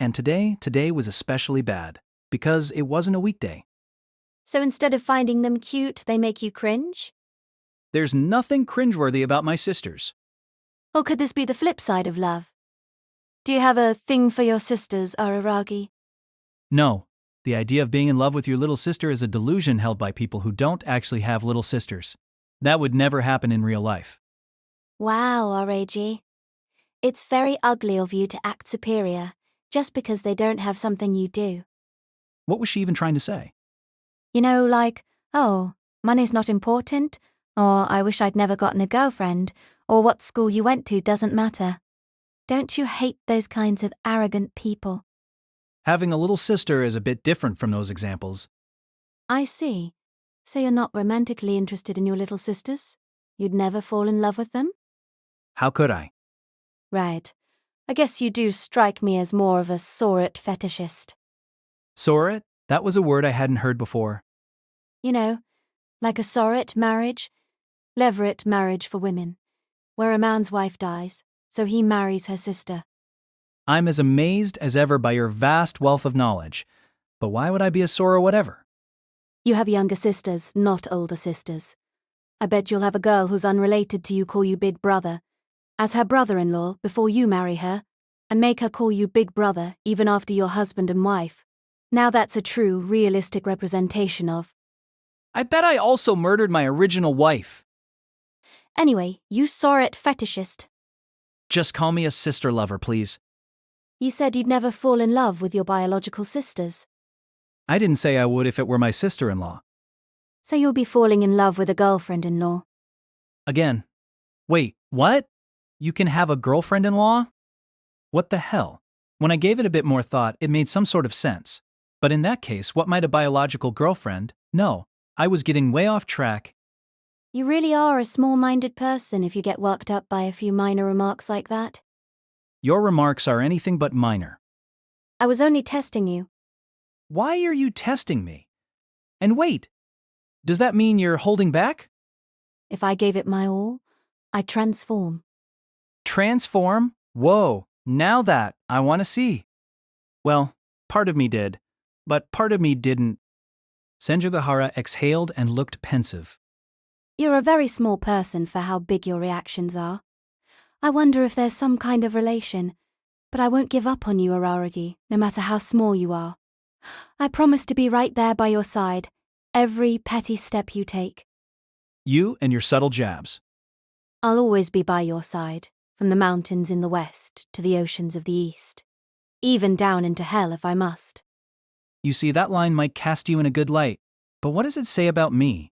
And today was especially bad, because it wasn't a weekday. So instead of finding them cute, they make you cringe? There's nothing cringeworthy about my sisters. Or could this be the flip side of love? Do you have a thing for your sisters, Araragi? No, the idea of being in love with your little sister is a delusion held by people who don't actually have little sisters. That would never happen in real life. Wow, Araragi. It's very ugly of you to act superior, just because they don't have something you do. What was she even trying to say? You know, like, oh, money's not important, or I wish I'd never gotten a girlfriend, or what school you went to doesn't matter. Don't you hate those kinds of arrogant people? Having a little sister is a bit different from those examples. I see. So you're not romantically interested in your little sisters? You'd never fall in love with them? How could I? Right. I guess you do strike me as more of a saw-it fetishist. Saw-it? That was a word I hadn't heard before. You know, like a saw-it marriage, levirate marriage for women, where a man's wife dies, so he marries her sister. I'm as amazed as ever by your vast wealth of knowledge. But why would I be a sore or whatever? You have younger sisters, not older sisters. I bet you'll have a girl who's unrelated to you call you big brother, as her brother-in-law before you marry her, and make her call you big brother even after you're husband and wife. Now that's a true, realistic representation of. I bet I also murdered my original wife. Anyway, you saw-it fetishist. Just call me a sister lover, please. You said you'd never fall in love with your biological sisters. I didn't say I would if it were my sister-in-law. So you'll be falling in love with a girlfriend-in-law. Again. Wait, what? You can have a girlfriend-in-law? What the hell? When I gave it a bit more thought, it made some sort of sense. But in that case, what might a biological girlfriend? No, I was getting way off track. You really are a small-minded person if you get worked up by a few minor remarks like that. Your remarks are anything but minor. I was only testing you. Why are you testing me? And wait, does that mean you're holding back? If I gave it my all, I'd transform. Transform? Whoa, now that I want to see. Well, part of me did, but part of me didn't. Senjougahara exhaled and looked pensive. You're a very small person for how big your reactions are. I wonder if there's some kind of relation, but I won't give up on you, Araragi, no matter how small you are. I promise to be right there by your side, every petty step you take. You and your subtle jabs. I'll always be by your side, from the mountains in the west to the oceans of the east, even down into hell if I must. You see, that line might cast you in a good light, but what does it say about me?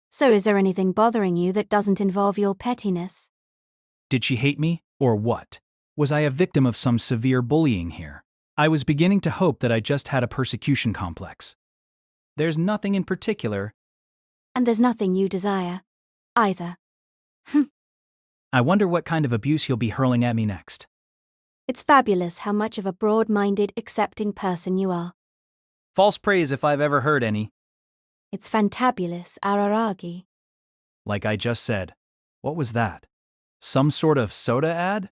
So is there anything bothering you that doesn't involve your pettiness? Did she hate me, or what? Was I a victim of some severe bullying here? I was beginning to hope that I just had a persecution complex. There's nothing in particular. And there's nothing you desire, either. I wonder what kind of abuse he'll be hurling at me next. It's fabulous how much of a broad-minded, accepting person you are. False praise if I've ever heard any. It's fantabulous, Araragi. Like I just said. What was that? Some sort of soda ad?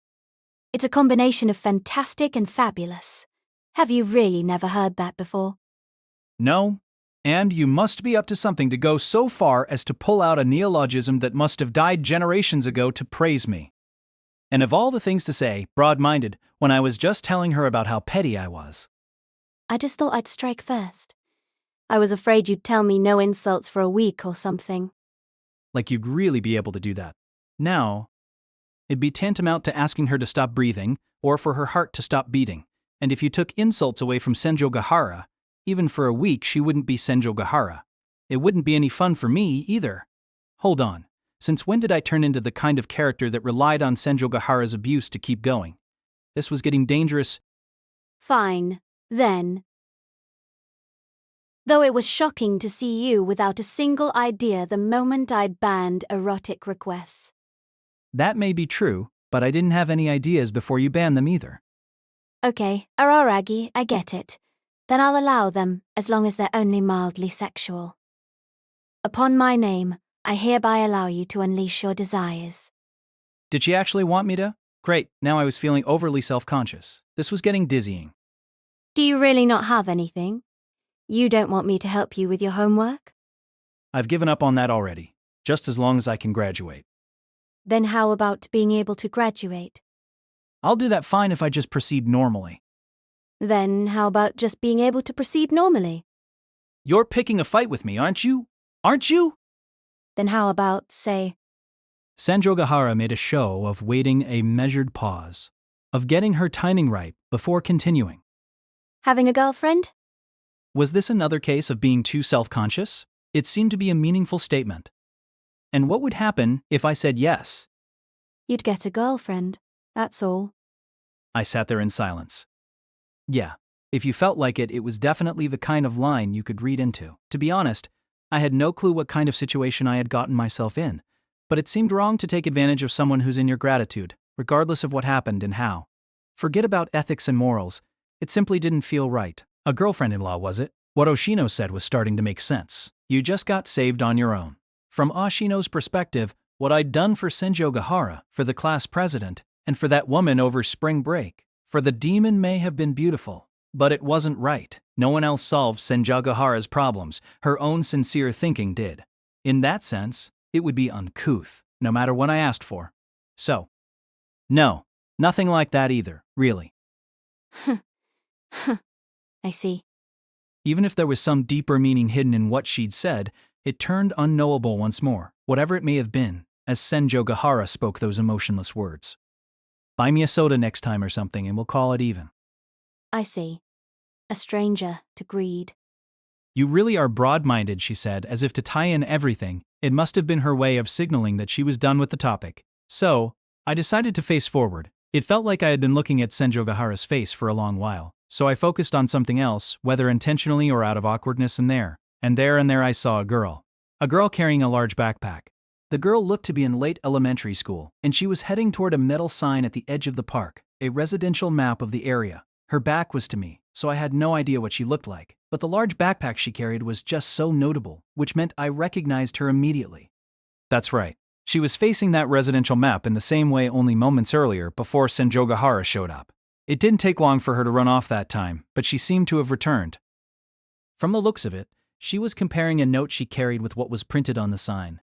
It's a combination of fantastic and fabulous. Have you really never heard that before? No. And you must be up to something to go so far as to pull out a neologism that must have died generations ago to praise me. And of all the things to say, broad-minded, when I was just telling her about how petty I was. I just thought I'd strike first. I was afraid you'd tell me no insults for a week or something. Like you'd really be able to do that. Now, it'd be tantamount to asking her to stop breathing, or for her heart to stop beating. And if you took insults away from Senjougahara, even for a week she wouldn't be Senjougahara. It wouldn't be any fun for me, either. Hold on. Since when did I turn into the kind of character that relied on Senjougahara's abuse to keep going? This was getting dangerous. Fine, then. Though it was shocking to see you without a single idea the moment I'd banned erotic requests. That may be true, but I didn't have any ideas before you banned them either. Okay, Araragi, I get it. Then I'll allow them, as long as they're only mildly sexual. Upon my name, I hereby allow you to unleash your desires. Did she actually want me to? Great, now I was feeling overly self-conscious. This was getting dizzying. Do you really not have anything? You don't want me to help you with your homework? I've given up on that already, just as long as I can graduate. Then how about being able to graduate? I'll do that fine if I just proceed normally. Then how about just being able to proceed normally? You're picking a fight with me, aren't you? Aren't you? Then how about, say, Senjougahara made a show of waiting a measured pause, of getting her timing right before continuing. having a girlfriend? Was this another case of being too self-conscious? It seemed to be a meaningful statement. And what would happen if I said yes? You'd get a girlfriend, that's all. I sat there in silence. Yeah, if you felt like it, it was definitely the kind of line you could read into. To be honest, I had no clue what kind of situation I had gotten myself in, but it seemed wrong to take advantage of someone who's in your gratitude, regardless of what happened and how. Forget about ethics and morals. It simply didn't feel right. A girlfriend-in-law, was it? What Oshino said was starting to make sense. You just got saved on your own. From Oshino's perspective, what I'd done for Senjougahara, for the class president, and for that woman over spring break, for the demon may have been beautiful, but it wasn't right. No one else solved Senjougahara's problems. Her own sincere thinking did. In that sense, it would be uncouth, no matter what I asked for. So, no, nothing like that either, really. I see. Even if there was some deeper meaning hidden in what she'd said, it turned unknowable once more, whatever it may have been, as Senjougahara spoke those emotionless words. Buy me a soda next time or something and we'll call it even. I see. A stranger to greed. You really are broad-minded, she said, as if to tie in everything. It must have been her way of signaling that she was done with the topic. So, I decided to face forward. It felt like I had been looking at Senjougahara's face for a long while, so I focused on something else, whether intentionally or out of awkwardness, and there I saw a girl. A girl carrying a large backpack. The girl looked to be in late elementary school, and she was heading toward a metal sign at the edge of the park, a residential map of the area. Her back was to me, so I had no idea what she looked like, but the large backpack she carried was just so notable, which meant I recognized her immediately. That's right. She was facing that residential map in the same way only moments earlier before Senjougahara showed up. It didn't take long for her to run off that time, but she seemed to have returned. From the looks of it, she was comparing a note she carried with what was printed on the sign.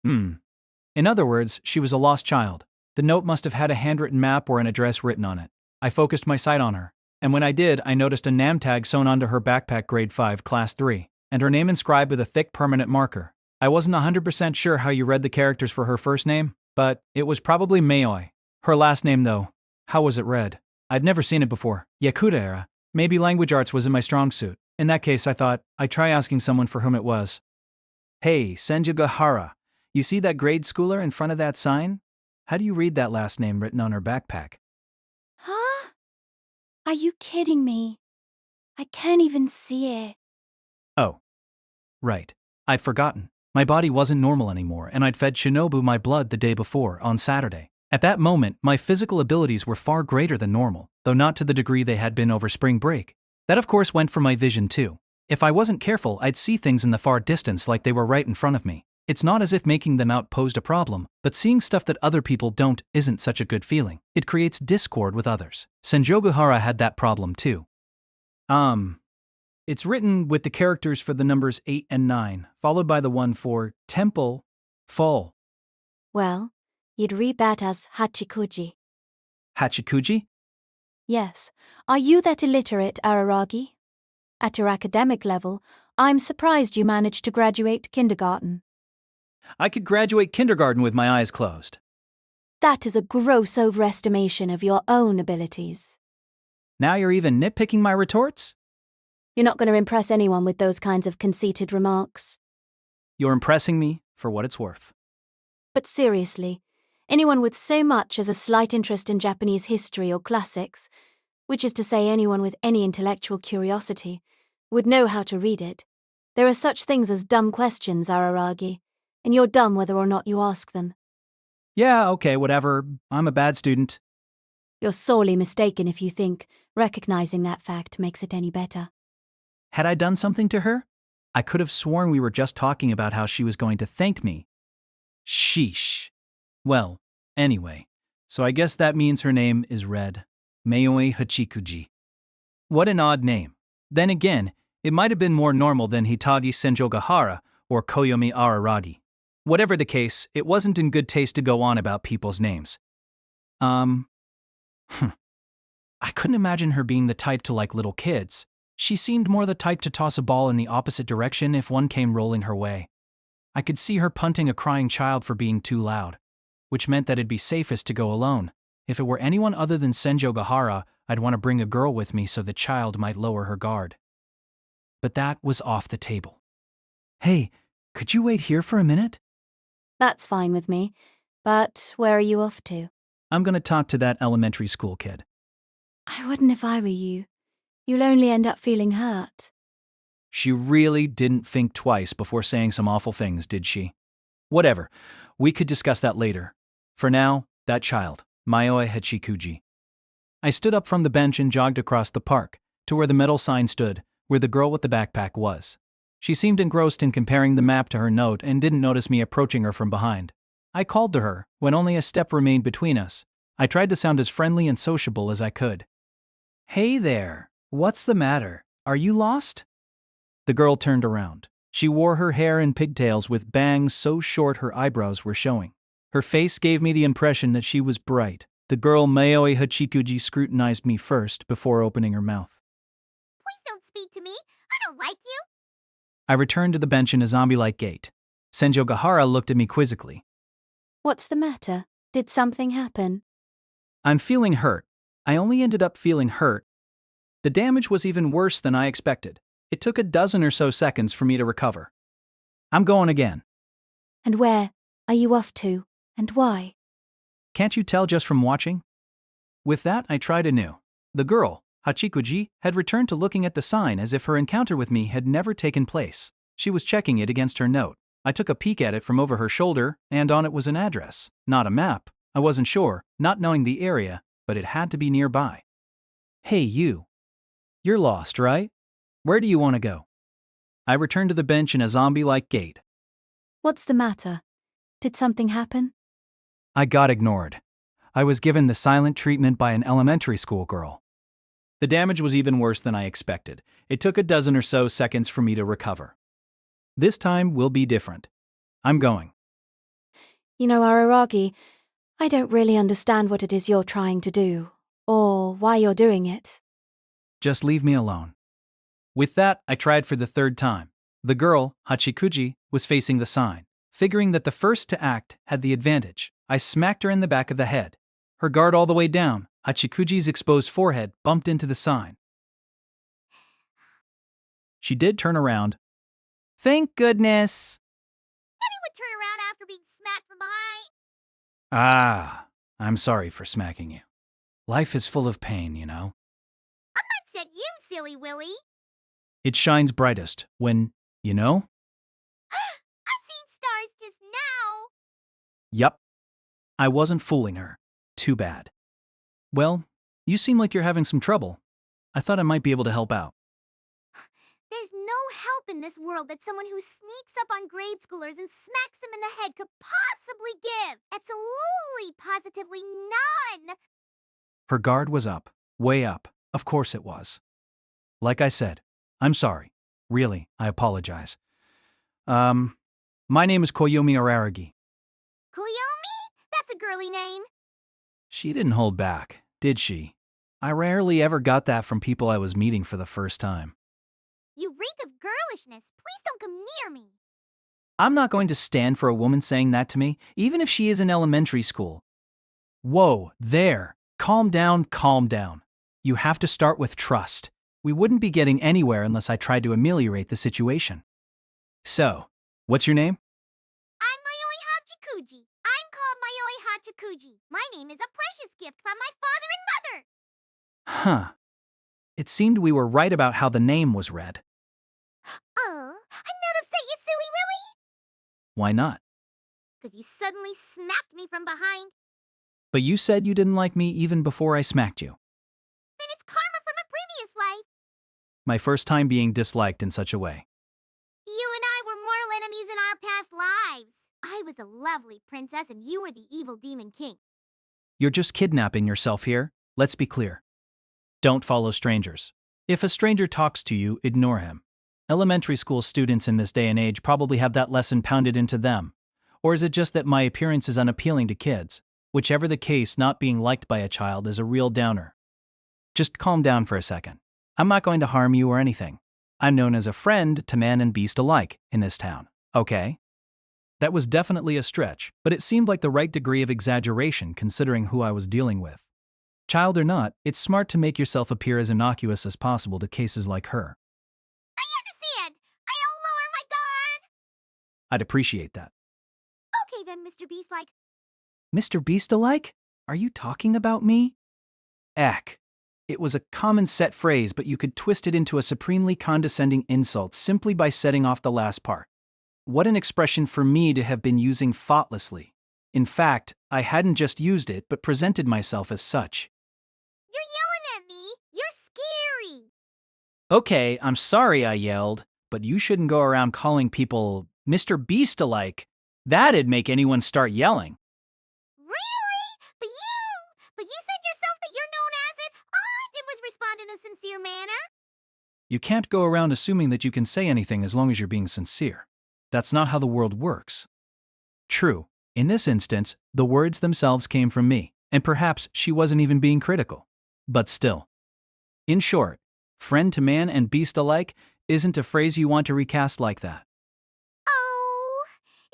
In other words, she was a lost child. The note must have had a handwritten map or an address written on it. I focused my sight on her, and when I did, I noticed a name tag sewn onto her backpack, grade 5, class 3, and her name inscribed with a thick permanent marker. I wasn't 100% sure how you read the characters for her first name, but it was probably Mayoi. Her last name, though, how was it read? I'd never seen it before. Yakuda-era. Maybe language arts was in my strong suit. In that case, I thought, I'd try asking someone for whom it was. Hey, Senjougahara, you see that grade schooler in front of that sign? How do you read that last name written on her backpack? Huh? Are you kidding me? I can't even see it. Oh. Right. I'd forgotten. My body wasn't normal anymore, and I'd fed Shinobu my blood the day before, on Saturday. At that moment, my physical abilities were far greater than normal, though not to the degree they had been over spring break. That of course went for my vision too. If I wasn't careful, I'd see things in the far distance like they were right in front of me. It's not as if making them out posed a problem, but seeing stuff that other people don't isn't such a good feeling. It creates discord with others. Senjougahara had that problem too. It's written with the characters for the numbers 8 and 9, followed by the one for temple, fall. Well, you'd read that as Hachikuji. Hachikuji? Yes. Are you that illiterate, Araragi? At your academic level, I'm surprised you managed to graduate kindergarten. I could graduate kindergarten with my eyes closed. That is a gross overestimation of your own abilities. Now you're even nitpicking my retorts? You're not going to impress anyone with those kinds of conceited remarks. You're impressing me for what it's worth. But seriously, anyone with so much as a slight interest in Japanese history or classics, which is to say anyone with any intellectual curiosity, would know how to read it. There are such things as dumb questions, Araragi, and you're dumb whether or not you ask them. Yeah, okay, whatever. I'm a bad student. You're sorely mistaken if you think recognizing that fact makes it any better. Had I done something to her? I could have sworn we were just talking about how she was going to thank me. Sheesh. Well, anyway, so I guess that means her name is Red. Mayoi Hachikuji. What an odd name. Then again, it might have been more normal than Hitagi Senjougahara or Koyomi Araragi. Whatever the case, it wasn't in good taste to go on about people's names. I couldn't imagine her being the type to like little kids. She seemed more the type to toss a ball in the opposite direction if one came rolling her way. I could see her punting a crying child for being too loud, which meant that it'd be safest to go alone. If it were anyone other than Senjougahara, I'd want to bring a girl with me so the child might lower her guard. But that was off the table. Hey, could you wait here for a minute? That's fine with me, but where are you off to? I'm gonna talk to that elementary school kid. I wouldn't if I were you. You'll only end up feeling hurt. She really didn't think twice before saying some awful things, did she? Whatever, we could discuss that later. For now, that child, Mayoi Hachikuji. I stood up from the bench and jogged across the park, to where the metal sign stood, where the girl with the backpack was. She seemed engrossed in comparing the map to her note and didn't notice me approaching her from behind. I called to her, when only a step remained between us. I tried to sound as friendly and sociable as I could. Hey there, what's the matter? Are you lost? The girl turned around. She wore her hair in pigtails with bangs so short her eyebrows were showing. Her face gave me the impression that she was bright. The girl Mayoi Hachikuji scrutinized me first before opening her mouth. Please don't speak to me. I don't like you. I returned to the bench in a zombie-like gait. Senjougahara looked at me quizzically. What's the matter? Did something happen? I'm feeling hurt. I only ended up feeling hurt. The damage was even worse than I expected. It took a dozen or so seconds for me to recover. I'm going again. And where are you off to, and why? Can't you tell just from watching? With that, I tried anew. The girl, Hachikuji, had returned to looking at the sign as if her encounter with me had never taken place. She was checking it against her note. I took a peek at it from over her shoulder, and on it was an address, not a map. I wasn't sure, not knowing the area, but it had to be nearby. Hey, you. You're lost, right? Where do you want to go? I returned to the bench in a zombie-like gait. What's the matter? Did something happen? I got ignored. I was given the silent treatment by an elementary school girl. The damage was even worse than I expected. It took a dozen or so seconds for me to recover. This time will be different. I'm going. You know, Araragi, I don't really understand what it is you're trying to do, or why you're doing it. Just leave me alone. With that, I tried for the third time. The girl, Hachikuji, was facing the sign. Figuring that the first to act had the advantage, I smacked her in the back of the head. Her guard all the way down, Hachikuji's exposed forehead bumped into the sign. She did turn around. Thank goodness! Anyone would turn around after being smacked from behind. Ah, I'm sorry for smacking you. Life is full of pain, you know. I'm not said you, silly Willy. It shines brightest when, you know? I seen stars just now. Yup. I wasn't fooling her. Too bad. Well, you seem like you're having some trouble. I thought I might be able to help out. There's no help in this world that someone who sneaks up on grade schoolers and smacks them in the head could possibly give. Absolutely, positively none. Her guard was up. Way up. Of course it was. Like I said, I'm sorry. Really, I apologize. My name is Koyomi Araragi. Koyomi? That's a girly name. She didn't hold back, did she? I rarely ever got that from people I was meeting for the first time. You reek of girlishness. Please don't come near me. I'm not going to stand for a woman saying that to me, even if she is in elementary school. Whoa, there. Calm down, calm down. You have to start with trust. We wouldn't be getting anywhere unless I tried to ameliorate the situation. So, what's your name? I'm Mayoi Hachikuji. I'm called Mayoi Hachikuji. My name is a precious gift from my father and mother. Huh. It seemed we were right about how the name was read. Oh, I'm not upset, you silly Willy. Why not? Because you suddenly smacked me from behind. But you said you didn't like me even before I smacked you. Then it's karma from a previous life. My first time being disliked in such a way. You and I were mortal enemies in our past lives. I was a lovely princess and you were the evil demon king. You're just kidnapping yourself here. Let's be clear. Don't follow strangers. If a stranger talks to you, ignore him. Elementary school students in this day and age probably have that lesson pounded into them. Or is it just that my appearance is unappealing to kids? Whichever the case, not being liked by a child is a real downer. Just calm down for a second. I'm not going to harm you or anything. I'm known as a friend to man and beast alike in this town, okay? That was definitely a stretch, but it seemed like the right degree of exaggeration considering who I was dealing with. Child or not, it's smart to make yourself appear as innocuous as possible to cases like her. I understand. I'll lower my guard. I'd appreciate that. Okay then, Mr. Beast-like. Mr. Beast-alike? Are you talking about me? Eck. It was a common set phrase, but you could twist it into a supremely condescending insult simply by setting off the last part. What an expression for me to have been using thoughtlessly. In fact, I hadn't just used it, but presented myself as such. You're yelling at me. You're scary. Okay, I'm sorry I yelled, but you shouldn't go around calling people Mr. Beast-alike. That'd make anyone start yelling. Really? But you said yourself that you're known as it. All I did was respond in a sincere manner. You can't go around assuming that you can say anything as long as you're being sincere. That's not how the world works. True, in this instance, the words themselves came from me, and perhaps she wasn't even being critical. But still. In short, friend to man and beast alike isn't a phrase you want to recast like that. Oh,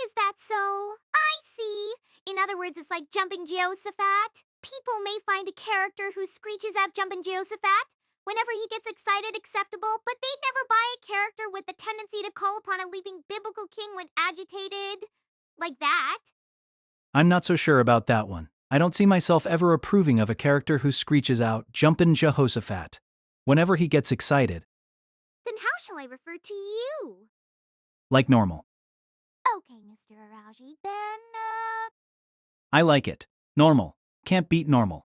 is that so? I see. In other words, it's like Jumping Jehoshaphat. People may find a character who screeches out Jumping Jehoshaphat whenever he gets excited acceptable, but they'd never buy a character with the tendency to call upon a leaping biblical king when agitated. Like that. I'm not so sure about that one. I don't see myself ever approving of a character who screeches out Jumpin' Jehoshaphat whenever he gets excited. Then how shall I refer to you? Like normal. Okay, Mr. Araragi, then, I like it. Normal. Can't beat normal.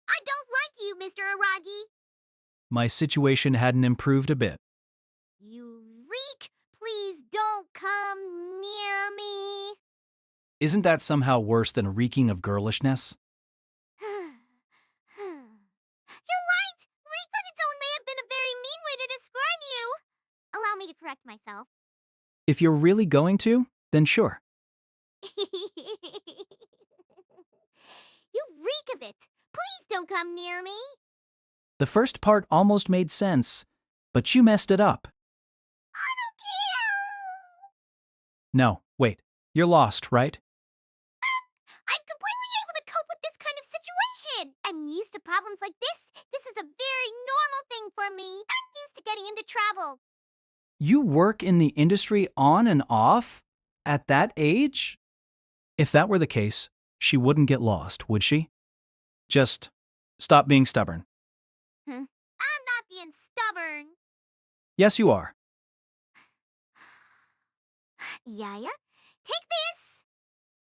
I don't like you, Mr. Araragi. My situation hadn't improved a bit. You reek! Please don't come near me. Isn't that somehow worse than reeking of girlishness? You're right! Reek on its own may have been a very mean way to describe you. Allow me to correct myself. If you're really going to, then sure. You reek of it. Please don't come near me. The first part almost made sense, but you messed it up. I don't care. No, wait. You're lost, right? I'm completely able to cope with this kind of situation. I'm used to problems like this. This is a very normal thing for me. I'm used to getting into trouble. You work in the industry on and off? At that age? If that were the case, she wouldn't get lost, would she? Just stop being stubborn. I'm not being stubborn. Yes, you are. Yaya, take this.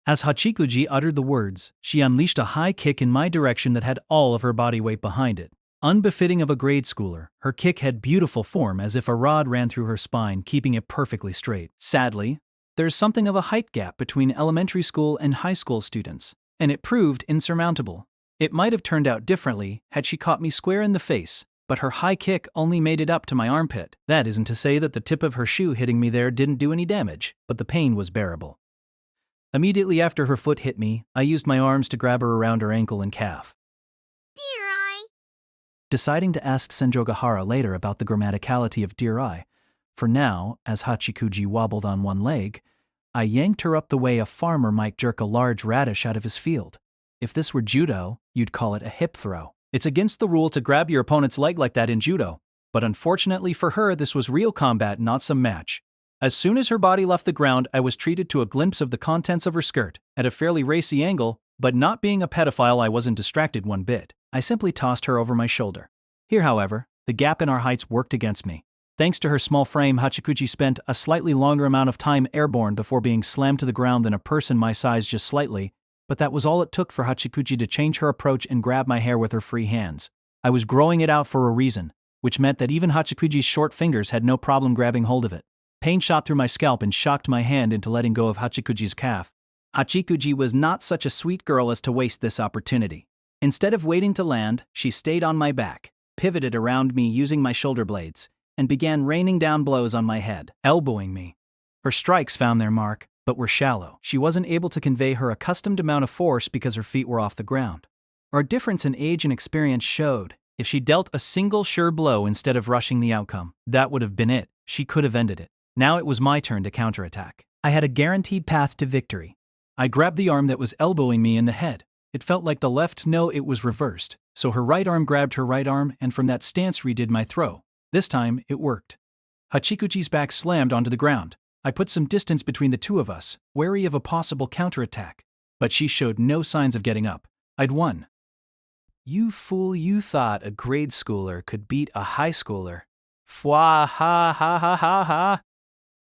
As Hachikuji uttered the words, she unleashed a high kick in my direction that had all of her body weight behind it. Unbefitting of a grade schooler, her kick had beautiful form as if a rod ran through her spine, keeping it perfectly straight. Sadly, there's something of a height gap between elementary school and high school students, and it proved insurmountable. It might have turned out differently had she caught me square in the face, but her high kick only made it up to my armpit. That isn't to say that the tip of her shoe hitting me there didn't do any damage, but the pain was bearable. Immediately after her foot hit me, I used my arms to grab her around her ankle and calf. Dear I. Deciding to ask Senjougahara later about the grammaticality of dear I, for now, as Hachikuji wobbled on one leg, I yanked her up the way a farmer might jerk a large radish out of his field. If this were judo, you'd call it a hip throw. It's against the rule to grab your opponent's leg like that in judo, but unfortunately for her this was real combat, not some match. As soon as her body left the ground, I was treated to a glimpse of the contents of her skirt, at a fairly racy angle, but not being a pedophile I wasn't distracted one bit. I simply tossed her over my shoulder. Here, however, the gap in our heights worked against me. Thanks to her small frame, Hachikuji spent a slightly longer amount of time airborne before being slammed to the ground than a person my size just slightly, but that was all it took for Hachikuji to change her approach and grab my hair with her free hands. I was growing it out for a reason, which meant that even Hachikuji's short fingers had no problem grabbing hold of it. Pain shot through my scalp and shocked my hand into letting go of Hachikuji's calf. Hachikuji was not such a sweet girl as to waste this opportunity. Instead of waiting to land, she stayed on my back. pivoted around me using my shoulder blades, and began raining down blows on my head, elbowing me. Her strikes found their mark, but were shallow. She wasn't able to convey her accustomed amount of force because her feet were off the ground. Our difference in age and experience showed. If she dealt a single sure blow instead of rushing the outcome, that would have been it. She could have ended it. Now it was my turn to counterattack. I had a guaranteed path to victory. I grabbed the arm that was elbowing me in the head. It felt like the left, no, it was reversed. So her right arm grabbed her right arm, and from that stance redid my throw. This time, it worked. Hachikuji's back slammed onto the ground. I put some distance between the two of us, wary of a possible counterattack. But she showed no signs of getting up. I'd won. You fool, you thought a grade schooler could beat a high schooler. Fwa ha ha ha ha ha.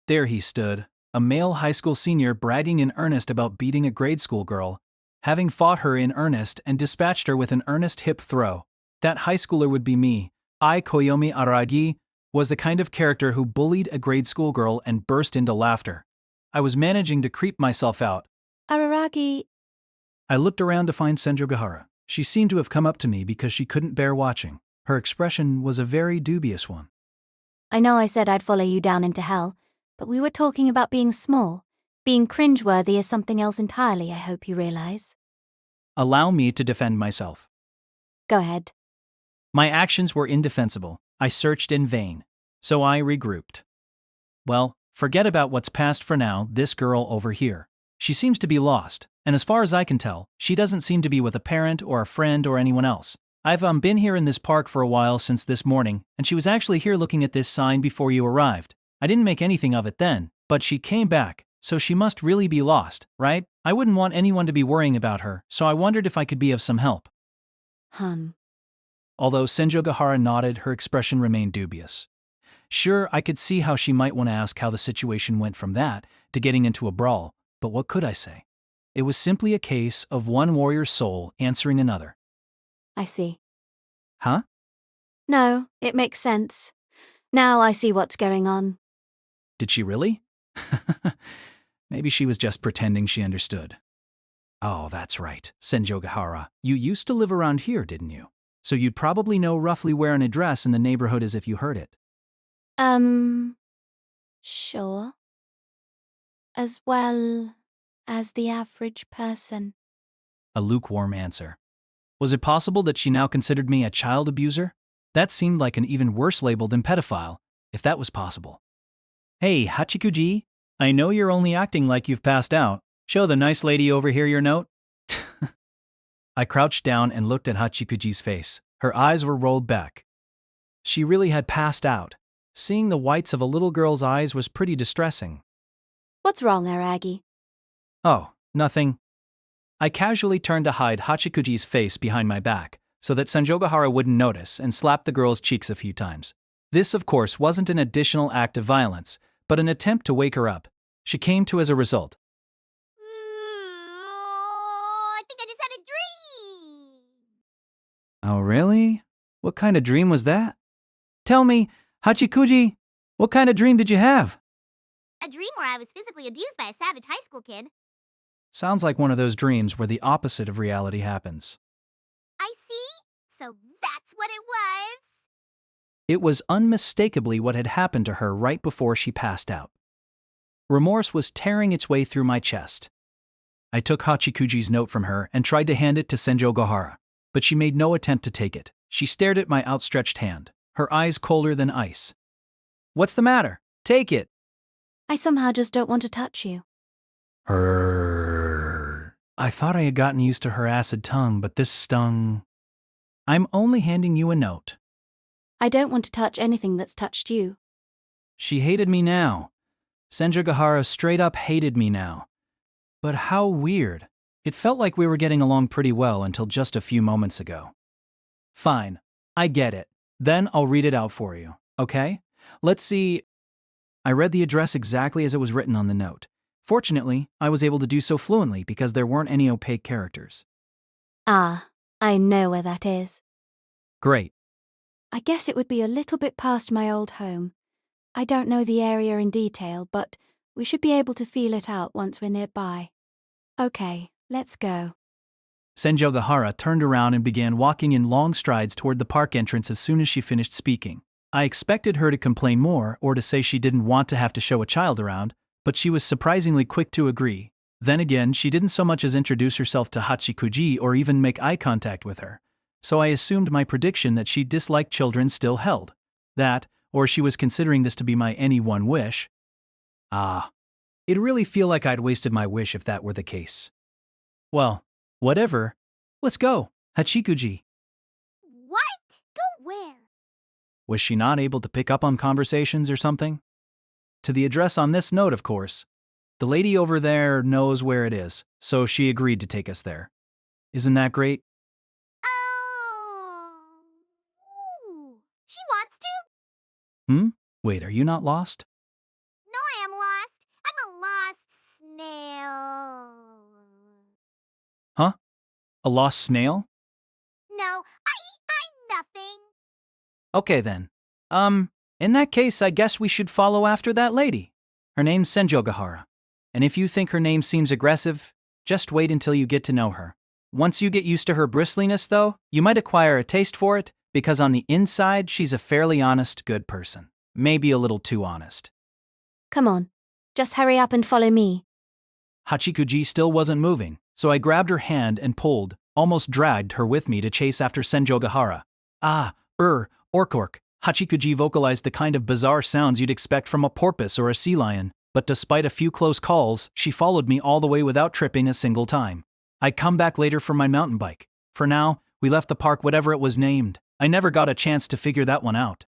There he stood, a male high school senior bragging in earnest about beating a grade school girl, having fought her in earnest and dispatched her with an earnest hip throw. That high schooler would be me. I, Koyomi Araragi, was the kind of character who bullied a grade school girl and burst into laughter. I was managing to creep myself out. Araragi. I looked around to find Senjougahara. She seemed to have come up to me because she couldn't bear watching. Her expression was a very dubious one. I know I said I'd follow you down into hell, but we were talking about being small. Being cringeworthy is something else entirely, I hope you realize. Allow me to defend myself. Go ahead. My actions were indefensible. I searched in vain. So I regrouped. Well, forget about what's past for now, this girl over here. She seems to be lost, and as far as I can tell, she doesn't seem to be with a parent or a friend or anyone else. I've been here in this park for a while since this morning, and she was actually here looking at this sign before you arrived. I didn't make anything of it then, but she came back, so she must really be lost, right? I wouldn't want anyone to be worrying about her, so I wondered if I could be of some help. Although Senjougahara nodded, her expression remained dubious. Sure, I could see how she might want to ask how the situation went from that to getting into a brawl, but what could I say? It was simply a case of one warrior's soul answering another. I see. Huh? No, it makes sense. Now I see what's going on. Did she really? Maybe she was just pretending she understood. Oh, that's right, Senjougahara. You used to live around here, didn't you? So you'd probably know roughly where an address in the neighborhood is if you heard it. Sure. As well as the average person. A lukewarm answer. Was it possible that she now considered me a child abuser? That seemed like an even worse label than pedophile, if that was possible. Hey, Hachikuji, I know you're only acting like you've passed out. Show the nice lady over here your note. I crouched down and looked at Hachikuji's face. Her eyes were rolled back. She really had passed out. Seeing the whites of a little girl's eyes was pretty distressing. What's wrong, Aragi? Oh, nothing. I casually turned to hide Hachikuji's face behind my back, so that Senjougahara wouldn't notice, and slapped the girl's cheeks a few times. This, of course, wasn't an additional act of violence, but an attempt to wake her up. She came to as a result. I think I just had a dream. Oh, really? What kind of dream was that? Tell me, Hachikuji, what kind of dream did you have? A dream where I was physically abused by a savage high school kid. Sounds like one of those dreams where the opposite of reality happens. I see. So that's what it was. It was unmistakably what had happened to her right before she passed out. Remorse was tearing its way through my chest. I took Hachikuji's note from her and tried to hand it to Senjougahara, but she made no attempt to take it. She stared at my outstretched hand, her eyes colder than ice. What's the matter? Take it! I somehow just don't want to touch you. I thought I had gotten used to her acid tongue, but this stung. I'm only handing you a note. I don't want to touch anything that's touched you. She hated me now. Senjougahara straight up hated me now. But how weird. It felt like we were getting along pretty well until just a few moments ago. Fine, I get it. Then I'll read it out for you, okay? Let's see. I read the address exactly as it was written on the note. Fortunately, I was able to do so fluently because there weren't any opaque characters. Ah, I know where that is. Great. I guess it would be a little bit past my old home. I don't know the area in detail, but we should be able to feel it out once we're nearby. Okay, let's go. Senjougahara turned around and began walking in long strides toward the park entrance as soon as she finished speaking. I expected her to complain more or to say she didn't want to have to show a child around, but she was surprisingly quick to agree. Then again, she didn't so much as introduce herself to Hachikuji or even make eye contact with her. So I assumed my prediction that she disliked children still held. That, or she was considering this to be my any one wish. It'd really feel like I'd wasted my wish if that were the case. Well, whatever. Let's go, Hachikuji. What? Go where? Was she not able to pick up on conversations or something? To the address on this note, of course. The lady over there knows where it is, so she agreed to take us there. Isn't that great? Oh. Ooh. She wants to? Wait, are you not lost? No, I am lost. I'm a lost snail. Huh? A lost snail? No, I'm nothing. Okay then. In that case, I guess we should follow after that lady. Her name's Senjougahara. And if you think her name seems aggressive, just wait until you get to know her. Once you get used to her bristliness, though, you might acquire a taste for it, because on the inside, she's a fairly honest, good person. Maybe a little too honest. Come on. Just hurry up and follow me. Hachikuji still wasn't moving, so I grabbed her hand and pulled, almost dragged her with me to chase after Senjougahara. Ork. Hachikuji vocalized the kind of bizarre sounds you'd expect from a porpoise or a sea lion, but despite a few close calls, she followed me all the way without tripping a single time. I'd come back later for my mountain bike. For now, we left the park whatever it was named. I never got a chance to figure that one out.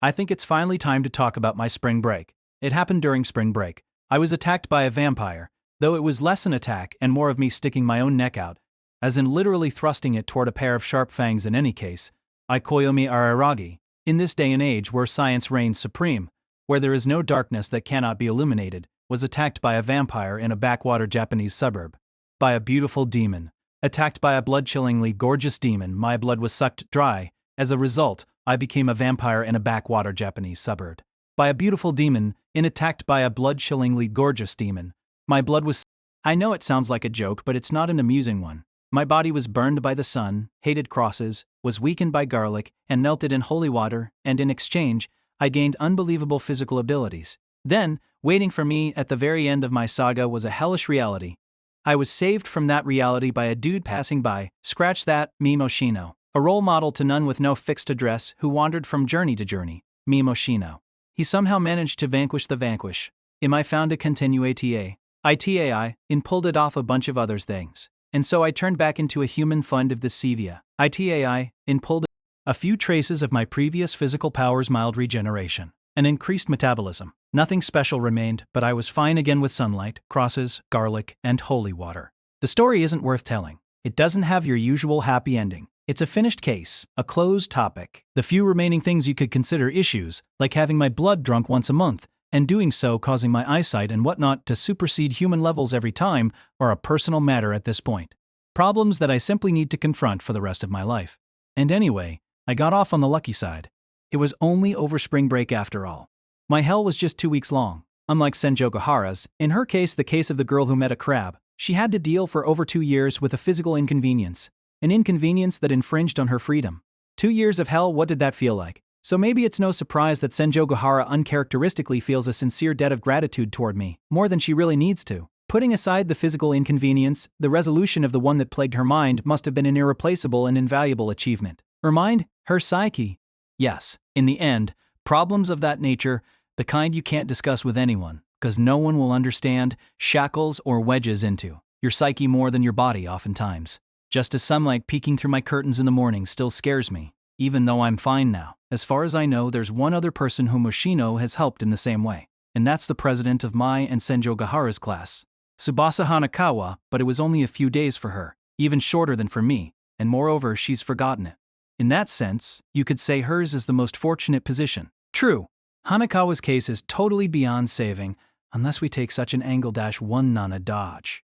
I think it's finally time to talk about my spring break. It happened during spring break. I was attacked by a vampire, though it was less an attack and more of me sticking my own neck out, as in literally thrusting it toward a pair of sharp fangs in any case. Koyomi Araragi. In this day and age where science reigns supreme, where there is no darkness that cannot be illuminated, was attacked by a vampire in a backwater Japanese suburb. By a beautiful demon. Attacked by a blood-chillingly gorgeous demon, my blood was sucked dry. As a result, I became a vampire in a backwater Japanese suburb. By a beautiful demon, attacked by a blood-chillingly gorgeous demon. My blood was... I know it sounds like a joke, but it's not an amusing one. My body was burned by the sun, hated crosses, was weakened by garlic, and melted in holy water, and in exchange, I gained unbelievable physical abilities. Then, waiting for me at the very end of my saga was a hellish reality. I was saved from that reality by a dude passing by, scratch that, Mimoshino, a role model to none with no fixed address who wandered from journey to journey, Mimoshino. He somehow managed to vanquish the vanquish. I found a continuata. And pulled it off a bunch of other things. And so I turned back into a human fund of the Sevia. And pulled a few traces of my previous physical powers, mild regeneration, and increased metabolism. Nothing special remained, but I was fine again with sunlight, crosses, garlic, and holy water. The story isn't worth telling. It doesn't have your usual happy ending. It's a finished case, a closed topic. The few remaining things you could consider issues, like having my blood drunk once a month, and doing so causing my eyesight and whatnot to supersede human levels every time, are a personal matter at this point. Problems that I simply need to confront for the rest of my life. And anyway, I got off on the lucky side. It was only over spring break after all. My hell was just 2 weeks long. Unlike Senjougahara's, in her case the case of the girl who met a crab, she had to deal for over 2 years with a physical inconvenience. An inconvenience that infringed on her freedom. 2 years of hell, what did that feel like? So maybe it's no surprise that Senjougahara uncharacteristically feels a sincere debt of gratitude toward me, more than she really needs to. Putting aside the physical inconvenience, the resolution of the one that plagued her mind must have been an irreplaceable and invaluable achievement. Her mind? Her psyche? Yes, in the end, problems of that nature, the kind you can't discuss with anyone, because no one will understand, shackles or wedges into your psyche more than your body oftentimes. Just as sunlight peeking through my curtains in the morning still scares me, even though I'm fine now. As far as I know, there's one other person whom Moshino has helped in the same way, and that's the president of my and Senjougahara's class. Tsubasa Hanakawa, but it was only a few days for her, even shorter than for me, and moreover she's forgotten it. In that sense, you could say hers is the most fortunate position. True, Hanakawa's case is totally beyond saving, unless we take such an angle-1 nana dodge.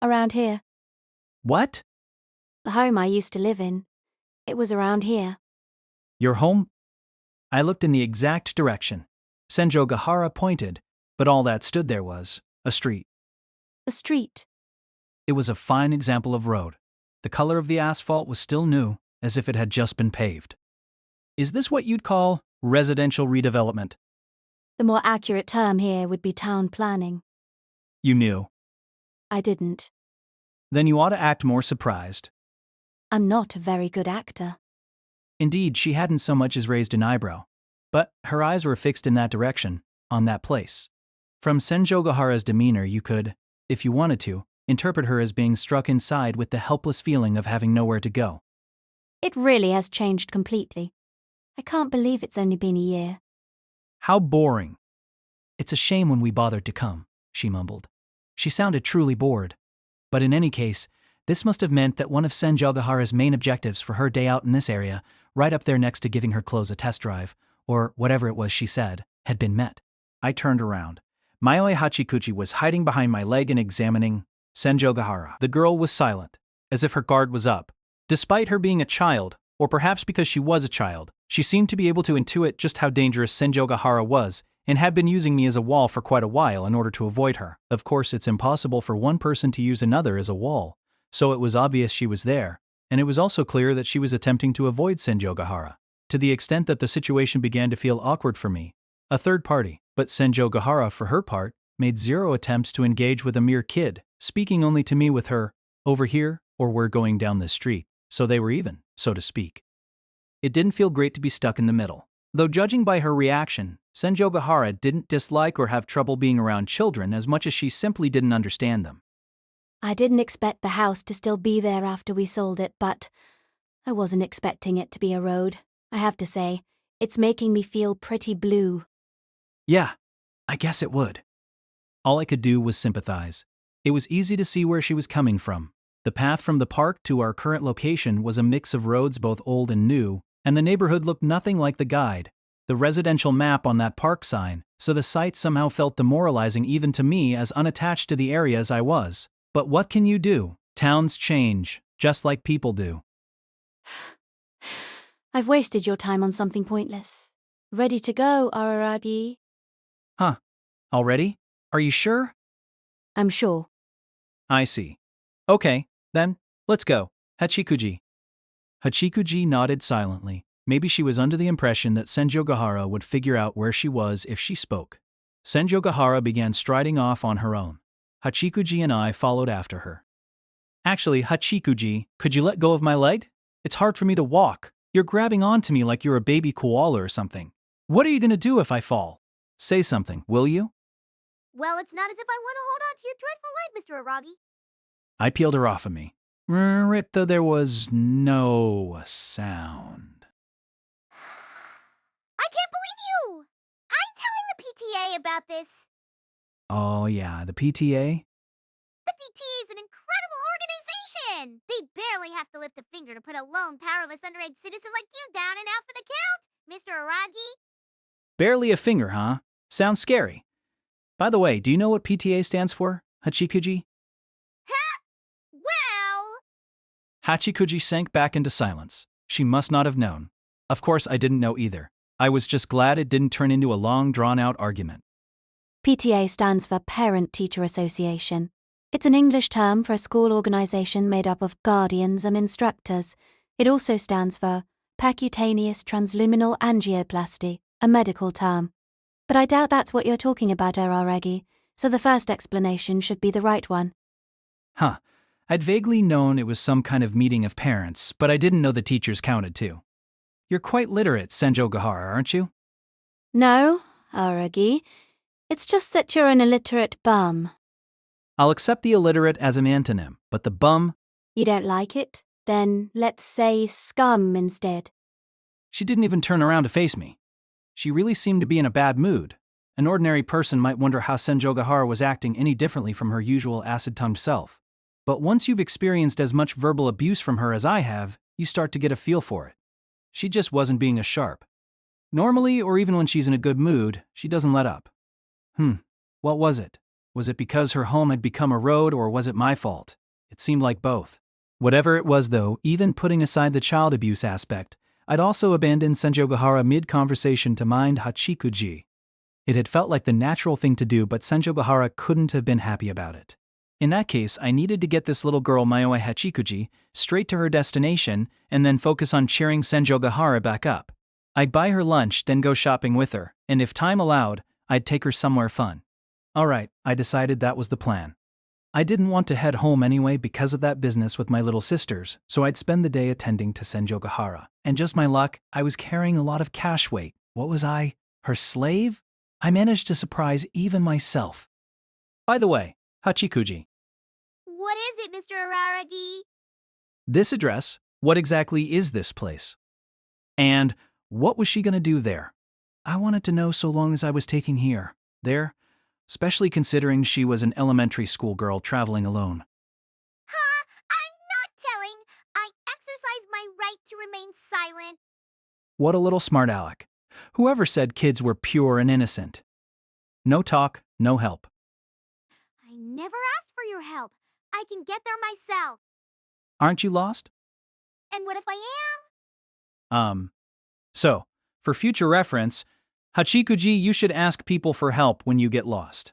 Around here. What? The home I used to live in. It was around here. Your home? I looked in the exact direction. Senjougahara pointed, but all that stood there was a street. The street. It was a fine example of road. The color of the asphalt was still new, as if it had just been paved. Is this what you'd call residential redevelopment? The more accurate term here would be town planning. You knew. I didn't. Then you ought to act more surprised. I'm not a very good actor. Indeed, she hadn't so much as raised an eyebrow. But her eyes were fixed in that direction, on that place. From Senjougahara's demeanor, you could, if you wanted to, interpret her as being struck inside with the helpless feeling of having nowhere to go. It really has changed completely. I can't believe it's only been a year. How boring. It's a shame when we bothered to come, she mumbled. She sounded truly bored. But in any case, this must have meant that one of Senjougahara's main objectives for her day out in this area, right up there next to giving her clothes a test drive, or whatever it was she said, had been met. I turned around. Mayoi Hachikuji was hiding behind my leg and examining Senjougahara. The girl was silent, as if her guard was up. Despite her being a child, or perhaps because she was a child, she seemed to be able to intuit just how dangerous Senjougahara was and had been using me as a wall for quite a while in order to avoid her. Of course, it's impossible for one person to use another as a wall, so it was obvious she was there, and it was also clear that she was attempting to avoid Senjougahara, to the extent that the situation began to feel awkward for me, a third party. But Senjougahara, for her part, made zero attempts to engage with a mere kid, speaking only to me with her, over here, or we're going down this street, so they were even, so to speak. It didn't feel great to be stuck in the middle. Though judging by her reaction, Senjougahara didn't dislike or have trouble being around children as much as she simply didn't understand them. I didn't expect the house to still be there after we sold it, but I wasn't expecting it to be a road. I have to say, it's making me feel pretty blue. Yeah, I guess it would. All I could do was sympathize. It was easy to see where she was coming from. The path from the park to our current location was a mix of roads both old and new, and the neighborhood looked nothing like the guide, the residential map on that park sign, so the sight somehow felt demoralizing even to me as unattached to the area as I was. But what can you do? Towns change, just like people do. I've wasted your time on something pointless. Ready to go, Araragi? Huh. Already? Are you sure? I'm sure. I see. Okay, then, let's go. Hachikuji. Hachikuji nodded silently. Maybe she was under the impression that Senjougahara would figure out where she was if she spoke. Senjougahara began striding off on her own. Hachikuji and I followed after her. Actually, Hachikuji, could you let go of my leg? It's hard for me to walk. You're grabbing onto me like you're a baby koala or something. What are you going to do if I fall? Say something, will you? Well, it's not as if I want to hold on to your dreadful leg, Mr. Araragi. I peeled her off of me. Rip, though there was no sound. I can't believe you! I'm telling the PTA about this. Oh yeah, the PTA? The PTA is an incredible organization! They barely have to lift a finger to put a lone, powerless underage citizen like you down and out for the count, Mr. Araragi. Barely a finger, huh? Sounds scary. By the way, do you know what PTA stands for, Hachikuji? Well... Hachikuji sank back into silence. She must not have known. Of course, I didn't know either. I was just glad it didn't turn into a long, drawn-out argument. PTA stands for Parent-Teacher Association. It's an English term for a school organization made up of guardians and instructors. It also stands for percutaneous transluminal angioplasty, a medical term. But I doubt that's what you're talking about, Araragi, so the first explanation should be the right one. Huh. I'd vaguely known it was some kind of meeting of parents, but I didn't know the teachers counted too. You're quite literate, Senjougahara, aren't you? No, Araragi. It's just that you're an illiterate bum. I'll accept the illiterate as an antonym, but the bum... You don't like it? Then let's say scum instead. She didn't even turn around to face me. She really seemed to be in a bad mood. An ordinary person might wonder how Senjougahara was acting any differently from her usual acid-tongued self. But once you've experienced as much verbal abuse from her as I have, you start to get a feel for it. She just wasn't being as sharp. Normally, or even when she's in a good mood, she doesn't let up. What was it? Was it because her home had become a road, or was it my fault? It seemed like both. Whatever it was, though, even putting aside the child abuse aspect, I'd also abandoned Senjougahara mid-conversation to mind Hachikuji. It had felt like the natural thing to do, but Senjougahara couldn't have been happy about it. In that case, I needed to get this little girl Mayoi Hachikuji straight to her destination and then focus on cheering Senjougahara back up. I'd buy her lunch, then go shopping with her, and if time allowed, I'd take her somewhere fun. Alright, I decided that was the plan. I didn't want to head home anyway because of that business with my little sisters, so I'd spend the day attending to Senjougahara. And just my luck, I was carrying a lot of cash weight. What was I? Her slave? I managed to surprise even myself. By the way, Hachikuji. What is it, Mr. Araragi? This address, what exactly is this place? And what was she gonna do there? I wanted to know so long as I was taking here, there, especially considering she was an elementary school girl traveling alone. Huh? I'm not telling. I exercise my right to remain silent. What a little smart aleck. Whoever said kids were pure and innocent? No talk, no help. I never asked for your help. I can get there myself. Aren't you lost? And what if I am? So, for future reference, Hachikuji, you should ask people for help when you get lost.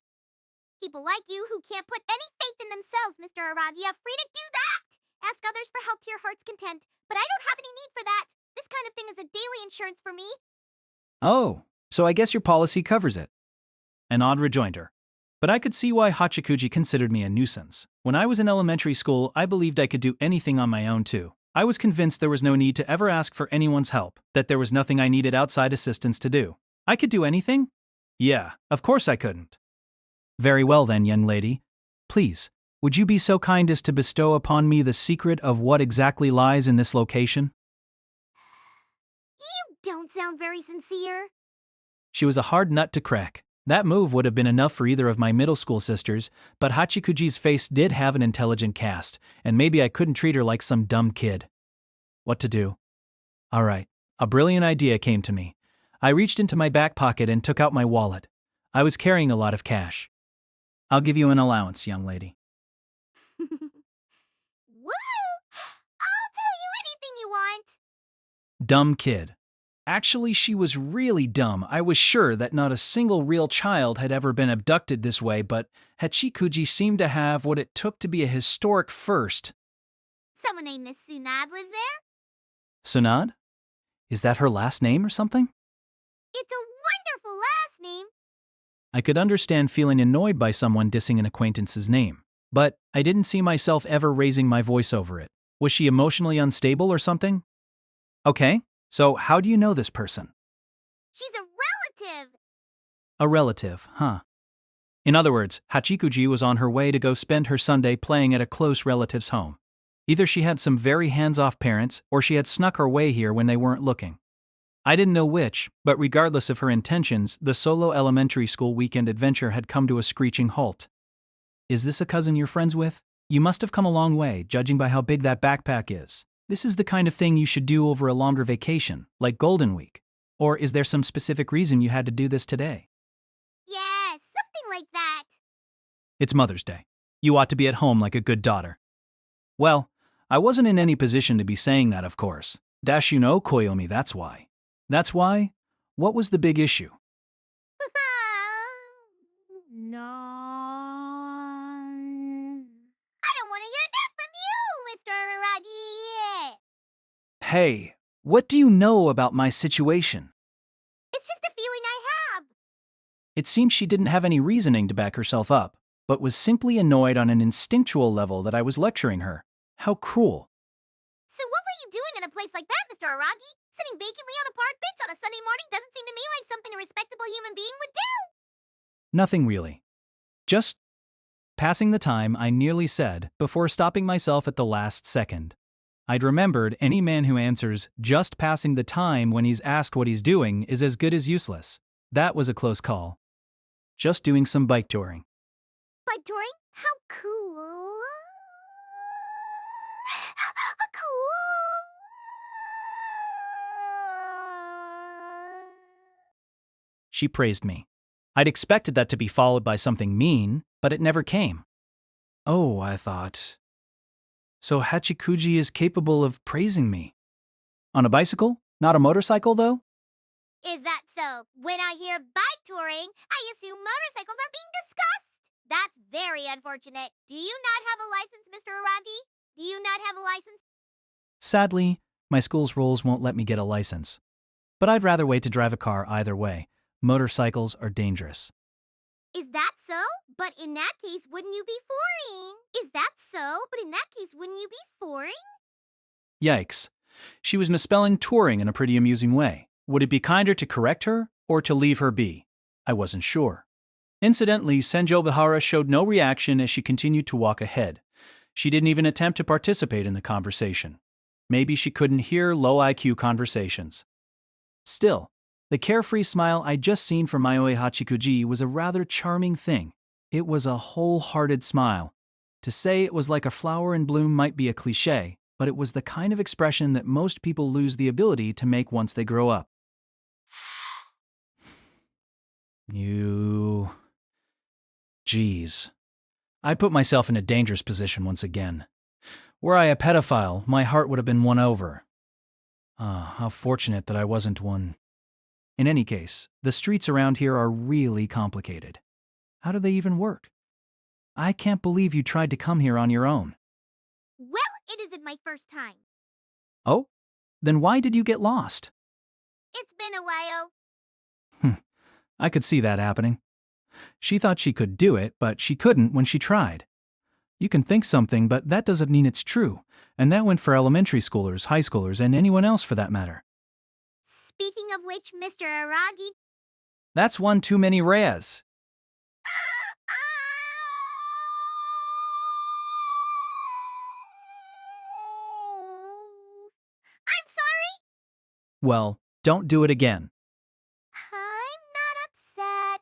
People like you who can't put any faith in themselves, Mr. Araragi, are free to do that. Ask others for help to your heart's content, but I don't have any need for that. This kind of thing is a daily insurance for me. Oh, so I guess your policy covers it. An odd rejoinder. But I could see why Hachikuji considered me a nuisance. When I was in elementary school, I believed I could do anything on my own too. I was convinced there was no need to ever ask for anyone's help, that there was nothing I needed outside assistance to do. I could do anything? Yeah, of course I couldn't. Very well then, young lady. Please, would you be so kind as to bestow upon me the secret of what exactly lies in this location? You don't sound very sincere. She was a hard nut to crack. That move would have been enough for either of my middle school sisters, but Hachikuji's face did have an intelligent cast, and maybe I couldn't treat her like some dumb kid. What to do? Alright, a brilliant idea came to me. I reached into my back pocket and took out my wallet. I was carrying a lot of cash. I'll give you an allowance, young lady. Woo! I'll tell you anything you want. Dumb kid. Actually, she was really dumb. I was sure that not a single real child had ever been abducted this way, but Hachikuji seemed to have what it took to be a historic first. Someone named Miss Sunad lives there? Sunad? Is that her last name or something? It's a wonderful last name. I could understand feeling annoyed by someone dissing an acquaintance's name, but I didn't see myself ever raising my voice over it. Was she emotionally unstable or something? Okay, so how do you know this person? She's a relative. A relative, huh? In other words, Hachikuji was on her way to go spend her Sunday playing at a close relative's home. Either she had some very hands-off parents, or she had snuck her way here when they weren't looking. I didn't know which, but regardless of her intentions, the solo elementary school weekend adventure had come to a screeching halt. Is this a cousin you're friends with? You must have come a long way, judging by how big that backpack is. This is the kind of thing you should do over a longer vacation, like Golden Week. Or is there some specific reason you had to do this today? Yeah, something like that. It's Mother's Day. You ought to be at home like a good daughter. Well, I wasn't in any position to be saying that, of course. Dash you know, Koyomi, that's why. That's why? What was the big issue? No. I don't want to hear that from you, Mr. Araragi. Hey, what do you know about my situation? It's just a feeling I have. It seemed she didn't have any reasoning to back herself up, but was simply annoyed on an instinctual level that I was lecturing her. How cruel. So what were you doing in a place like that, Mr. Araragi? Sitting vacantly on a park bench on a Sunday morning doesn't seem to me like something a respectable human being would do. Nothing really. Just passing the time, I nearly said, before stopping myself at the last second. I'd remembered any man who answers just passing the time when he's asked what he's doing is as good as useless. That was a close call. Just doing some bike touring. Bike touring? How cool. Cool. She praised me. I'd expected that to be followed by something mean, but it never came. Oh, I thought. So Hachikuji is capable of praising me. On a bicycle? Not a motorcycle, though? Is that so? When I hear bike touring, I assume motorcycles are being discussed. That's very unfortunate. Do you not have a license, Mr. Aragi? Do you not have a license? Sadly, my school's rules won't let me get a license. But I'd rather wait to drive a car either way. Motorcycles are dangerous. Is that so? But in that case, wouldn't you be foreign? Is that so? But in that case, wouldn't you be foreign? Yikes. She was misspelling touring in a pretty amusing way. Would it be kinder to correct her or to leave her be? I wasn't sure. Incidentally, Senjougahara showed no reaction as she continued to walk ahead. She didn't even attempt to participate in the conversation. Maybe she couldn't hear low IQ conversations. Still, the carefree smile I'd just seen from Mayoi Hachikuji was a rather charming thing. It was a wholehearted smile. To say it was like a flower in bloom might be a cliché, but it was the kind of expression that most people lose the ability to make once they grow up. Geez. I put myself in a dangerous position once again. Were I a pedophile, my heart would have been won over. How fortunate that I wasn't one. In any case, the streets around here are really complicated. How do they even work? I can't believe you tried to come here on your own. Well, it isn't my first time. Oh? Then why did you get lost? It's been a while. I could see that happening. She thought she could do it, but she couldn't when she tried. You can think something, but that doesn't mean it's true. And that went for elementary schoolers, high schoolers, and anyone else for that matter. Speaking of which, Mr. Aragi... That's one too many Reyes. I'm sorry. Well, don't do it again. I'm not upset.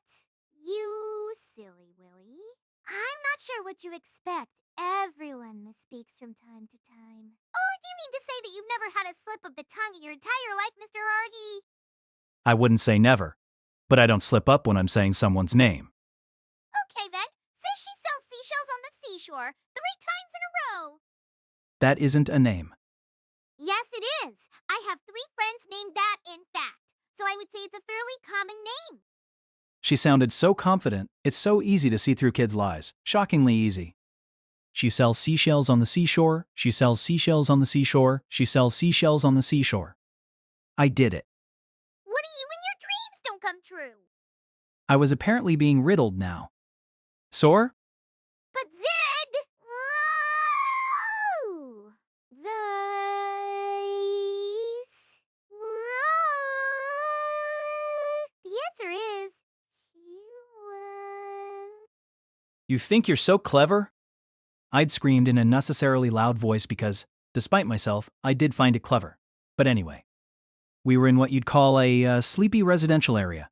You silly Willy. I'm not sure what you expect. Everyone misspeaks from time to time. Or do you mean to say that you've never had a slip of the tongue in your entire life, Mr. Aragi? I wouldn't say never, but I don't slip up when I'm saying someone's name. Okay then. Say she sells seashells on the seashore 3 times in a row. That isn't a name. Yes, it is. I have 3 friends named that, in fact. So I would say it's a fairly common name. She sounded so confident, it's so easy to see through kids' lies. Shockingly easy. She sells seashells on the seashore, she sells seashells on the seashore, she sells seashells on the seashore. I did it. What do you and your dreams don't come true? I was apparently being riddled now. Sore? But Zed! Row! These... row... The answer is... You think you're so clever? I'd screamed in a unnecessarily loud voice because, despite myself, I did find it clever. But anyway. We were in what you'd call a sleepy residential area.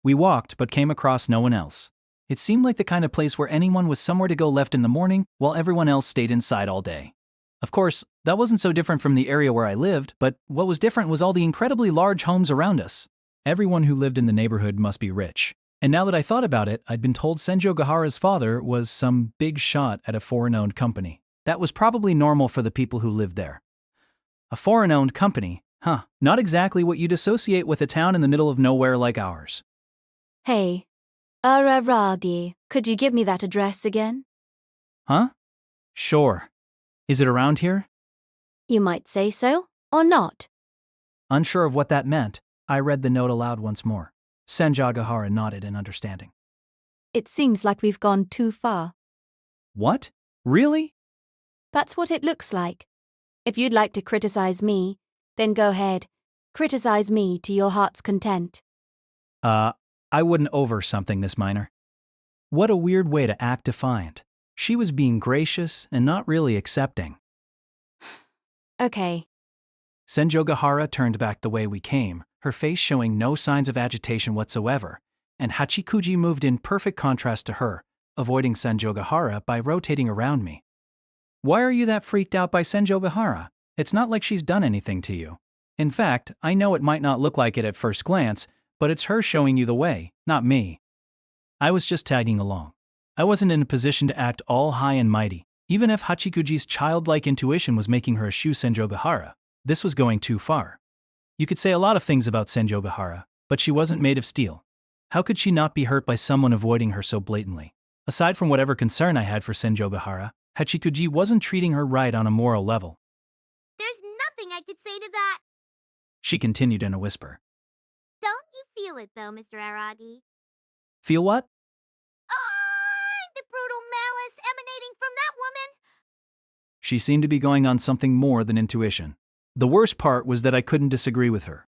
We walked but came across no one else. It seemed like the kind of place where anyone with somewhere to go left in the morning while everyone else stayed inside all day. Of course, that wasn't so different from the area where I lived, but what was different was all the incredibly large homes around us. Everyone who lived in the neighborhood must be rich. And now that I thought about it, I'd been told Senjougahara's father was some big shot at a foreign-owned company. That was probably normal for the people who lived there. A foreign-owned company? Huh, not exactly what you'd associate with a town in the middle of nowhere like ours. Hey, Araragi, could you give me that address again? Huh? Sure. Is it around here? You might say so, or not. Unsure of what that meant, I read the note aloud once more. Senjougahara nodded in understanding. It seems like we've gone too far. What? Really? That's what it looks like. If you'd like to criticize me, then go ahead. Criticize me to your heart's content. I wouldn't over something this minor. What a weird way to act defiant. She was being gracious and not really accepting. Okay. Senjougahara turned back the way we came, her face showing no signs of agitation whatsoever, and Hachikuji moved in perfect contrast to her, avoiding Senjougahara by rotating around me. Why are you that freaked out by Senjougahara? It's not like she's done anything to you. In fact, I know it might not look like it at first glance, but it's her showing you the way, not me. I was just tagging along. I wasn't in a position to act all high and mighty, even if Hachikuji's childlike intuition was making her eschew Senjougahara. This was going too far. You could say a lot of things about Senjougahara, but she wasn't made of steel. How could she not be hurt by someone avoiding her so blatantly? Aside from whatever concern I had for Senjougahara, Hachikuji wasn't treating her right on a moral level. There's nothing I could say to that. She continued in a whisper. Don't you feel it, though, Mr. Araragi? Feel what? The brutal malice emanating from that woman. She seemed to be going on something more than intuition. The worst part was that I couldn't disagree with her.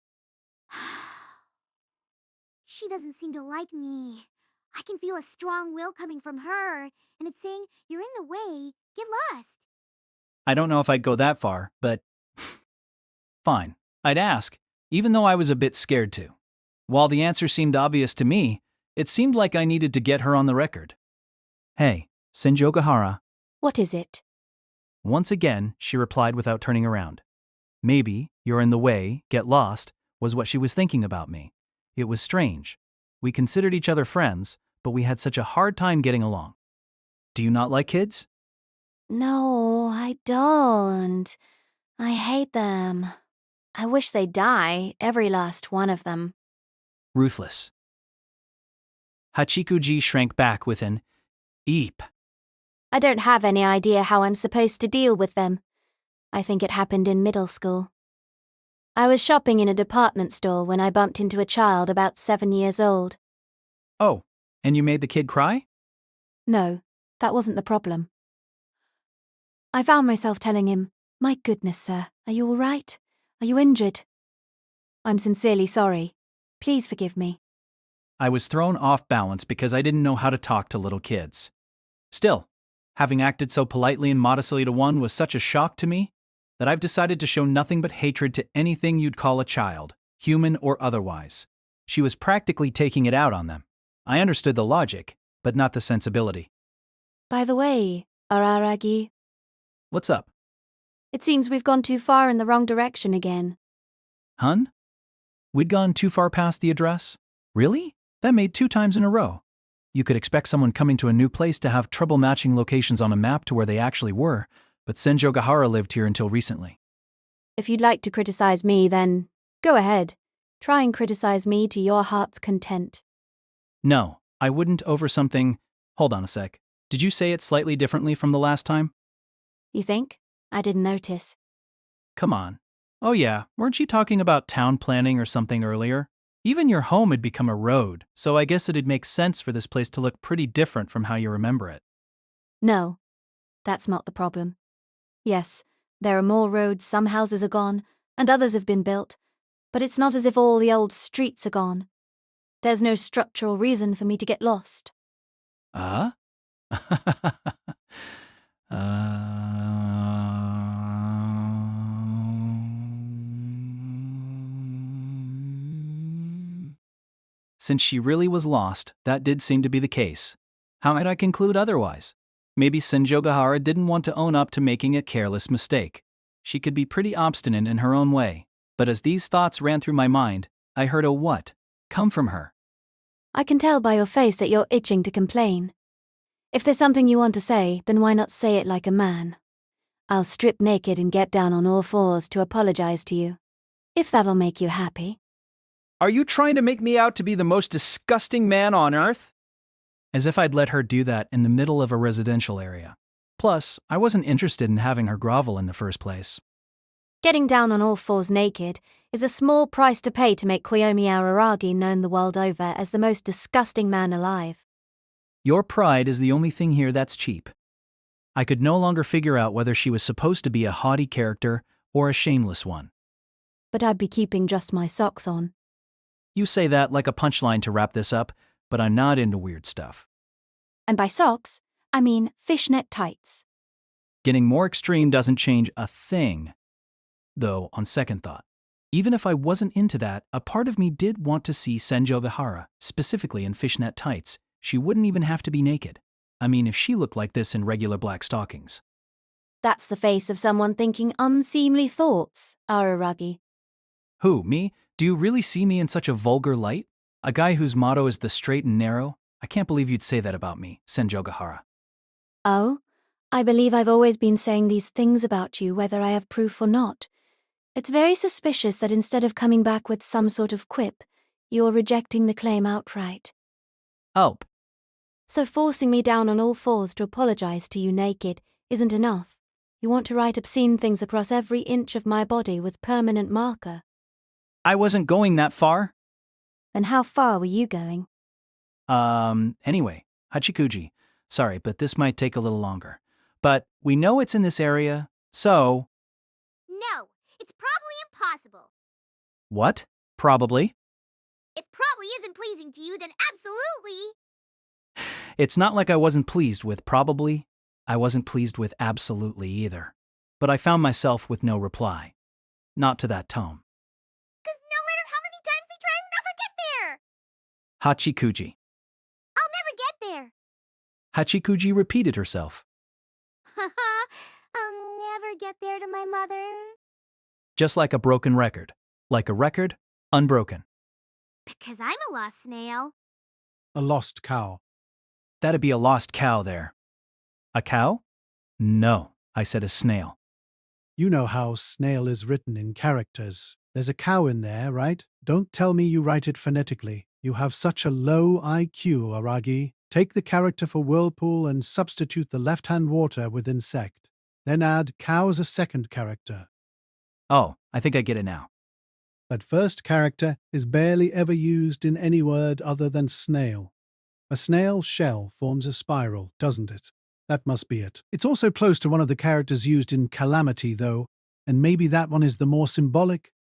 She doesn't seem to like me. I can feel a strong will coming from her, and it's saying, you're in the way, get lost. I don't know if I'd go that far, but fine. I'd ask, even though I was a bit scared to. While the answer seemed obvious to me, it seemed like I needed to get her on the record. Hey, Senjougahara. What is it? Once again, she replied without turning around. Maybe, you're in the way, get lost, was what she was thinking about me. It was strange. We considered each other friends, but we had such a hard time getting along. Do you not like kids? No, I don't. I hate them. I wish they'd die, every last one of them. Ruthless. Hachikuji shrank back with an eep. I don't have any idea how I'm supposed to deal with them. I think it happened in middle school. I was shopping in a department store when I bumped into a child about 7 years old. Oh, and you made the kid cry? No, that wasn't the problem. I found myself telling him, "My goodness, sir, are you all right? Are you injured? I'm sincerely sorry. Please forgive me." I was thrown off balance because I didn't know how to talk to little kids. Still, having acted so politely and modestly to one was such a shock to me that I've decided to show nothing but hatred to anything you'd call a child, human or otherwise. She was practically taking it out on them. I understood the logic, but not the sensibility. By the way, Araragi, What's up? it seems we've gone too far in the wrong direction again. Hun? We'd gone too far past the address? Really? That made 2 times in a row. You could expect someone coming to a new place to have trouble matching locations on a map to where they actually were, but Senjougahara lived here until recently. If you'd like to criticize me, then go ahead. Try and criticize me to your heart's content. No, I wouldn't over something. Hold on a sec. Did you say it slightly differently from the last time? You think? I didn't notice. Come on. Oh yeah, weren't you talking about town planning or something earlier? Even your home had become a road, so I guess it'd make sense for this place to look pretty different from how you remember it. No, that's not the problem. Yes, there are more roads, some houses are gone, and others have been built, but it's not as if all the old streets are gone. There's no structural reason for me to get lost. Ah? Since she really was lost, that did seem to be the case. How might I conclude otherwise? Maybe Senjougahara didn't want to own up to making a careless mistake. She could be pretty obstinate in her own way, but as these thoughts ran through my mind, I heard a what come from her. I can tell by your face that you're itching to complain. If there's something you want to say, then why not say it like a man? I'll strip naked and get down on all fours to apologize to you, if that'll make you happy. Are you trying to make me out to be the most disgusting man on earth? As if I'd let her do that in the middle of a residential area. Plus, I wasn't interested in having her grovel in the first place. Getting down on all fours naked is a small price to pay to make Koyomi Araragi known the world over as the most disgusting man alive. Your pride is the only thing here that's cheap. I could no longer figure out whether she was supposed to be a haughty character or a shameless one. But I'd be keeping just my socks on. You say that like a punchline to wrap this up, but I'm not into weird stuff. And by socks, I mean fishnet tights. Getting more extreme doesn't change a thing. Though, on second thought, even if I wasn't into that, a part of me did want to see Senjougahara, specifically in fishnet tights. She wouldn't even have to be naked. I mean, if she looked like this in regular black stockings. That's the face of someone thinking unseemly thoughts, Araragi. Who, me? Do you really see me in such a vulgar light? A guy whose motto is the straight and narrow? I can't believe you'd say that about me, Senjougahara. Oh, I believe I've always been saying these things about you, whether I have proof or not. It's very suspicious that instead of coming back with some sort of quip, you're rejecting the claim outright. Oh. So forcing me down on all fours to apologize to you naked isn't enough. You want to write obscene things across every inch of my body with permanent marker. I wasn't going that far. Then how far were you going? Anyway, Hachikuji, sorry, but this might take a little longer. But we know it's in this area, so... No, it's probably impossible. What? Probably? If probably isn't pleasing to you, then absolutely. It's not like I wasn't pleased with probably. I wasn't pleased with absolutely either. But I found myself with no reply. Not to that tone. 'Cause no matter how many times they try, I'll never get there. Hachikuji. I'll never get there. Hachikuji repeated herself. I'll never get there to my mother. Just like a broken record. Like a record, unbroken. Because I'm a lost snail. A lost cow. That'd be a lost cow there. A cow? No, I said a snail. You know how snail is written in characters. There's a cow in there, right? Don't tell me you write it phonetically. You have such a low IQ, Aragi. Take the character for whirlpool and substitute the left-hand water with insect. Then add cow as a second character. Oh, I think I get it now. That first character is barely ever used in any word other than snail. A snail shell forms a spiral, doesn't it? That must be it. It's also close to one of the characters used in Calamity, though, and maybe that one is the more symbolic.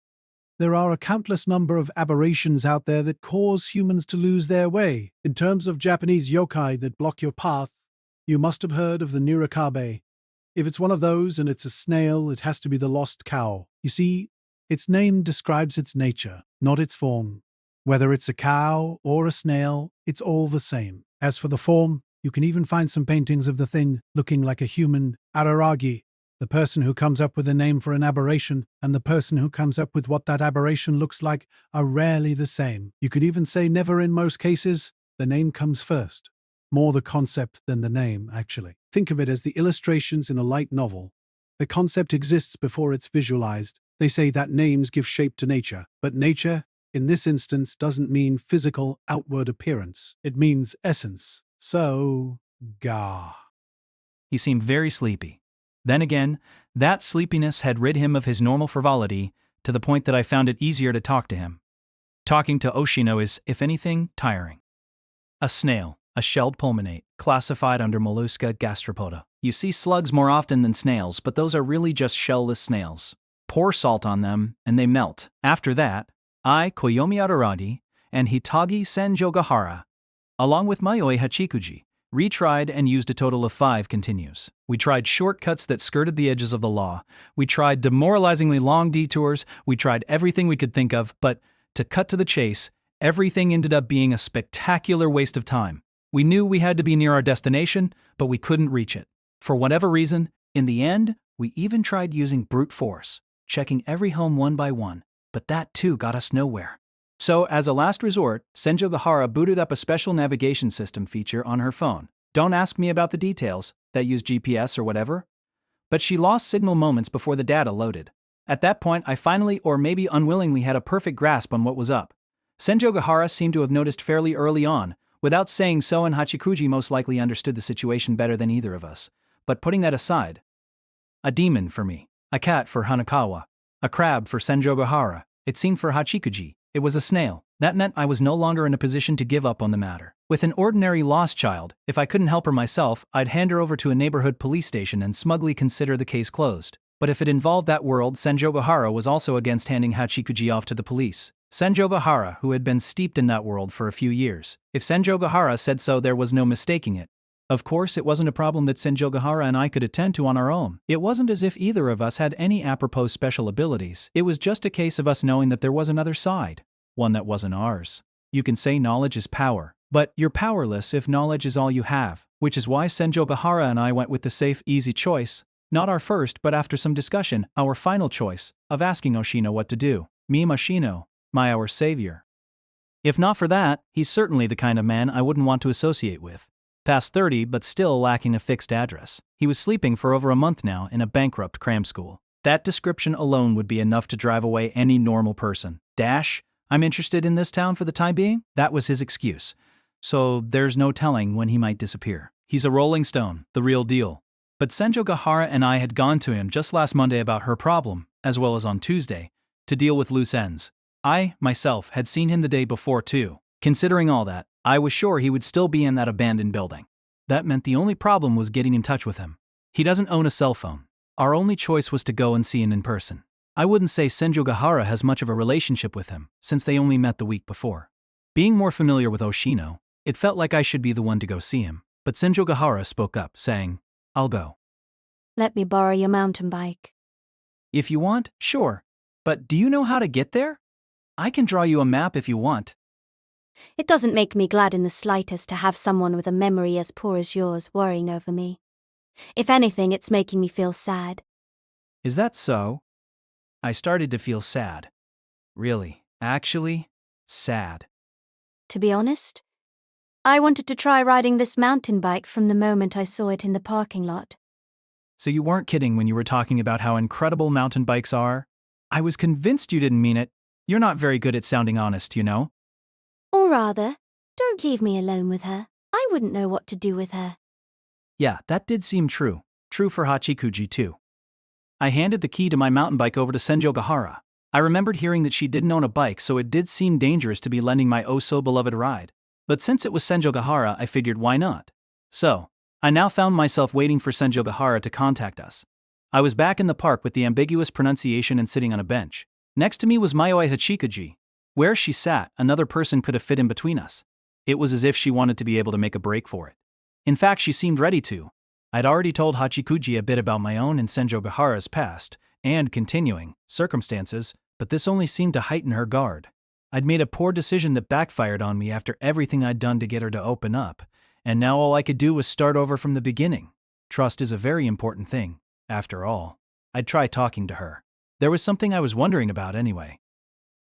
There are a countless number of aberrations out there that cause humans to lose their way. In terms of Japanese yokai that block your path, you must have heard of the Nurikabe. If it's one of those and it's a snail, it has to be the lost cow. You see, its name describes its nature, not its form. Whether it's a cow or a snail, it's all the same. As for the form, you can even find some paintings of the thing looking like a human. Araragi, the person who comes up with a name for an aberration, and the person who comes up with what that aberration looks like are rarely the same. You could even say never in most cases. The name comes first. More the concept than the name, actually. Think of it as the illustrations in a light novel. The concept exists before it's visualized. They say that names give shape to nature, but nature, in this instance, doesn't mean physical outward appearance. It means essence. So, ga. He seemed very sleepy. Then again, that sleepiness had rid him of his normal frivolity to the point that I found it easier to talk to him. Talking to Oshino is, if anything, tiring. A snail, a shelled pulmonate, classified under Mollusca gastropoda. You see slugs more often than snails, but those are really just shellless snails. Pour salt on them, and they melt. After that, I, Koyomi Araragi, and Hitagi Senjougahara, along with Mayoi Hachikuji, retried and used a total of 5 continues. We tried shortcuts that skirted the edges of the law. We tried demoralizingly long detours. We tried everything we could think of, but, to cut to the chase, everything ended up being a spectacular waste of time. We knew we had to be near our destination, but we couldn't reach it. For whatever reason, in the end, we even tried using brute force, checking every home one by one, but that too got us nowhere. So, as a last resort, Senjougahara booted up a special navigation system feature on her phone. Don't ask me about the details, that used GPS or whatever. But she lost signal moments before the data loaded. At that point, I finally, or maybe unwillingly, had a perfect grasp on what was up. Senjougahara seemed to have noticed fairly early on, without saying so, and Hachikuji most likely understood the situation better than either of us. But putting that aside, a demon for me, a cat for Hanakawa, a crab for Senjougahara, it seemed for Hachikuji, it was a snail. That meant I was no longer in a position to give up on the matter. With an ordinary lost child, if I couldn't help her myself, I'd hand her over to a neighborhood police station and smugly consider the case closed. But if it involved that world, Senjougahara was also against handing Hachikuji off to the police. Senjougahara, who had been steeped in that world for a few years. If Senjougahara said so, there was no mistaking it. Of course, it wasn't a problem that Senjougahara and I could attend to on our own. It wasn't as if either of us had any apropos special abilities. It was just a case of us knowing that there was another side. One that wasn't ours. You can say knowledge is power, but you're powerless if knowledge is all you have, which is why Senjougahara and I went with the safe, easy choice, not our first, but after some discussion, our final choice, of asking Oshino what to do. Me Oshino, our savior. If not for that, he's certainly the kind of man I wouldn't want to associate with. Past 30, but still lacking a fixed address. He was sleeping for over a month now in a bankrupt cram school. That description alone would be enough to drive away any normal person. I'm interested in this town for the time being? That was his excuse. so there's no telling when he might disappear. He's a rolling stone, the real deal. But Senjougahara and I had gone to him just last Monday about her problem, as well as on Tuesday, to deal with loose ends. I, myself, had seen him the day before too. Considering all that, I was sure he would still be in that abandoned building. That meant the only problem was getting in touch with him. He doesn't own a cell phone. Our only choice was to go and see him in person. I wouldn't say Senjougahara has much of a relationship with him, since they only met the week before. Being more familiar with Oshino, it felt like I should be the one to go see him, but Senjougahara spoke up, saying, "I'll go." Let me borrow your mountain bike. If you want, sure. But do you know how to get there? I can draw you a map if you want. It doesn't make me glad in the slightest to have someone with a memory as poor as yours worrying over me. If anything, it's making me feel sad. Is that so? I started to feel sad. Really, actually, sad. To be honest, I wanted to try riding this mountain bike from the moment I saw it in the parking lot. So you weren't kidding when you were talking about how incredible mountain bikes are? I was convinced you didn't mean it. You're not very good at sounding honest, you know? Or rather, don't leave me alone with her. I wouldn't know what to do with her. Yeah, that did seem true. True for Hachikuji too. I handed the key to my mountain bike over to Senjougahara. I remembered hearing that she didn't own a bike, so it did seem dangerous to be lending my oh-so-beloved ride. But since it was Senjougahara, I figured why not? So, I now found myself waiting for Senjougahara to contact us. I was back in the park with the ambiguous pronunciation and sitting on a bench. Next to me was Mayoi Hachikuji. Where she sat, another person could have fit in between us. It was as if she wanted to be able to make a break for it. In fact, she seemed ready to. I'd already told Hachikuji a bit about my own and Senjougahara's past, and continuing, circumstances, but this only seemed to heighten her guard. I'd made a poor decision that backfired on me after everything I'd done to get her to open up, and now all I could do was start over from the beginning. Trust is a very important thing, after all. I'd try talking to her. There was something I was wondering about anyway.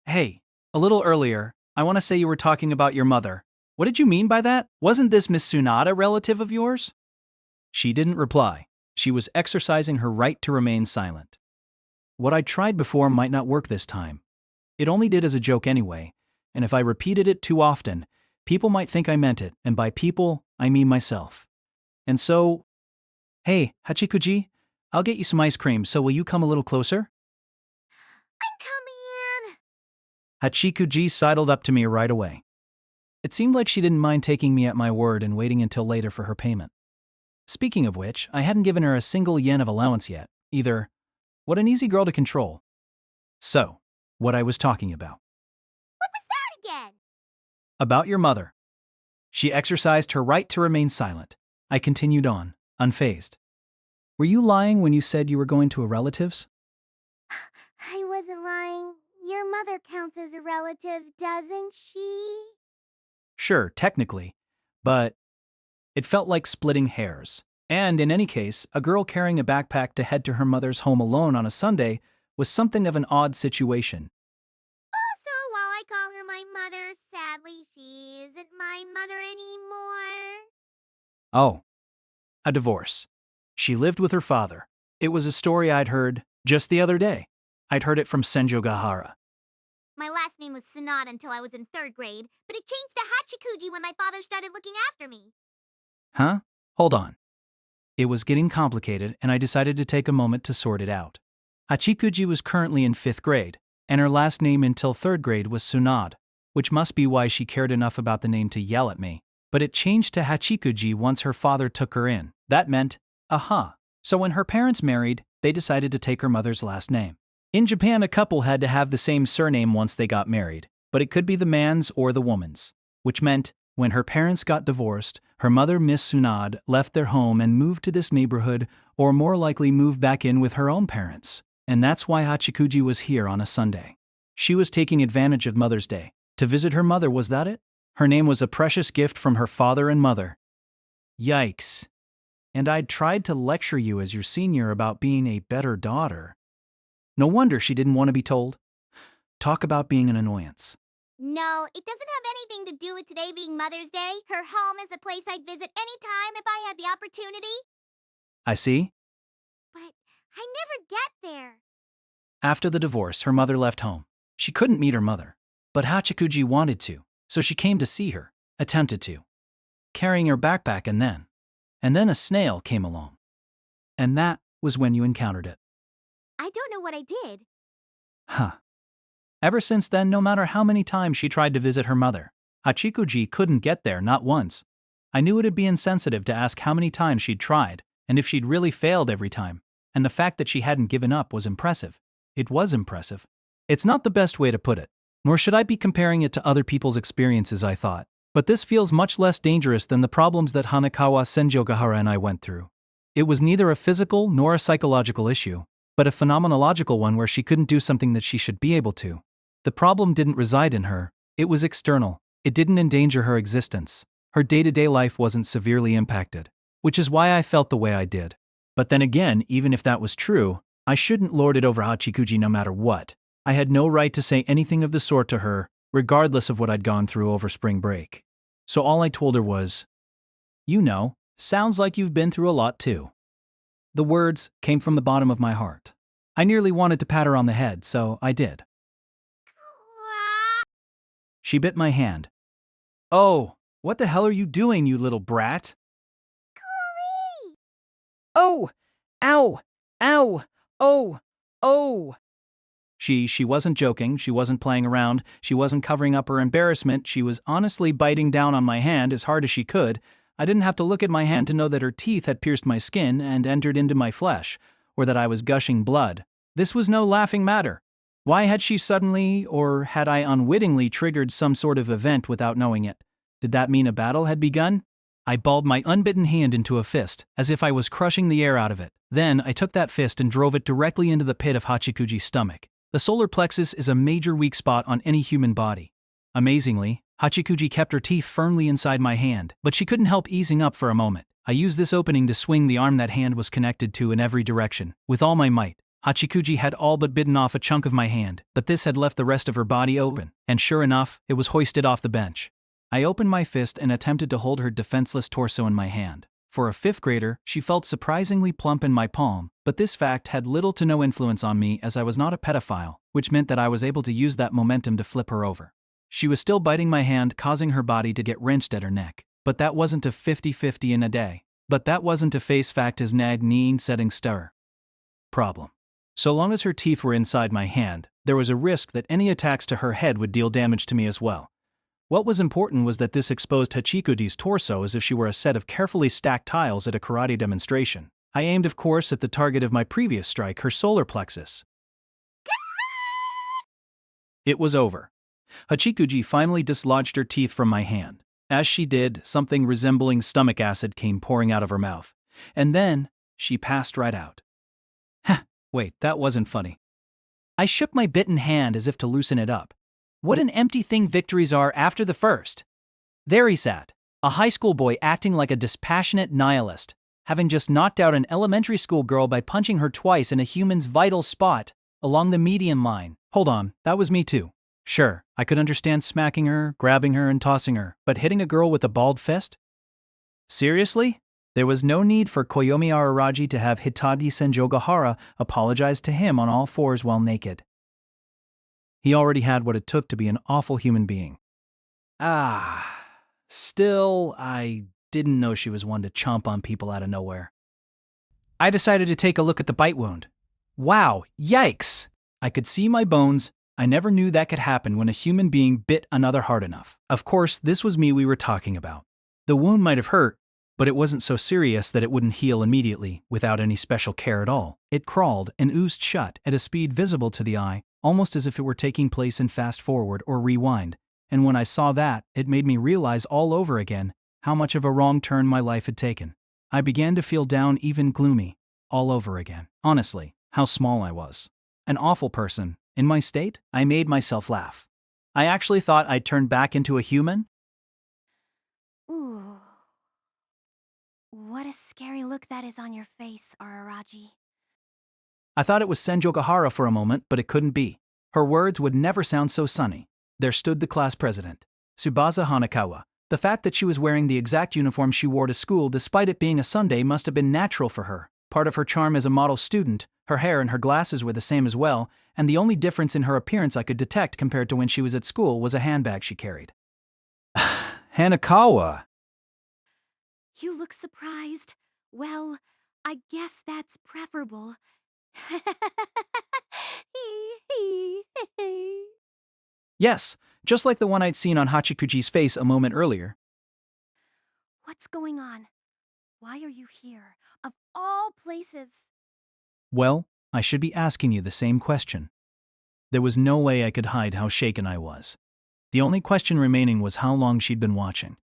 Hey, a little earlier, I want to say you were talking about your mother. What did you mean by that? Wasn't this Miss Tsunade a relative of yours? She didn't reply. She was exercising her right to remain silent. What I tried before might not work this time. It only did as a joke anyway, and if I repeated it too often, people might think I meant it, and by people, I mean myself. And so, hey, Hachikuji, I'll get you some ice cream, so will you come a little closer? I'm coming. Hachikuji sidled up to me right away. It seemed like she didn't mind taking me at my word and waiting until later for her payment. Speaking of which, I hadn't given her a single yen of allowance yet, either. What an easy girl to control. So, what I was talking about. What was that again? About your mother. She exercised her right to remain silent. I continued on, unfazed. Were you lying when you said you were going to a relative's? I wasn't lying. Your mother counts as a relative, doesn't she? Sure, technically, but it felt like splitting hairs. And in any case, a girl carrying a backpack to head to her mother's home alone on a Sunday was something of an odd situation. Also, while I call her my mother, sadly, she isn't my mother anymore. Oh, a divorce. She lived with her father. It was a story I'd heard just the other day. I'd heard it from Senjougahara. My last name was Tsunade until I was in 3rd grade, but it changed to Hachikuji when my father started looking after me. Huh? Hold on. It was getting complicated, and I decided to take a moment to sort it out. Hachikuji was currently in 5th grade, and her last name until 3rd grade was Tsunade, which must be why she cared enough about the name to yell at me. But it changed to Hachikuji once her father took her in. That meant, aha. So when her parents married, they decided to take her mother's last name. In Japan, a couple had to have the same surname once they got married, but it could be the man's or the woman's, which meant when her parents got divorced, her mother, Miss Tsunade, left their home and moved to this neighborhood, or more likely moved back in with her own parents. And that's why Hachikuji was here on a Sunday. She was taking advantage of Mother's Day. To visit her mother, was that it? Her name was a precious gift from her father and mother. Yikes. And I'd tried to lecture you as your senior about being a better daughter. No wonder she didn't want to be told. Talk about being an annoyance. No, it doesn't have anything to do with today being Mother's Day. Her home is a place I'd visit anytime if I had the opportunity. I see. But I never get there. After the divorce, her mother left home. She couldn't meet her mother, but Hachikuji wanted to, so she came to see her. attempted to, carrying her backpack and then a snail came along. And that was when you encountered it. I don't know what I did. Huh. Ever since then, no matter how many times she tried to visit her mother, Hachikuji couldn't get there, not once. I knew it'd be insensitive to ask how many times she'd tried, and if she'd really failed every time, and the fact that she hadn't given up was impressive. It was impressive. It's not the best way to put it, nor should I be comparing it to other people's experiences, I thought, but this feels much less dangerous than the problems that Hitagi Senjougahara and I went through. It was neither a physical nor a psychological issue, but a phenomenological one where she couldn't do something that she should be able to. The problem didn't reside in her, it was external. It didn't endanger her existence. Her day-to-day life wasn't severely impacted, which is why I felt the way I did. But then again, even if that was true, I shouldn't lord it over Hachikuji no matter what. I had no right to say anything of the sort to her, regardless of what I'd gone through over spring break. So all I told her was, "You know, sounds like you've been through a lot too." The words came from the bottom of my heart. I nearly wanted to pat her on the head, so I did. She bit my hand. "Oh, what the hell are you doing, you little brat?" "Oh! Ow! Ow! Oh! Oh!" She wasn't joking, she wasn't playing around, she wasn't covering up her embarrassment, she was honestly biting down on my hand as hard as she could. I didn't have to look at my hand to know that her teeth had pierced my skin and entered into my flesh, or that I was gushing blood. This was no laughing matter. Why had she suddenly, or had I unwittingly triggered some sort of event without knowing it? Did that mean a battle had begun? I balled my unbitten hand into a fist, as if I was crushing the air out of it. Then I took that fist and drove it directly into the pit of Hachikuji's stomach. The solar plexus is a major weak spot on any human body. Amazingly, Hachikuji kept her teeth firmly inside my hand, but she couldn't help easing up for a moment. I used this opening to swing the arm that hand was connected to in every direction, with all my might. Hachikuji had all but bitten off a chunk of my hand, but this had left the rest of her body open, and sure enough, it was hoisted off the bench. I opened my fist and attempted to hold her defenseless torso in my hand. For a fifth grader, she felt surprisingly plump in my palm, but this fact had little to no influence on me as I was not a pedophile, which meant that I was able to use that momentum to flip her over. She was still biting my hand, causing her body to get wrenched at her neck. But that wasn't a 50-50 in a day. But that wasn't a face fact as nag neen setting stir. Problem. So long as her teeth were inside my hand, there was a risk that any attacks to her head would deal damage to me as well. What was important was that this exposed Hachikuji's torso as if she were a set of carefully stacked tiles at a karate demonstration. I aimed, of course, at the target of my previous strike, her solar plexus. It was over. Hachikuji finally dislodged her teeth from my hand. As she did, something resembling stomach acid came pouring out of her mouth. And then, she passed right out. Wait, that wasn't funny. I shook my bitten hand as if to loosen it up. What an empty thing victories are after the first. There he sat, a high school boy acting like a dispassionate nihilist, having just knocked out an elementary school girl by punching her twice in a human's vital spot, along the median line. Hold on, that was me too. Sure, I could understand smacking her, grabbing her, and tossing her, but hitting a girl with a balled fist? Seriously? There was no need for Koyomi Araragi to have Hitagi Senjougahara apologize to him on all fours while naked. He already had what it took to be an awful human being. Still, I didn't know she was one to chomp on people out of nowhere. I decided to take a look at the bite wound. Wow, yikes! I could see my bones. I never knew that could happen when a human being bit another hard enough. Of course, this was me we were talking about. The wound might have hurt, but it wasn't so serious that it wouldn't heal immediately, without any special care at all. It crawled and oozed shut at a speed visible to the eye, almost as if it were taking place in fast forward or rewind, and when I saw that, it made me realize all over again how much of a wrong turn my life had taken. I began to feel down, even gloomy, all over again. Honestly, how small I was. An awful person. In my state, I made myself laugh. I actually thought I'd turned back into a human. Ooh. What a scary look that is on your face, Araragi. I thought it was Senjougahara for a moment, but it couldn't be. Her words would never sound so sunny. There stood the class president, Tsubasa Hanakawa. The fact that she was wearing the exact uniform she wore to school despite it being a Sunday must have been natural for her. Part of her charm as a model student, her hair and her glasses were the same as well, and the only difference in her appearance I could detect compared to when she was at school was a handbag she carried. Hanakawa! You look surprised. Well, I guess that's preferable. Yes, just like the one I'd seen on Hachikuji's face a moment earlier. What's going on? Why are you here? Of all places. Well, I should be asking you the same question. There was no way I could hide how shaken I was. The only question remaining was how long she'd been watching.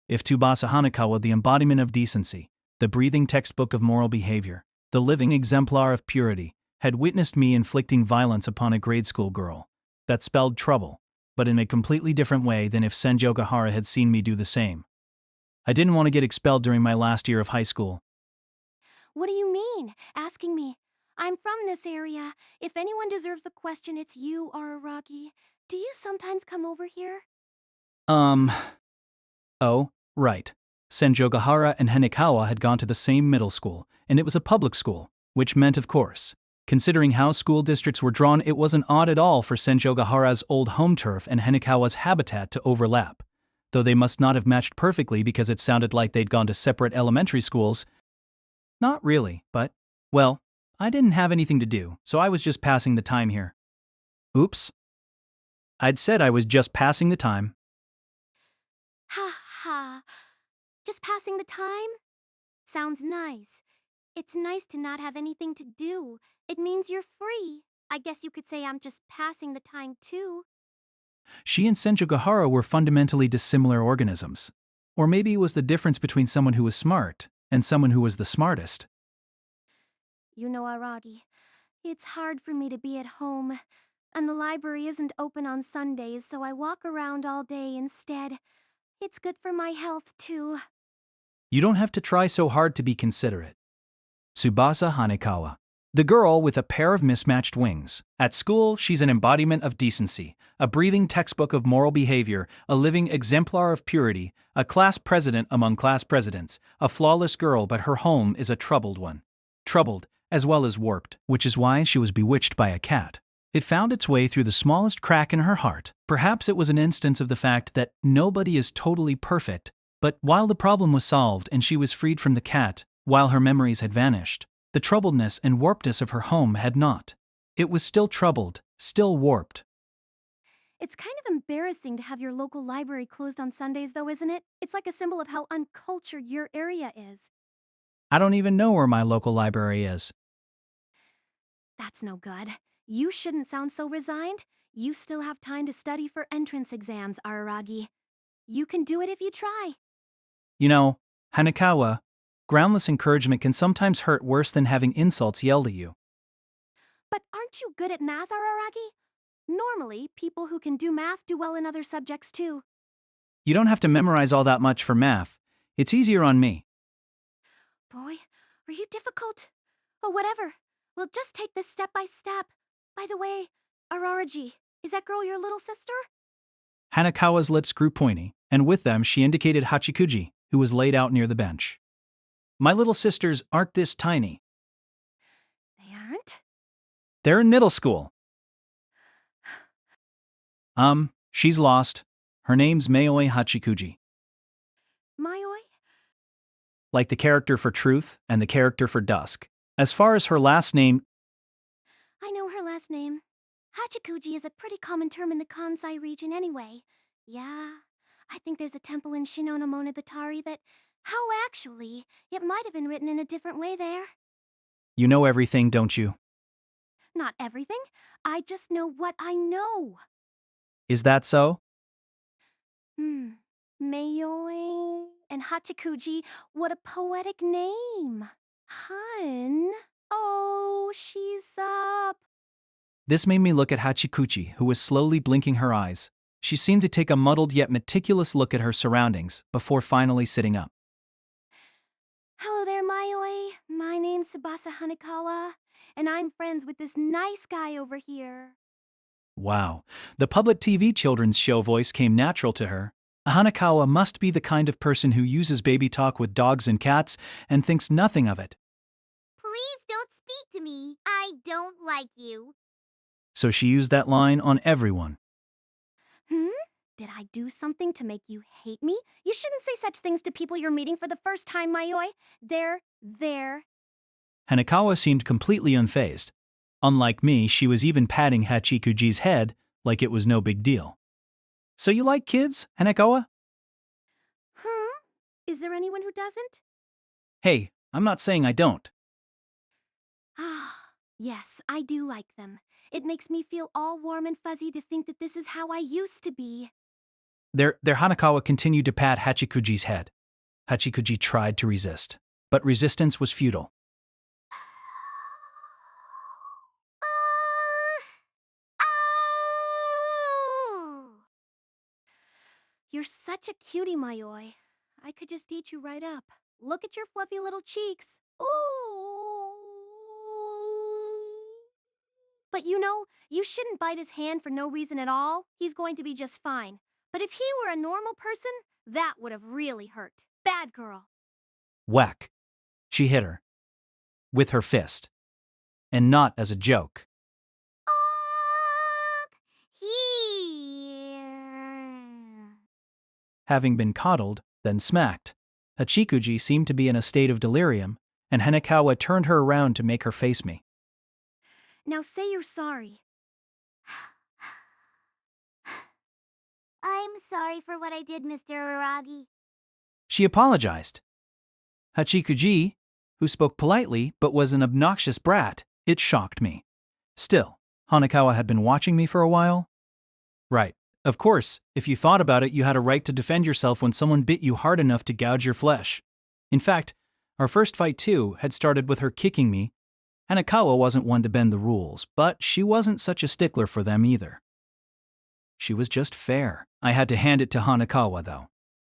If Tsubasa Hanakawa, the embodiment of decency, the breathing textbook of moral behavior, the living exemplar of purity, had witnessed me inflicting violence upon a grade school girl, that spelled trouble, but in a completely different way than if Senjougahara had seen me do the same. I didn't want to get expelled during my last year of high school. What do you mean, asking me? I'm from this area. If anyone deserves the question, it's you, Araragi. Do you sometimes come over here? Oh, right. Senjougahara and Hanekawa had gone to the same middle school, and it was a public school, which meant, of course, considering how school districts were drawn, it wasn't odd at all for Senjougahara's old home turf and Hanekawa's habitat to overlap. Though they must not have matched perfectly because it sounded like they'd gone to separate elementary schools. Not really, but, well, I didn't have anything to do, so I was just passing the time here. Oops. I'd said I was just passing the time. Ha ha. Just passing the time? Sounds nice. It's nice to not have anything to do. It means you're free. I guess you could say I'm just passing the time too. She and Senjougahara were fundamentally dissimilar organisms. Or maybe it was the difference between someone who was smart and someone who was the smartest. You know, Aragi, it's hard for me to be at home, and the library isn't open on Sundays, so I walk around all day instead. It's good for my health, too. You don't have to try so hard to be considerate. Tsubasa Hanekawa, the girl with a pair of mismatched wings. At school, she's an embodiment of decency, a breathing textbook of moral behavior, a living exemplar of purity, a class president among class presidents, a flawless girl, but her home is a troubled one. Troubled, as well as warped, which is why she was bewitched by a cat. It found its way through the smallest crack in her heart. Perhaps it was an instance of the fact that nobody is totally perfect, but while the problem was solved and she was freed from the cat, while her memories had vanished, the troubledness and warpedness of her home had not. It was still troubled, still warped. It's kind of embarrassing to have your local library closed on Sundays, though, isn't it? It's like a symbol of how uncultured your area is. I don't even know where my local library is. That's no good. You shouldn't sound so resigned. You still have time to study for entrance exams, Araragi. You can do it if you try. You know, Hanekawa, groundless encouragement can sometimes hurt worse than having insults yelled at you. But aren't you good at math, Araragi? Normally, people who can do math do well in other subjects too. You don't have to memorize all that much for math. It's easier on me. Boy, are you difficult? Oh, whatever. We'll just take this step by step. By the way, Araragi, is that girl your little sister? Hanekawa's lips grew pointy, and with them she indicated Hachikuji, who was laid out near the bench. My little sisters aren't this tiny. They aren't? They're in middle school. She's lost. Her name's Maoi Hachikuji. Mayoi? Like the character for Truth and the character for Dusk. As far as her last name, I know her last name. Hachikuji is a pretty common term in the Kansai region anyway. Yeah, I think there's a temple in Monogatari that... How actually? It might have been written in a different way there. you know everything, don't you? Not everything. I just know what I know. Is that so? Mayoi and Hachikuji, what a poetic name. Hun. Oh, she's up. This made me look at Hachikuji, who was slowly blinking her eyes. She seemed to take a muddled yet meticulous look at her surroundings before finally sitting up. Hello there, Mayoi. My name's Tsubasa Hanekawa, and I'm friends with this nice guy over here. Wow, the public TV children's show voice came natural to her. Hanekawa must be the kind of person who uses baby talk with dogs and cats and thinks nothing of it. Please don't speak to me. I don't like you. So she used that line on everyone. Did I do something to make you hate me? You shouldn't say such things to people you're meeting for the first time, Mayoi. There. Hanekawa seemed completely unfazed. Unlike me, she was even patting Hachikuji's head like it was no big deal. So you like kids, Hanekawa? Is there anyone who doesn't? Hey, I'm not saying I don't. Ah, yes, I do like them. It makes me feel all warm and fuzzy to think that this is how I used to be. Their Hanekawa continued to pat Hachikuji's head. Hachikuji tried to resist, but resistance was futile. You're such a cutie, Mayoi. I could just eat you right up. Look at your fluffy little cheeks. Ooh. But you know, you shouldn't bite his hand for no reason at all. He's going to be just fine. But if he were a normal person, that would have really hurt. Bad girl. Whack. She hit her. With her fist. And not as a joke. Here. Having been coddled, then smacked, Hachikuji seemed to be in a state of delirium, and Hanekawa turned her around to make her face me. Now say you're sorry. I'm sorry for what I did, Mr. Araragi. She apologized. Hachikuji, who spoke politely but was an obnoxious brat, it shocked me. Still, Hanekawa had been watching me for a while. Right. Of course, if you thought about it, you had a right to defend yourself when someone bit you hard enough to gouge your flesh. In fact, our first fight too had started with her kicking me. Hanekawa wasn't one to bend the rules, but she wasn't such a stickler for them either. She was just fair. I had to hand it to Hanekawa, though.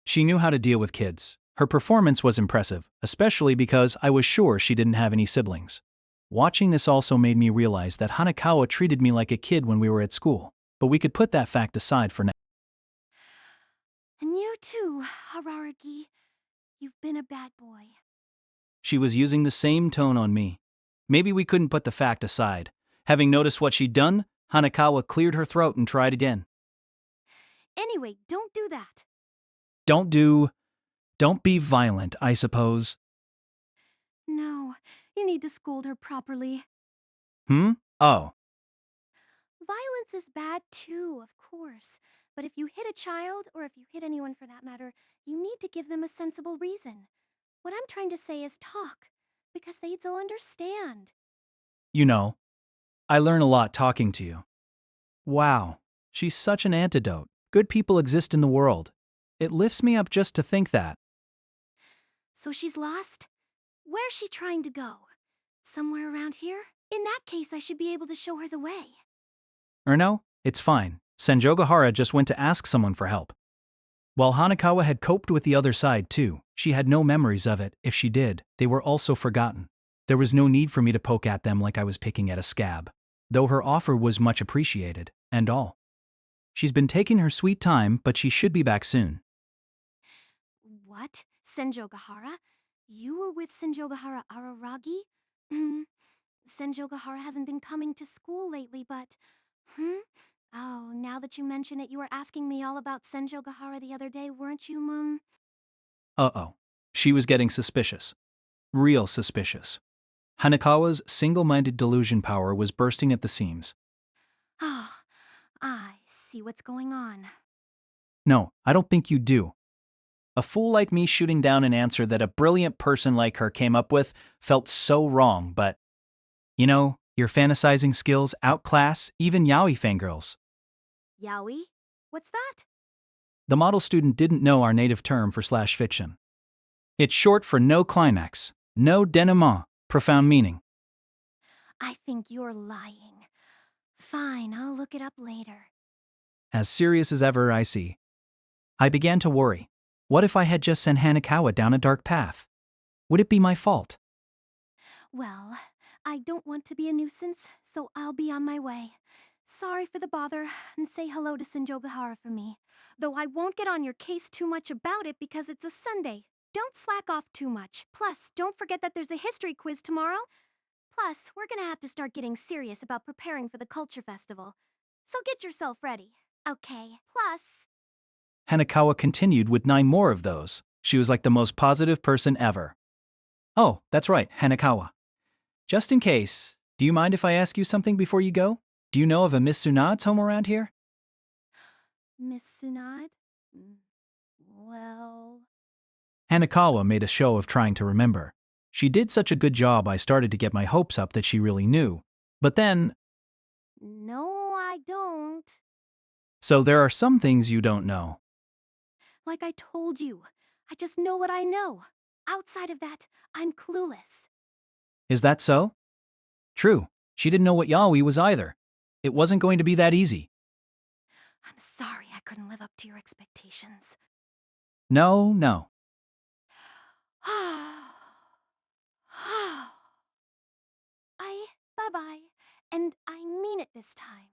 She knew how to deal with kids. Her performance was impressive, especially because I was sure she didn't have any siblings. Watching this also made me realize that Hanekawa treated me like a kid when we were at school, but we could put that fact aside for now. And you too, Araragi. You've been a bad boy. She was using the same tone on me. Maybe we couldn't put the fact aside. Having noticed what she'd done, Hanekawa cleared her throat and tried again. Anyway, don't do that. Don't be violent, I suppose. No, you need to scold her properly. Oh. Violence is bad too, of course. But if you hit a child, or if you hit anyone for that matter, you need to give them a sensible reason. What I'm trying to say is talk, because they'll understand. You know, I learn a lot talking to you. Wow, she's such an antidote. Good people exist in the world. It lifts me up just to think that. So she's lost? Where's she trying to go? Somewhere around here? In that case, I should be able to show her the way. No, it's fine. Senjougahara just went to ask someone for help. While Hanekawa had coped with the other side too, she had no memories of it. If she did, they were also forgotten. There was no need for me to poke at them like I was picking at a scab, though her offer was much appreciated, and all. She's been taking her sweet time, but she should be back soon. What? Senjougahara? You were with Senjougahara Araragi? Senjougahara hasn't been coming to school lately, but... Oh, now that you mention it, you were asking me all about Senjougahara the other day, weren't you, Mum? Uh-oh. She was getting suspicious. Real suspicious. Hanekawa's single-minded delusion power was bursting at the seams. Oh, I see what's going on. No, I don't think you do. A fool like me shooting down an answer that a brilliant person like her came up with felt so wrong, but... You know, your fantasizing skills outclass even yaoi fangirls. Yaoi? What's that? The model student didn't know our native term for slash fiction. It's short for no climax, no denouement, profound meaning. I think you're lying. Fine, I'll look it up later. As serious as ever, I see. I began to worry. What if I had just sent Hanekawa down a dark path? Would it be my fault? Well, I don't want to be a nuisance, so I'll be on my way. Sorry for the bother, and say hello to Senjougahara for me. Though I won't get on your case too much about it because it's a Sunday. Don't slack off too much. Plus, don't forget that there's a history quiz tomorrow. Plus, we're gonna have to start getting serious about preparing for the culture festival. So get yourself ready. Okay. Plus, Hanakawa continued with 9 more of those. She was like the most positive person ever. Oh, that's right, Hanakawa. Just in case, do you mind if I ask you something before you go? Do you know of a Miss Tsunad's home around here? Miss Tsunade? Well... Hanakawa made a show of trying to remember. She did such a good job I started to get my hopes up that she really knew. But then... No, I don't. So there are some things you don't know. Like I told you, I just know what I know. Outside of that, I'm clueless. Is that so? True, she didn't know what yaoi was either. It wasn't going to be that easy. I'm sorry I couldn't live up to your expectations. No. Bye-bye, and I mean it this time.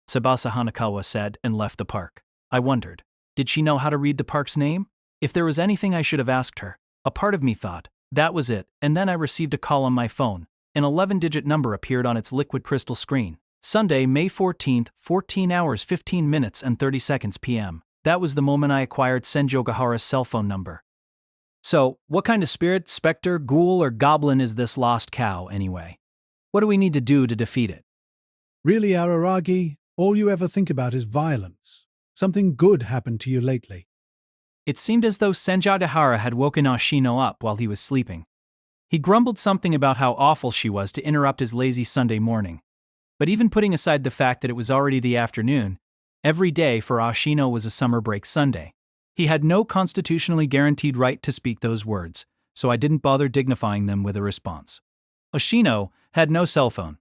Tsubasa Hanakawa said and left the park. I wondered, did she know how to read the park's name? If there was anything I should have asked her, a part of me thought, that was it, and then I received a call on my phone. An 11-digit number appeared on its liquid crystal screen. Sunday, May 14th, 14 hours 15 minutes and 30 seconds p.m. That was the moment I acquired Senjougahara's cell phone number. So, what kind of spirit, specter, ghoul, or goblin is this lost cow, anyway? What do we need to do to defeat it? Really, Araragi, all you ever think about is violence. Something good happened to you lately. It seemed as though Senjougahara had woken Ashino up while he was sleeping. He grumbled something about how awful she was to interrupt his lazy Sunday morning. But even putting aside the fact that it was already the afternoon, every day for Ashino was a summer break Sunday. He had no constitutionally guaranteed right to speak those words, so I didn't bother dignifying them with a response. Ashino had no cell phone,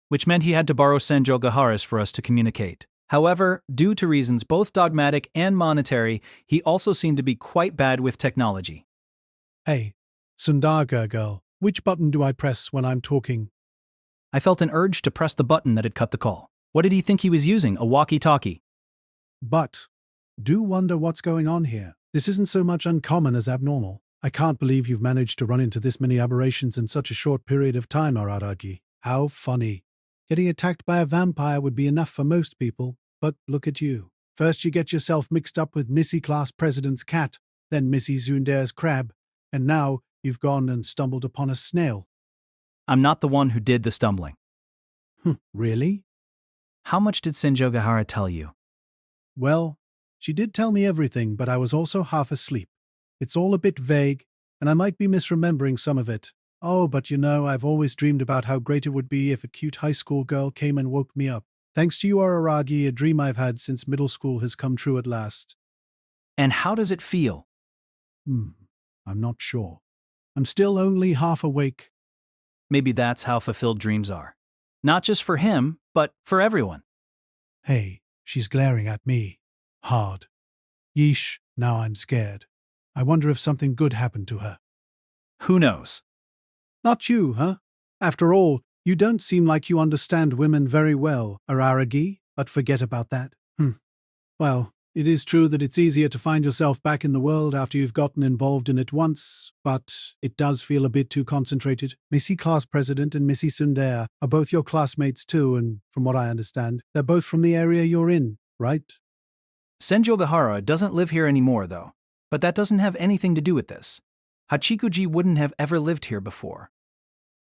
which meant he had to borrow Senjougahara's for us to communicate. However, due to reasons both dogmatic and monetary, he also seemed to be quite bad with technology. Hey, Sundaga girl, which button do I press when I'm talking? I felt an urge to press the button that had cut the call. What did he think he was using, a walkie-talkie? But, do wonder what's going on here. This isn't so much uncommon as abnormal. I can't believe you've managed to run into this many aberrations in such a short period of time, Araragi. How funny. Getting attacked by a vampire would be enough for most people, but look at you. First you get yourself mixed up with Missy Class President's cat, then Missy Zunder's crab, and now you've gone and stumbled upon a snail. I'm not the one who did the stumbling. Really? How much did Senjougahara tell you? Well, she did tell me everything, but I was also half asleep. It's all a bit vague, and I might be misremembering some of it. Oh, but you know, I've always dreamed about how great it would be if a cute high school girl came and woke me up. Thanks to you, Araragi, a dream I've had since middle school has come true at last. And how does it feel? I'm not sure. I'm still only half awake. Maybe that's how fulfilled dreams are. Not just for him, but for everyone. Hey, she's glaring at me. Hard. Yeesh, now I'm scared. I wonder if something good happened to her. Who knows? Not you, huh? After all, you don't seem like you understand women very well, Araragi, but forget about that. Well, it is true that it's easier to find yourself back in the world after you've gotten involved in it once, but it does feel a bit too concentrated. Missy Class President and Missy Tsundere are both your classmates too, and from what I understand, they're both from the area you're in, right? Senjougahara doesn't live here anymore, though. But that doesn't have anything to do with this. Hachikuji wouldn't have ever lived here before.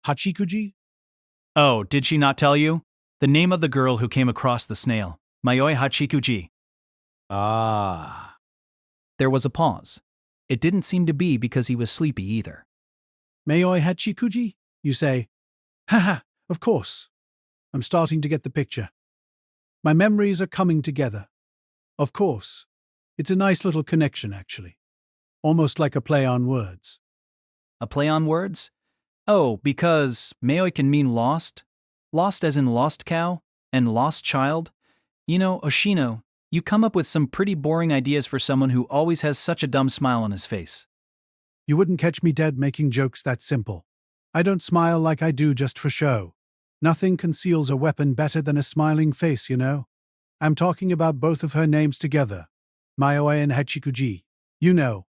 Hachikuji? Oh, did she not tell you? The name of the girl who came across the snail. Mayoi Hachikuji. Ah. There was a pause. It didn't seem to be because he was sleepy either. Mayoi Hachikuji? You say, haha, of course. I'm starting to get the picture. My memories are coming together. Of course. It's a nice little connection, actually. Almost like a play on words. A play on words? Oh, because Mayoi can mean lost? Lost as in lost cow? And lost child? You know, Oshino, you come up with some pretty boring ideas for someone who always has such a dumb smile on his face. You wouldn't catch me dead making jokes that simple. I don't smile like I do just for show. Nothing conceals a weapon better than a smiling face, you know? I'm talking about both of her names together. Mayoi and Hachikuji. You know,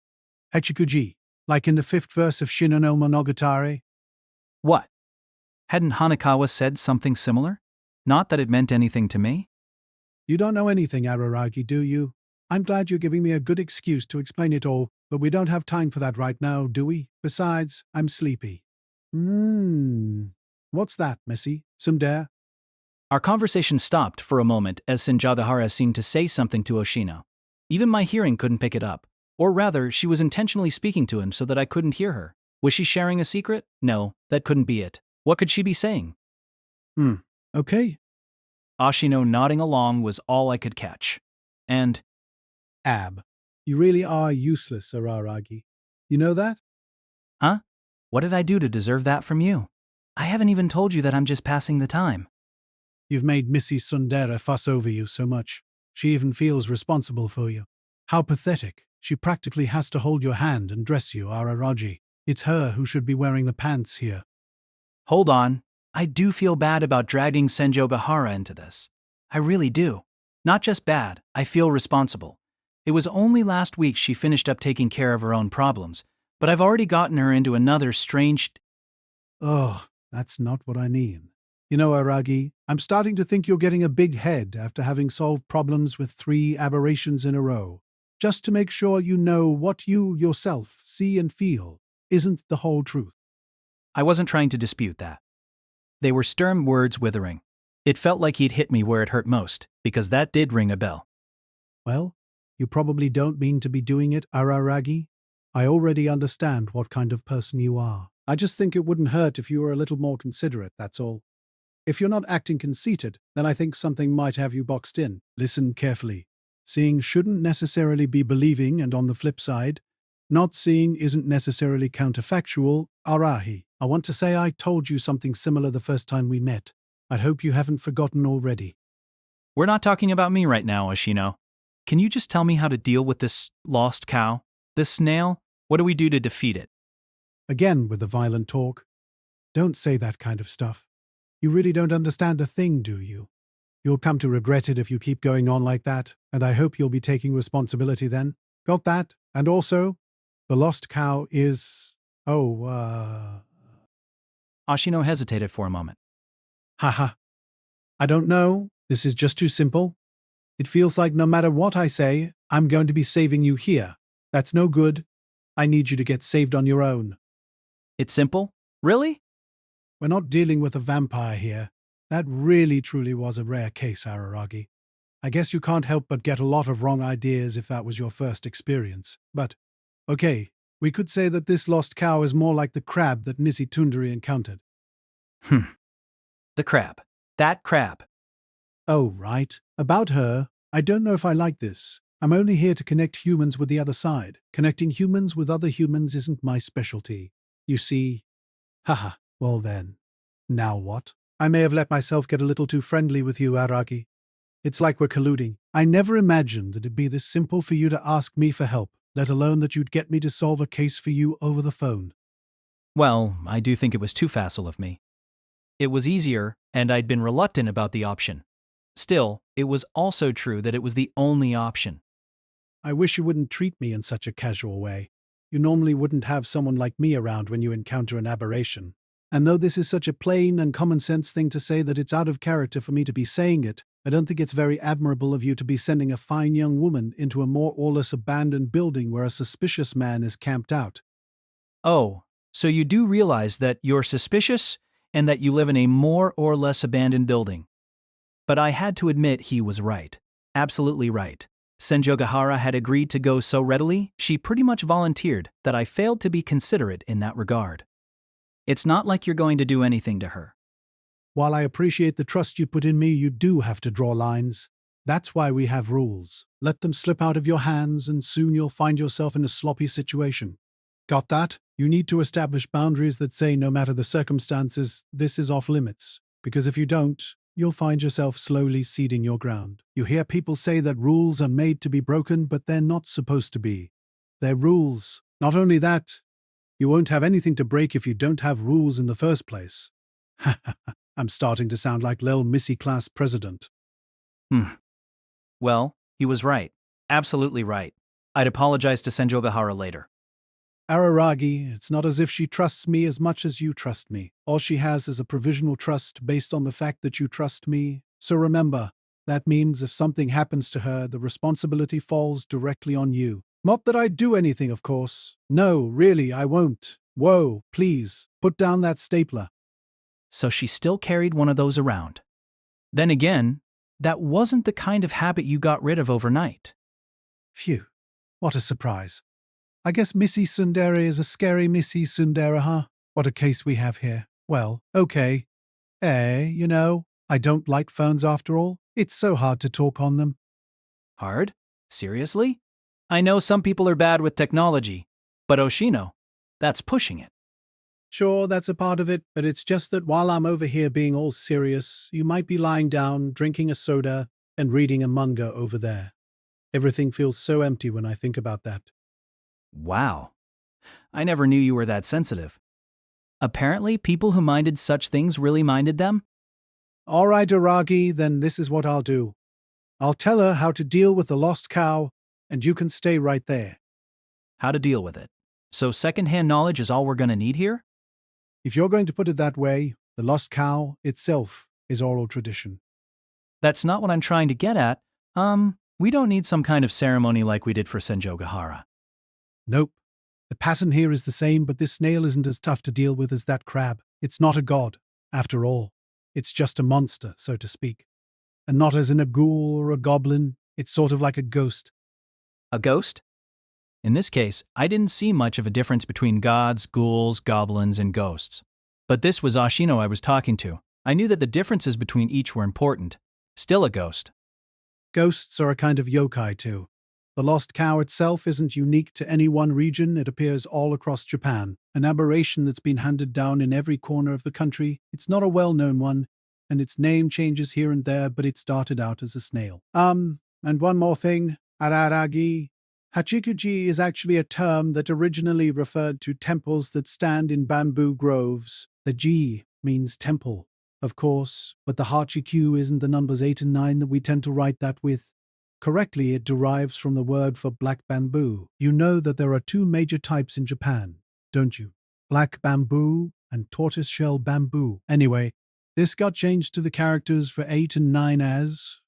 Hachikuji, like in the 5th verse of Shinano Monogatari. What? Hadn't Hanakawa said something similar? Not that it meant anything to me? You don't know anything, Araragi, do you? I'm glad you're giving me a good excuse to explain it all, but we don't have time for that right now, do we? Besides, I'm sleepy. What's that, Missy? Tsundere? Our conversation stopped for a moment as Senjougahara seemed to say something to Oshino. Even my hearing couldn't pick it up. Or rather, she was intentionally speaking to him so that I couldn't hear her. Was she sharing a secret? No, that couldn't be it. What could she be saying? Okay. Oshino nodding along was all I could catch. And, Ab. You really are useless, Araragi. You know that? huh? What did I do to deserve that from you? I haven't even told you that I'm just passing the time. You've made Missy Tsundere fuss over you so much. She even feels responsible for you. How pathetic. She practically has to hold your hand and dress you, Araragi. It's her who should be wearing the pants here. Hold on. I do feel bad about dragging Senjougahara into this. I really do. Not just bad, I feel responsible. It was only last week she finished up taking care of her own problems, but I've already gotten her into another strange... Oh, that's not what I mean. You know, Aragi, I'm starting to think you're getting a big head after having solved problems with 3 aberrations in a row. Just to make sure you know what you yourself see and feel isn't the whole truth. I wasn't trying to dispute that. They were stern words withering. It felt like he'd hit me where it hurt most, because that did ring a bell. Well, you probably don't mean to be doing it, Araragi. I already understand what kind of person you are. I just think it wouldn't hurt if you were a little more considerate, that's all. If you're not acting conceited, then I think something might have you boxed in. Listen carefully. Seeing shouldn't necessarily be believing, and on the flip side, not seeing isn't necessarily counterfactual. Arahi, I want to say I told you something similar the first time we met. I hope you haven't forgotten already. We're not talking about me right now, Oshino. Can you just tell me how to deal with this lost cow? This snail? What do we do to defeat it? Again with the violent talk. Don't say that kind of stuff. You really don't understand a thing, do you? You'll come to regret it if you keep going on like that, and I hope you'll be taking responsibility then. Got that? And also, the lost cow is... Oshino hesitated for a moment. Haha. I don't know. This is just too simple. It feels like no matter what I say, I'm going to be saving you here. That's no good. I need you to get saved on your own. It's simple? Really? We're not dealing with a vampire here. That really truly was a rare case, Araragi. I guess you can't help but get a lot of wrong ideas if that was your first experience. But, okay, we could say that this lost cow is more like the crab that Missy Tsundere encountered. The crab. That crab. Oh, right. About her, I don't know if I like this. I'm only here to connect humans with the other side. Connecting humans with other humans isn't my specialty. You see? Haha, well then. Now what? I may have let myself get a little too friendly with you, Araki. It's like we're colluding. I never imagined that it'd be this simple for you to ask me for help, let alone that you'd get me to solve a case for you over the phone. Well, I do think it was too facile of me. It was easier, and I'd been reluctant about the option. Still, it was also true that it was the only option. I wish you wouldn't treat me in such a casual way. You normally wouldn't have someone like me around when you encounter an aberration. And though this is such a plain and common sense thing to say that it's out of character for me to be saying it, I don't think it's very admirable of you to be sending a fine young woman into a more or less abandoned building where a suspicious man is camped out. Oh, so you do realize that you're suspicious and that you live in a more or less abandoned building. But I had to admit he was right. Absolutely right. Senjougahara had agreed to go so readily, she pretty much volunteered that I failed to be considerate in that regard. It's not like you're going to do anything to her. While I appreciate the trust you put in me, you do have to draw lines. That's why we have rules. Let them slip out of your hands and soon you'll find yourself in a sloppy situation. Got that? You need to establish boundaries that say no matter the circumstances, this is off limits. Because if you don't, you'll find yourself slowly ceding your ground. You hear people say that rules are made to be broken, but they're not supposed to be. They're rules. Not only that, you won't have anything to break if you don't have rules in the first place. I'm starting to sound like Lil Missy class president. Well, he was right. Absolutely right. I'd apologize to Senjougahara later. Araragi, it's not as if she trusts me as much as you trust me. All she has is a provisional trust based on the fact that you trust me. So remember, That means if something happens to her, the responsibility falls directly on you. Not that I'd do anything, of course. No, really, I won't. Whoa, please, put down that stapler. So she still carried one of those around. Then again, that wasn't the kind of habit you got rid of overnight. Phew, what a surprise. I guess Missy Tsundere is a scary Missy Tsundere, huh? What a case we have here. Well, okay. I don't like phones after all. It's so hard to talk on them. Hard? Seriously? I know some people are bad with technology, but Oshino, that's pushing it. Sure, that's a part of it, but it's just that while I'm over here being all serious, you might be lying down, drinking a soda, and reading a manga over there. Everything feels so empty when I think about that. Wow. I never knew you were that sensitive. Apparently, people who minded such things really minded them? All right, Aragi, then this is what I'll do. I'll tell her how to deal with the lost cow, and you can stay right there. How to deal with it. So secondhand knowledge is all we're gonna need here? If you're going to put it that way, the lost cow itself is oral tradition. That's not what I'm trying to get at. We don't need some kind of ceremony like we did for Senjougahara. Nope. The pattern here is the same, but this snail isn't as tough to deal with as that crab. It's not a god, after all. It's just a monster, so to speak. And not as in a ghoul or a goblin, it's sort of like a ghost. A ghost? In this case, I didn't see much of a difference between gods, ghouls, goblins, and ghosts. But this was Oshino I was talking to. I knew that the differences between each were important. Still a ghost. Ghosts are a kind of yokai too. The lost cow itself isn't unique to any one region, it appears all across Japan. An aberration that's been handed down in every corner of the country. It's not a well-known one, and its name changes here and there, but it started out as a snail. And one more thing, Araragi. Hachikuji is actually a term that originally referred to temples that stand in bamboo groves. The ji means temple, of course, but the Hachiku isn't the numbers 8 and 9 that we tend to write that with. Correctly, it derives from the word for black bamboo. You know that there are two major types in Japan, don't you? Black bamboo and tortoiseshell bamboo. Anyway, this got changed to the characters for 8 and 9 as,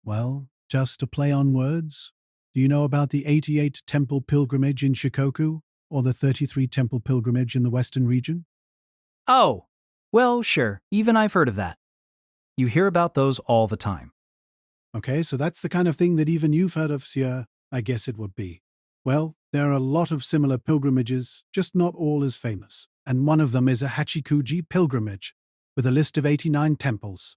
well, just a play on words. Do you know about the 88 temple pilgrimage in Shikoku, or the 33 temple pilgrimage in the western region? Oh, well, sure, even I've heard of that. You hear about those all the time. Okay, so that's the kind of thing that even you've heard of, Sir. I guess it would be. Well, there are a lot of similar pilgrimages, just not all as famous. And one of them is a Hachikuji pilgrimage, with a list of 89 temples.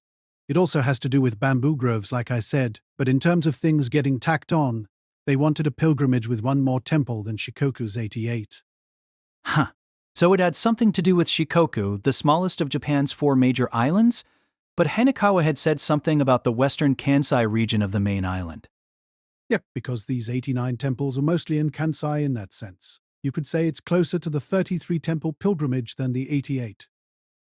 It also has to do with bamboo groves, like I said, but in terms of things getting tacked on, they wanted a pilgrimage with one more temple than Shikoku's 88. Huh. So it had something to do with Shikoku, the smallest of Japan's 4 major islands? But Hanekawa had said something about the western Kansai region of the main island. Yep, because these 89 temples are mostly in Kansai in that sense. You could say it's closer to the 33 temple pilgrimage than the 88.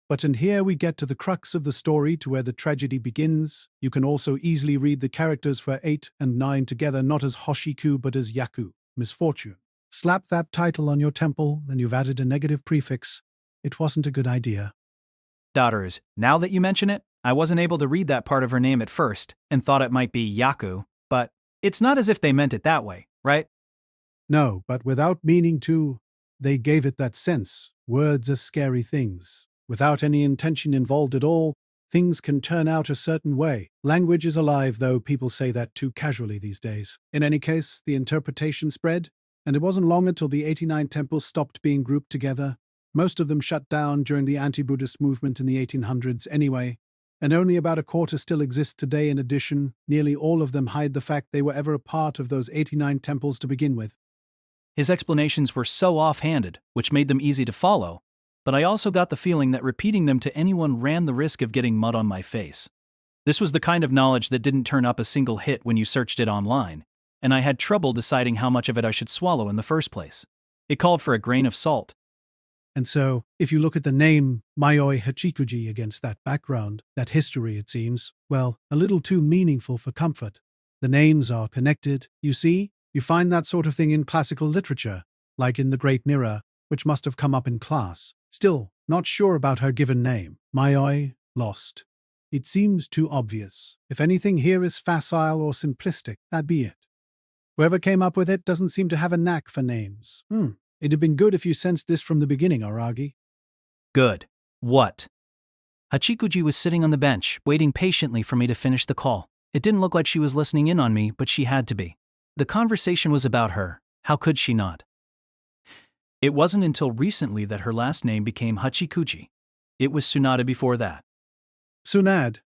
But in here we get to the crux of the story, to where the tragedy begins. You can also easily read the characters for 8 and 9 together, not as Hoshiku but as Yaku, misfortune. Slap that title on your temple, and you've added a negative prefix. It wasn't a good idea. Daughters, now that you mention it, I wasn't able to read that part of her name at first, and thought it might be Yaku, but it's not as if they meant it that way, right? No, but without meaning to, they gave it that sense. Words are scary things. Without any intention involved at all, things can turn out a certain way. Language is alive, though people say that too casually these days. In any case, the interpretation spread, and it wasn't long until the 89 temples stopped being grouped together. Most of them shut down during the anti-Buddhist movement in the 1800s anyway, and only about a quarter still exist today in addition. Nearly all of them hide the fact they were ever a part of those 89 temples to begin with. His explanations were so offhanded, which made them easy to follow, but I also got the feeling that repeating them to anyone ran the risk of getting mud on my face. This was the kind of knowledge that didn't turn up a single hit when you searched it online, and I had trouble deciding how much of it I should swallow in the first place. It called for a grain of salt. And so, if you look at the name Mayoi Hachikuji against that background, that history, it seems, well, a little too meaningful for comfort. The names are connected, you see? You find that sort of thing in classical literature, like in The Great Mirror, which must have come up in class. Still, not sure about her given name. Mayoi, lost. It seems too obvious. If anything here is facile or simplistic, that be it. Whoever came up with it doesn't seem to have a knack for names. It'd have been good if you sensed this from the beginning, Araragi. Good. What? Hachikuji was sitting on the bench, waiting patiently for me to finish the call. It didn't look like she was listening in on me, but she had to be. The conversation was about her. How could she not? It wasn't until recently that her last name became Hachikuji. It was Tsunade before that. Tsunade.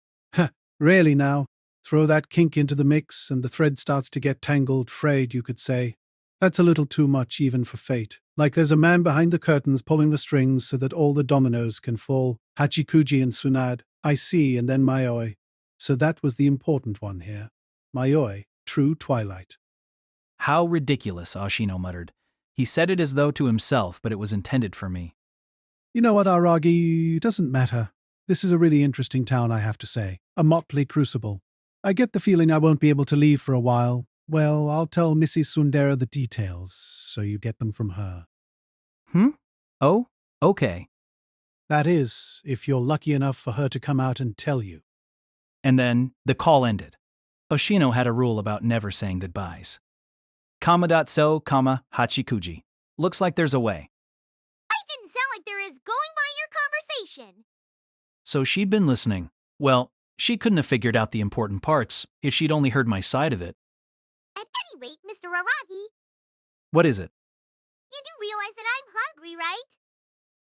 Really now. Throw that kink into the mix and the thread starts to get tangled, frayed, you could say. That's a little too much even for fate. Like there's a man behind the curtains pulling the strings so that all the dominoes can fall. Hachikuji and Tsunade. I see, and then Mayoi. So that was the important one here. Mayoi, true twilight. How ridiculous, Ashino muttered. He said it as though to himself, but it was intended for me. You know what, Araragi? Doesn't matter. This is a really interesting town, I have to say. A motley crucible. I get the feeling I won't be able to leave for a while. Well, I'll tell Mrs. Sundara the details, so you get them from her. Oh, okay. That is, if you're lucky enough for her to come out and tell you. And then the call ended. Oshino had a rule about never saying goodbyes. Kama.so, Hachikuji. Looks like there's a way. I didn't sound like there is going by your conversation. So she'd been listening. Well, she couldn't have figured out the important parts if she'd only heard my side of it. At any rate, Mr. Araragi, What is it? you do realize that I'm hungry, right?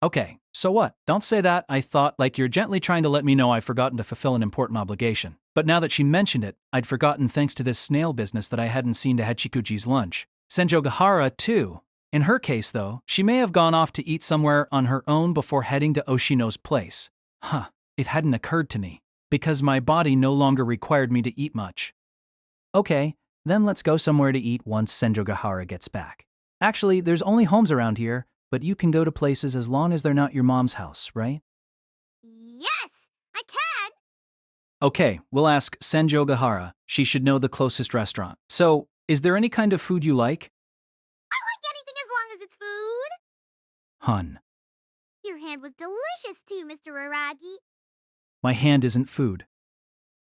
Okay, so what? Don't say that. I thought like you're gently trying to let me know I've forgotten to fulfill an important obligation. But now that she mentioned it, I'd forgotten thanks to this snail business that I hadn't seen to Hachikuji's lunch. Senjougahara, too. In her case, though, she may have gone off to eat somewhere on her own before heading to Oshino's place. It hadn't occurred to me, because my body no longer required me to eat much. Okay, then let's go somewhere to eat once Senjougahara gets back. Actually, there's only homes around here, but you can go to places as long as they're not your mom's house, right? Yes, I can. Okay, we'll ask Senjougahara. She should know the closest restaurant. So, is there any kind of food you like? I like anything as long as it's food. Hun, Your hand was delicious too, Mr. Araragi. my hand isn't food.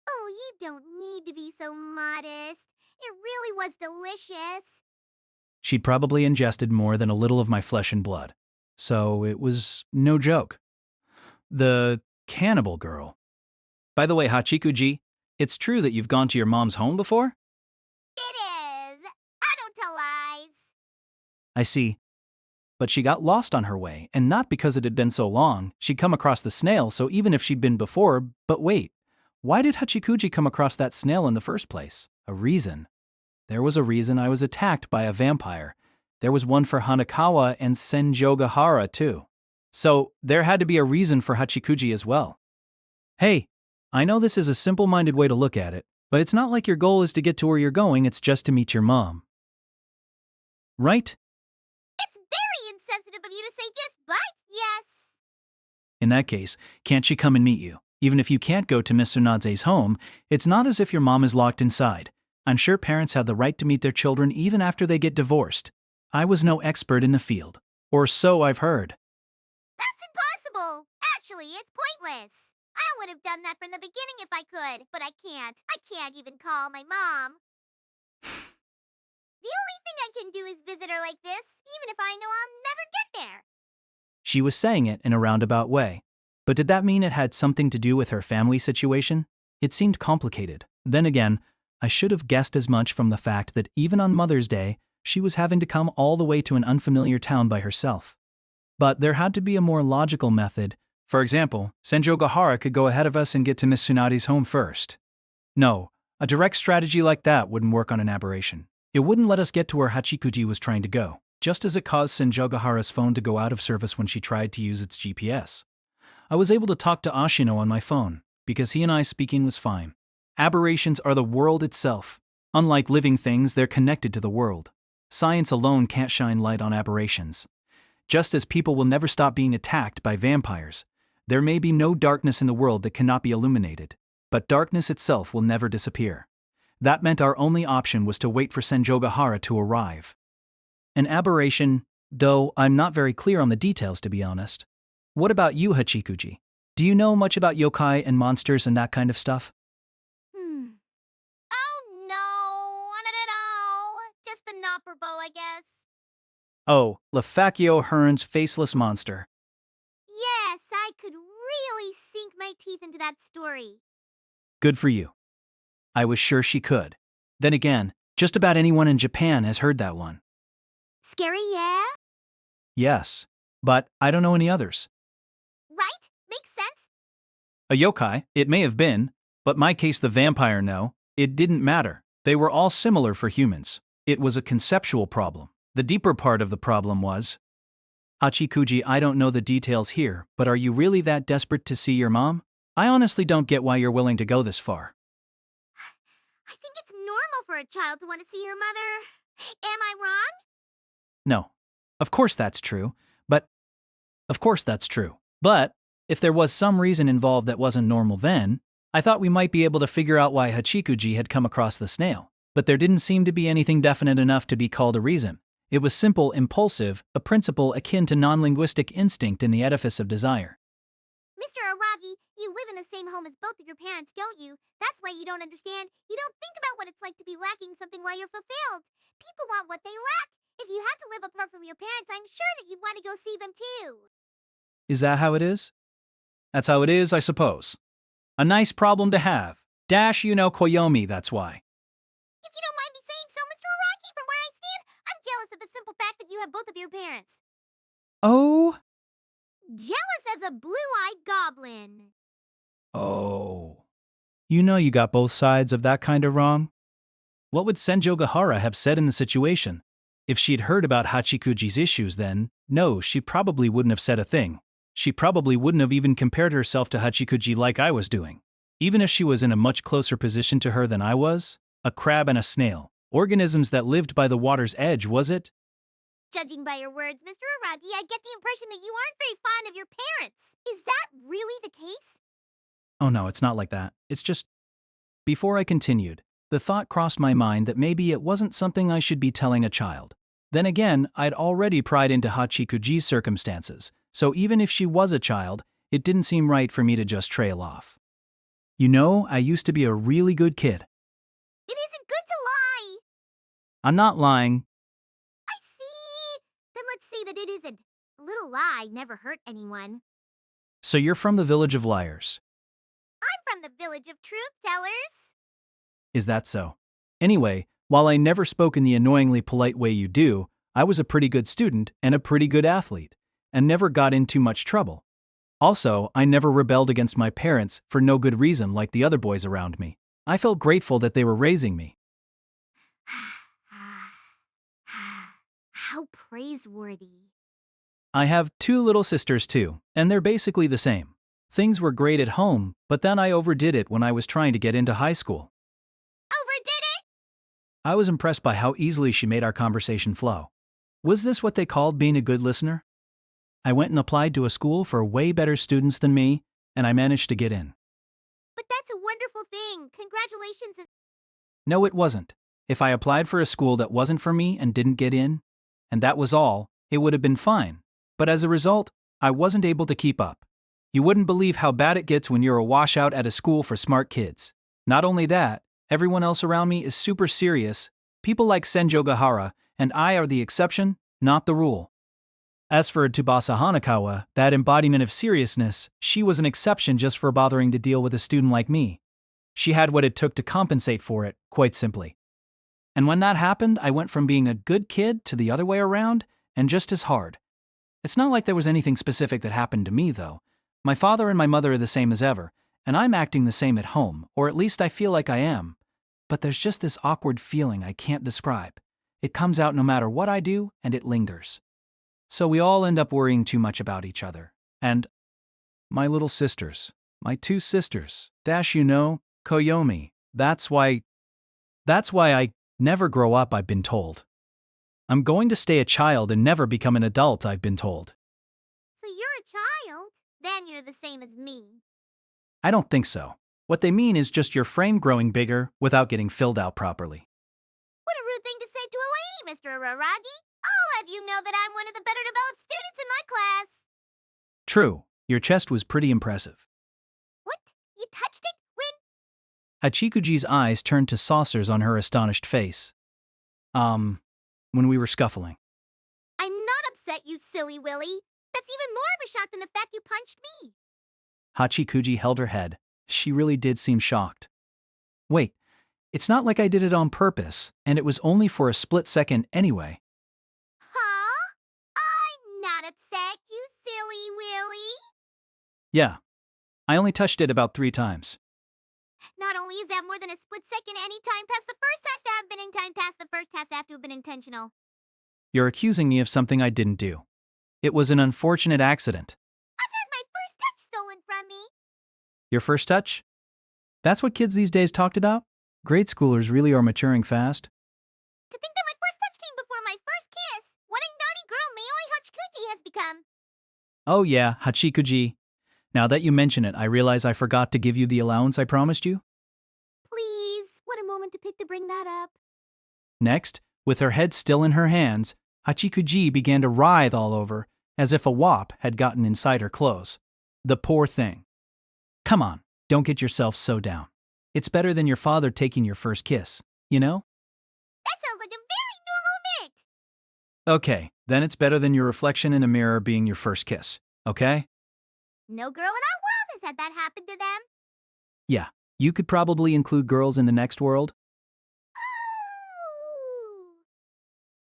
Oh, you don't need to be so modest. It really was delicious. She'd probably ingested more than a little of my flesh and blood. So it was no joke. The cannibal girl. By the way, Hachikuji, it's true that you've gone to your mom's home before? It is. I don't tell lies. I see. But she got lost on her way, and not because it had been so long. She'd come across the snail, so even if she'd been before, but wait, why did Hachikuji come across that snail in the first place? A reason. There was a reason I was attacked by a vampire. There was one for Hanakawa and Senjougahara, too. So there had to be a reason for Hachikuji as well. Hey, I know this is a simple-minded way to look at it, but it's not like your goal is to get to where you're going, it's just to meet your mom. Right? It's very insensitive of you to say just but yes. In that case, can't she come and meet you? Even if you can't go to Miss Tsunade's home, it's not as if your mom is locked inside. I'm sure parents have the right to meet their children even after they get divorced. I was no expert in the field. Or so I've heard. That's impossible. Actually, it's pointless. I would have done that from the beginning if I could, but I can't. I can't even call my mom. The only thing I can do is visit her like this, even if I know I'll never get there. She was saying it in a roundabout way. But did that mean it had something to do with her family situation? It seemed complicated. Then again, I should have guessed as much from the fact that even on Mother's Day, she was having to come all the way to an unfamiliar town by herself. But there had to be a more logical method. For example, Senjougahara could go ahead of us and get to Miss Tsunade's home first. No, a direct strategy like that wouldn't work on an aberration. It wouldn't let us get to where Hachikuji was trying to go, just as it caused Senjougahara's phone to go out of service when she tried to use its GPS. I was able to talk to Ashino on my phone, because he and I speaking was fine. Aberrations are the world itself. Unlike living things, they're connected to the world. Science alone can't shine light on aberrations. Just as people will never stop being attacked by vampires, there may be no darkness in the world that cannot be illuminated, but darkness itself will never disappear. That meant our only option was to wait for Senjougahara to arrive. An aberration, though I'm not very clear on the details to be honest. What about you, Hachikuji? Do you know much about yokai and monsters and that kind of stuff? Oh no, not at all. Just the Nopperbo, I guess. Oh, Lefakio Hearn's faceless monster. Yes, I could really sink my teeth into that story. Good for you. I was sure she could. Then again, just about anyone in Japan has heard that one. Scary, yeah? Yes, but I don't know any others. Right? Makes sense. A yokai, it may have been, but my case the vampire no, it didn't matter. They were all similar for humans. It was a conceptual problem. The deeper part of the problem was, Hachikuji, I don't know the details here, but are you really that desperate to see your mom? I honestly don't get why you're willing to go this far. I think it's normal for a child to want to see her mother. Am I wrong? No. Of course that's true, but if there was some reason involved that wasn't normal then, I thought we might be able to figure out why Hachikuji had come across the snail. But there didn't seem to be anything definite enough to be called a reason. It was simple, impulsive, a principle akin to non-linguistic instinct in the edifice of desire. Mr. Araragi, you live in the same home as both of your parents, don't you? That's why you don't understand. You don't think about what it's like to be lacking something while you're fulfilled. People want what they lack. If you had to live apart from your parents, I'm sure that you'd want to go see them too. Is that how it is? That's how it is, I suppose. A nice problem to have. Koyomi, that's why. If you don't mind me saying so, Mr. Araragi, from where I stand, I'm jealous of the simple fact that you have both of your parents. Oh? Jealous as a blue-eyed goblin. Oh. You know you got both sides of that kind of wrong? What would Senjougahara have said in the situation? If she'd heard about Hachikuji's issues then, no, she probably wouldn't have said a thing. She probably wouldn't have even compared herself to Hachikuji like I was doing. Even if she was in a much closer position to her than I was, a crab and a snail, organisms that lived by the water's edge, was it? Judging by your words, Mr. Araragi, I get the impression that you aren't very fond of your parents. Is that really the case? Oh no, it's not like that. It's just... Before I continued, the thought crossed my mind that maybe it wasn't something I should be telling a child. Then again, I'd already pried into Hachikuji's circumstances, so even if she was a child, it didn't seem right for me to just trail off. You know, I used to be a really good kid. It isn't good to lie. I'm not lying. I see. Then let's say that it isn't. A little lie never hurt anyone. So you're from the village of liars. I'm from the village of truth tellers. Is that so? Anyway, while I never spoke in the annoyingly polite way you do, I was a pretty good student and a pretty good athlete, and never got in too much trouble. Also, I never rebelled against my parents for no good reason like the other boys around me. I felt grateful that they were raising me. How praiseworthy. I have 2 little sisters too, and they're basically the same. Things were great at home, but then I overdid it when I was trying to get into high school. Overdid it? I was impressed by how easily she made our conversation flow. Was this what they called being a good listener? I went and applied to a school for way better students than me, and I managed to get in. But that's a wonderful thing. Congratulations. No, it wasn't. If I applied for a school that wasn't for me and didn't get in, and that was all, it would have been fine. But as a result, I wasn't able to keep up. You wouldn't believe how bad it gets when you're a washout at a school for smart kids. Not only that, everyone else around me is super serious. People like Senjougahara and I are the exception, not the rule. As for Tsubasa Hanakawa, that embodiment of seriousness, she was an exception just for bothering to deal with a student like me. She had what it took to compensate for it, quite simply. And when that happened, I went from being a good kid to the other way around, and just as hard. It's not like there was anything specific that happened to me, though. My father and my mother are the same as ever, and I'm acting the same at home, or at least I feel like I am. But there's just this awkward feeling I can't describe. It comes out no matter what I do, and it lingers. So we all end up worrying too much about each other. And my little sisters, my 2 sisters, Koyomi, that's why I never grow up, I've been told. I'm going to stay a child and never become an adult, I've been told. So you're a child? Then you're the same as me. I don't think so. What they mean is just your frame growing bigger without getting filled out properly. What a rude thing to say to a lady, Mr. Araragi. I'll have you know that I'm one of the better developed students in my class. True, Your chest was pretty impressive. What? You touched it? When? Hachikuji's eyes turned to saucers on her astonished face. When we were scuffling. I'm not upset, you silly Willy. That's even more of a shock than the fact you punched me. Hachikuji held her head. She really did seem shocked. Wait, it's not like I did it on purpose, and it was only for a split second anyway. Huh? I'm not upset, you silly Willy. Yeah, I only touched it about 3 times. Not only is that more than a split second, any time past the first has to have been in time past the first has to have been intentional. You're accusing me of something I didn't do. It was an unfortunate accident. I've had my first touch stolen from me. Your first touch? That's what kids these days talked about? Grade schoolers really are maturing fast. To think that my first touch came before my first kiss. What a naughty girl Mayoi Hachikuji has become. Oh yeah, Hachikuji. Now that you mention it, I realize I forgot to give you the allowance I promised you. Please, what a moment to pick to bring that up. Next, with her head still in her hands, Hachikuji began to writhe all over, as if a wasp had gotten inside her clothes. The poor thing. Come on, don't get yourself so down. It's better than your father taking your first kiss, you know? That sounds like a very normal bit. Okay, then it's better than your reflection in a mirror being your first kiss, okay? No girl in our world has had that happen to them. Yeah, you could probably include girls in the next world. Ooh.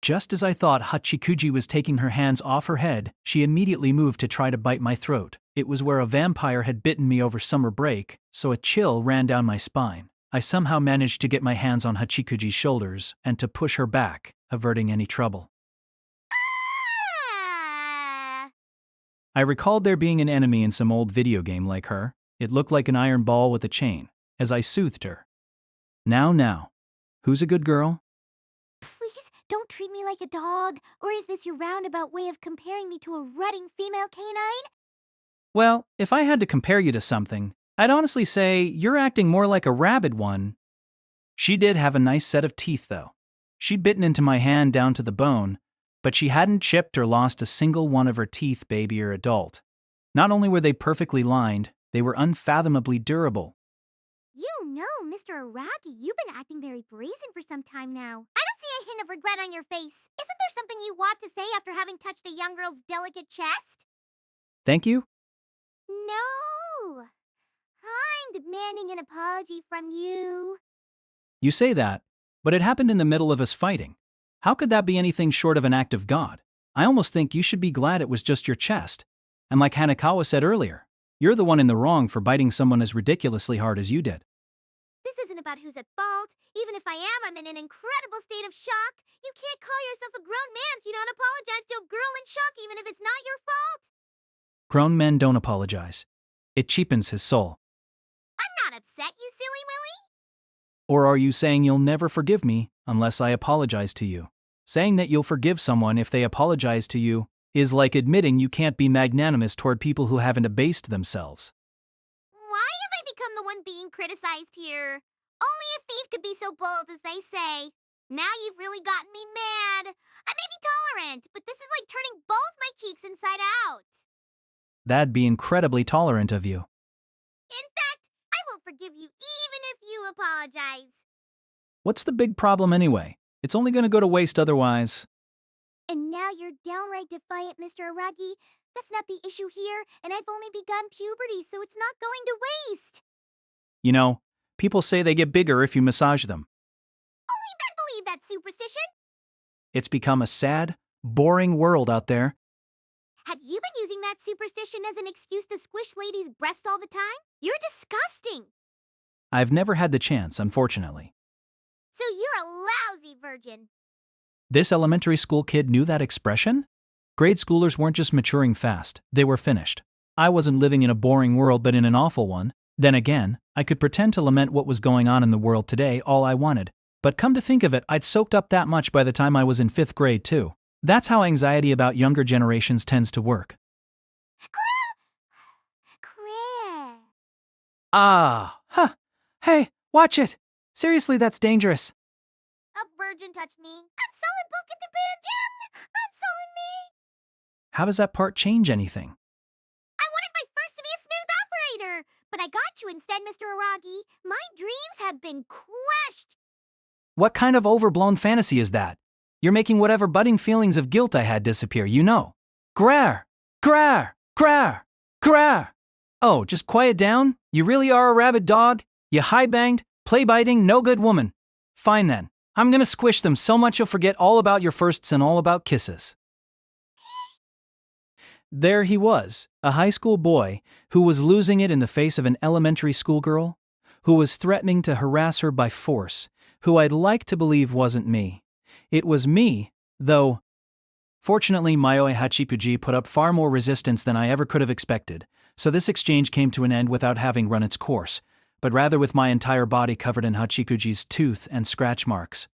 Just as I thought Hachikuji was taking her hands off her head, she immediately moved to try to bite my throat. It was where a vampire had bitten me over summer break, so a chill ran down my spine. I somehow managed to get my hands on Hachikuji's shoulders and to push her back, averting any trouble. Ah. I recalled there being an enemy in some old video game like her. It looked like an iron ball with a chain, as I soothed her. Now, who's a good girl? Please don't treat me like a dog. Or is this your roundabout way of comparing me to a rutting female canine? Well, if I had to compare you to something, I'd honestly say you're acting more like a rabid one. She did have a nice set of teeth, though. She'd bitten into my hand down to the bone, but she hadn't chipped or lost a single one of her teeth, baby or adult. Not only were they perfectly lined, they were unfathomably durable. You know, Mr. Araragi, you've been acting very brazen for some time now. I don't see a hint of regret on your face. Isn't there something you want to say after having touched a young girl's delicate chest? Thank you? No. I'm demanding an apology from you. You say that, but it happened in the middle of us fighting. How could that be anything short of an act of God? I almost think you should be glad it was just your chest. And like Hanekawa said earlier, you're the one in the wrong for biting someone as ridiculously hard as you did. This isn't about who's at fault. Even if I am, I'm in an incredible state of shock. You can't call yourself a grown man if you don't apologize to a girl in shock, even if it's not your fault. Grown men don't apologize. It cheapens his soul. I'm not upset, you silly Willy. Or are you saying you'll never forgive me unless I apologize to you? Saying that you'll forgive someone if they apologize to you is like admitting you can't be magnanimous toward people who haven't abased themselves. Why have I become the one being criticized here? Only a thief could be so bold as they say. Now you've really gotten me mad. I may be tolerant, but this is like turning both my cheeks inside out. That'd be incredibly tolerant of you. In fact, I will forgive you even if you apologize. What's the big problem anyway? It's only going to go to waste otherwise. And now you're downright defiant, Mr. Araragi. That's not the issue here, and I've only begun puberty, so it's not going to waste. You know, people say they get bigger if you massage them. Only men believe that superstition. It's become a sad, boring world out there. Have you been using that superstition as an excuse to squish ladies' breasts all the time? You're disgusting. I've never had the chance, unfortunately. So you're a lousy virgin. This elementary school kid knew that expression? Grade schoolers weren't just maturing fast, they were finished. I wasn't living in a boring world but in an awful one. Then again, I could pretend to lament what was going on in the world today all I wanted. But come to think of it, I'd soaked up that much by the time I was in 5th grade too. That's how anxiety about younger generations tends to work. Crap. Hey, watch it! Seriously, that's dangerous. A virgin touched me. I'm solid book at the band. I'm solid me. How does that part change anything? I wanted my you instead, Mr. Araragi. My dreams had been crushed. What kind of overblown fantasy is that? You're making whatever budding feelings of guilt I had disappear, you know. Grar! Grar! Grar! Grar! Oh, just quiet down? You really are a rabid dog? You high-banged, play-biting, no-good woman. Fine then. I'm gonna squish them so much you'll forget all about your firsts and all about kisses. There he was, a high school boy who was losing it in the face of an elementary school girl, who was threatening to harass her by force, who I'd like to believe wasn't me. It was me, though. Fortunately, Mayoi Hachikuji put up far more resistance than I ever could have expected, so this exchange came to an end without having run its course, but rather with my entire body covered in Hachikuji's tooth and scratch marks.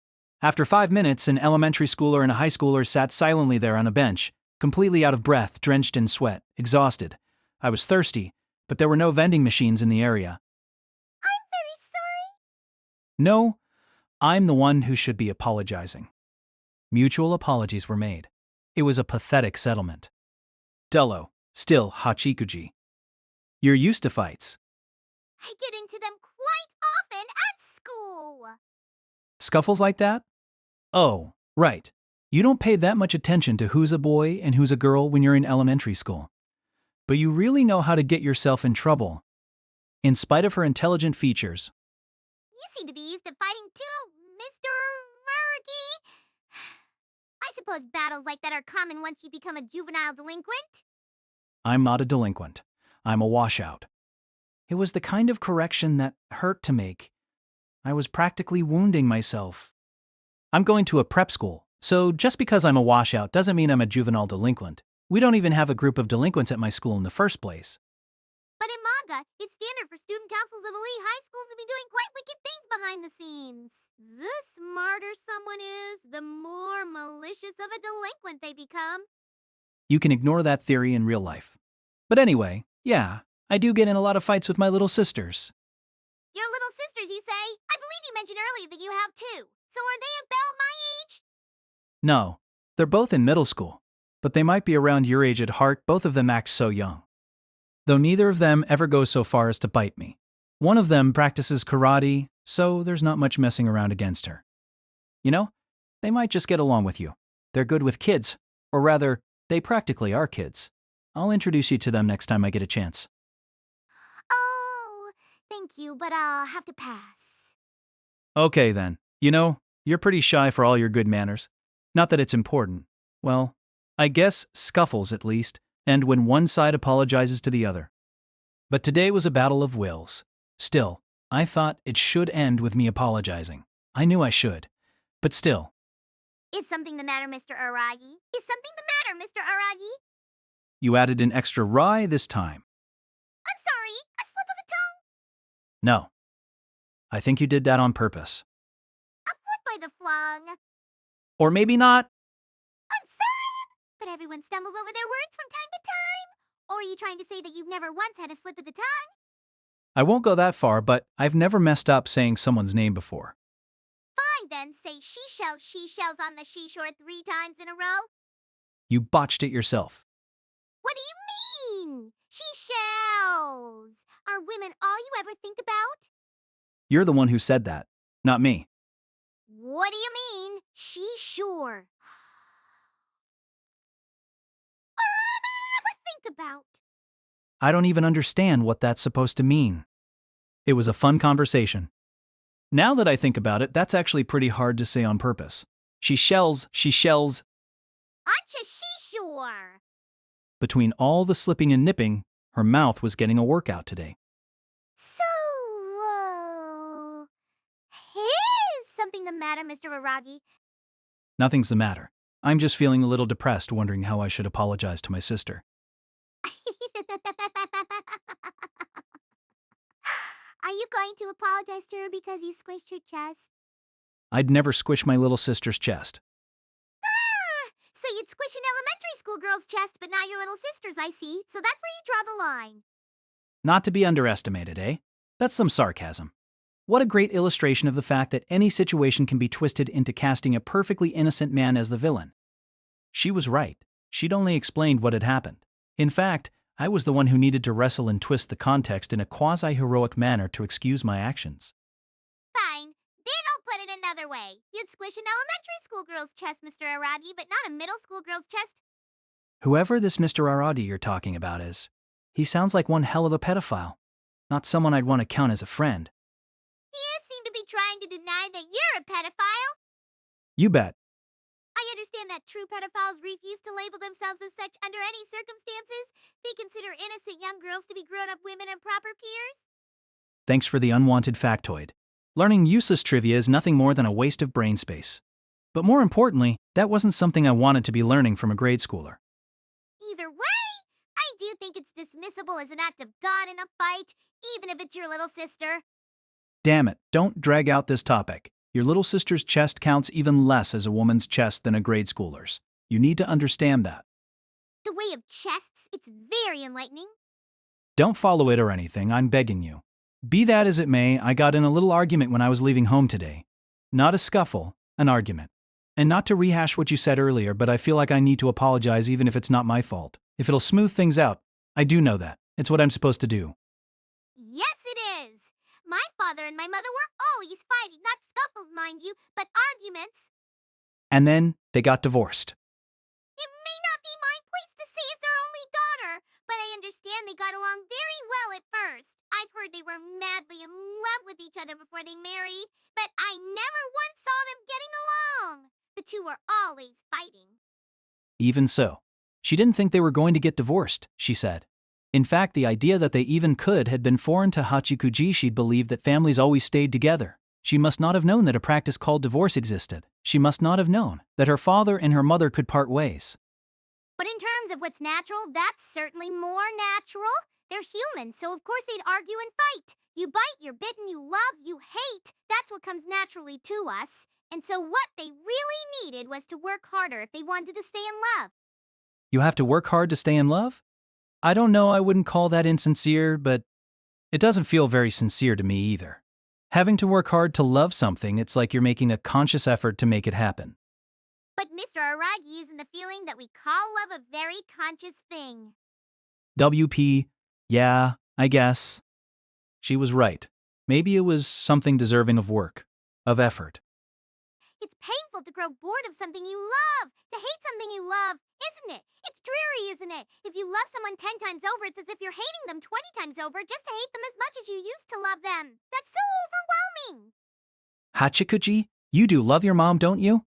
After 5 minutes, an elementary schooler and a high schooler sat silently there on a bench, completely out of breath, drenched in sweat, exhausted. I was thirsty, but there were no vending machines in the area. I'm very sorry. No, I'm the one who should be apologizing. Mutual apologies were made. It was a pathetic settlement. Dello, still Hachikuji. You're used to fights. I get into them quite often at school. Scuffles like that? Oh, right. You don't pay that much attention to who's a boy and who's a girl when you're in elementary school. But you really know how to get yourself in trouble. In spite of her intelligent features. You seem to be used to fighting too, Mr. Araragi. I suppose battles like that are common once you become a juvenile delinquent? I'm not a delinquent. I'm a washout. It was the kind of correction that hurt to make. I was practically wounding myself. I'm going to a prep school, so just because I'm a washout doesn't mean I'm a juvenile delinquent. We don't even have a group of delinquents at my school in the first place. But in manga, it's standard for student councils of elite high schools to be doing quite wicked things behind the scenes. The smarter someone is, the more malicious of a delinquent they become. You can ignore that theory in real life. But anyway, yeah, I do get in a lot of fights with my little sisters. Your little sisters, you say? I believe you mentioned earlier that you have two. So are they about my age? No, they're both in middle school, but they might be around your age at heart. Both of them act so young. Though neither of them ever goes so far as to bite me. One of them practices karate, so there's not much messing around against her. You know, they might just get along with you. They're good with kids, or rather, they practically are kids. I'll introduce you to them next time I get a chance. Oh, thank you, but I'll have to pass. Okay then. You know, you're pretty shy for all your good manners. Not that it's important. Well, I guess scuffles at least, and when one side apologizes to the other. But today was a battle of wills. Still, I thought it should end with me apologizing. I knew I should. But still. Is something the matter, Mr. Araragi? Is something the matter, Mr. Araragi? You added an extra rye this time. I'm sorry, a slip of the tongue. No. I think you did that on purpose. A foot by the flung. Or maybe not. I'm sorry, but everyone stumbles over their words from time to time. Or are you trying to say that you've never once had a slip of the tongue? I won't go that far, but I've never messed up saying someone's name before. Fine then, say she-shells on the seashore 3 times in a row. You botched it yourself. What do you mean? She-shells. Are women all you ever think about? You're the one who said that, not me. What do you mean? She-shore. Ever think about? I don't even understand what that's supposed to mean. It was a fun conversation. Now that I think about it, that's actually pretty hard to say on purpose. She shells. Acha she-shore. Between all the slipping and nipping, her mouth was getting a workout today. So, is something the matter, Mr. Araragi? Nothing's the matter. I'm just feeling a little depressed, wondering how I should apologize to my sister. Are you going to apologize to her because you squished her chest? I'd never squish my little sister's chest. So you'd squish an elementary school girl's chest, but not your little sister's, I see. So that's where you draw the line. Not to be underestimated, eh? That's some sarcasm. What a great illustration of the fact that any situation can be twisted into casting a perfectly innocent man as the villain. She was right. She'd only explained what had happened. In fact, I was the one who needed to wrestle and twist the context in a quasi-heroic manner to excuse my actions. Fine. Then I'll put it another way. You'd squish an elementary school girl's chest, Mr. Araragi, but not a middle school girl's chest. Whoever this Mr. Araragi you're talking about is, he sounds like one hell of a pedophile. Not someone I'd want to count as a friend. You seem to be trying to deny that you're a pedophile. You bet. I understand that true pedophiles refuse to label themselves as such under any circumstances. They consider innocent young girls to be grown-up women and proper peers. Thanks for the unwanted factoid. Learning useless trivia is nothing more than a waste of brain space. But more importantly, that wasn't something I wanted to be learning from a grade schooler. Either way, I do think it's dismissible as an act of God in a fight, even if it's your little sister. Damn it, don't drag out this topic. Your little sister's chest counts even less as a woman's chest than a grade schooler's. You need to understand that. The way of chests, it's very enlightening. Don't follow it or anything, I'm begging you. Be that as it may, I got in a little argument when I was leaving home today. Not a scuffle, an argument. And not to rehash what you said earlier, but I feel like I need to apologize even if it's not my fault. If it'll smooth things out, I do know that. It's what I'm supposed to do. Yes, it is. My father and my mother were always fighting, not scuffles, mind you, but arguments. And then they got divorced. It may not be my place to say as their only daughter, but I understand they got along very well at first. I've heard they were madly in love with each other before they married, but I never once saw them getting along. The two were always fighting. Even so, she didn't think they were going to get divorced, she said. In fact, the idea that they even could had been foreign to Hachikuji. She'd believed that families always stayed together. She must not have known that a practice called divorce existed. She must not have known that her father and her mother could part ways. But in terms of what's natural, that's certainly more natural. They're humans, so of course they'd argue and fight. You bite, you're bitten, you love, you hate. That's what comes naturally to us. And so what they really needed was to work harder if they wanted to stay in love. You have to work hard to stay in love? I don't know, I wouldn't call that insincere, but it doesn't feel very sincere to me either. Having to work hard to love something, it's like you're making a conscious effort to make it happen. But Mr. Araragi isn't the feeling that we call love a very conscious thing. WP, yeah, I guess. She was right. Maybe it was something deserving of work, of effort. It's painful to grow bored of something you love, to hate something you love, isn't it? It's dreary, isn't it? If you love someone 10 times over, it's as if you're hating them 20 times over just to hate them as much as you used to love them. That's so overwhelming. Hachikuji, you do love your mom, don't you?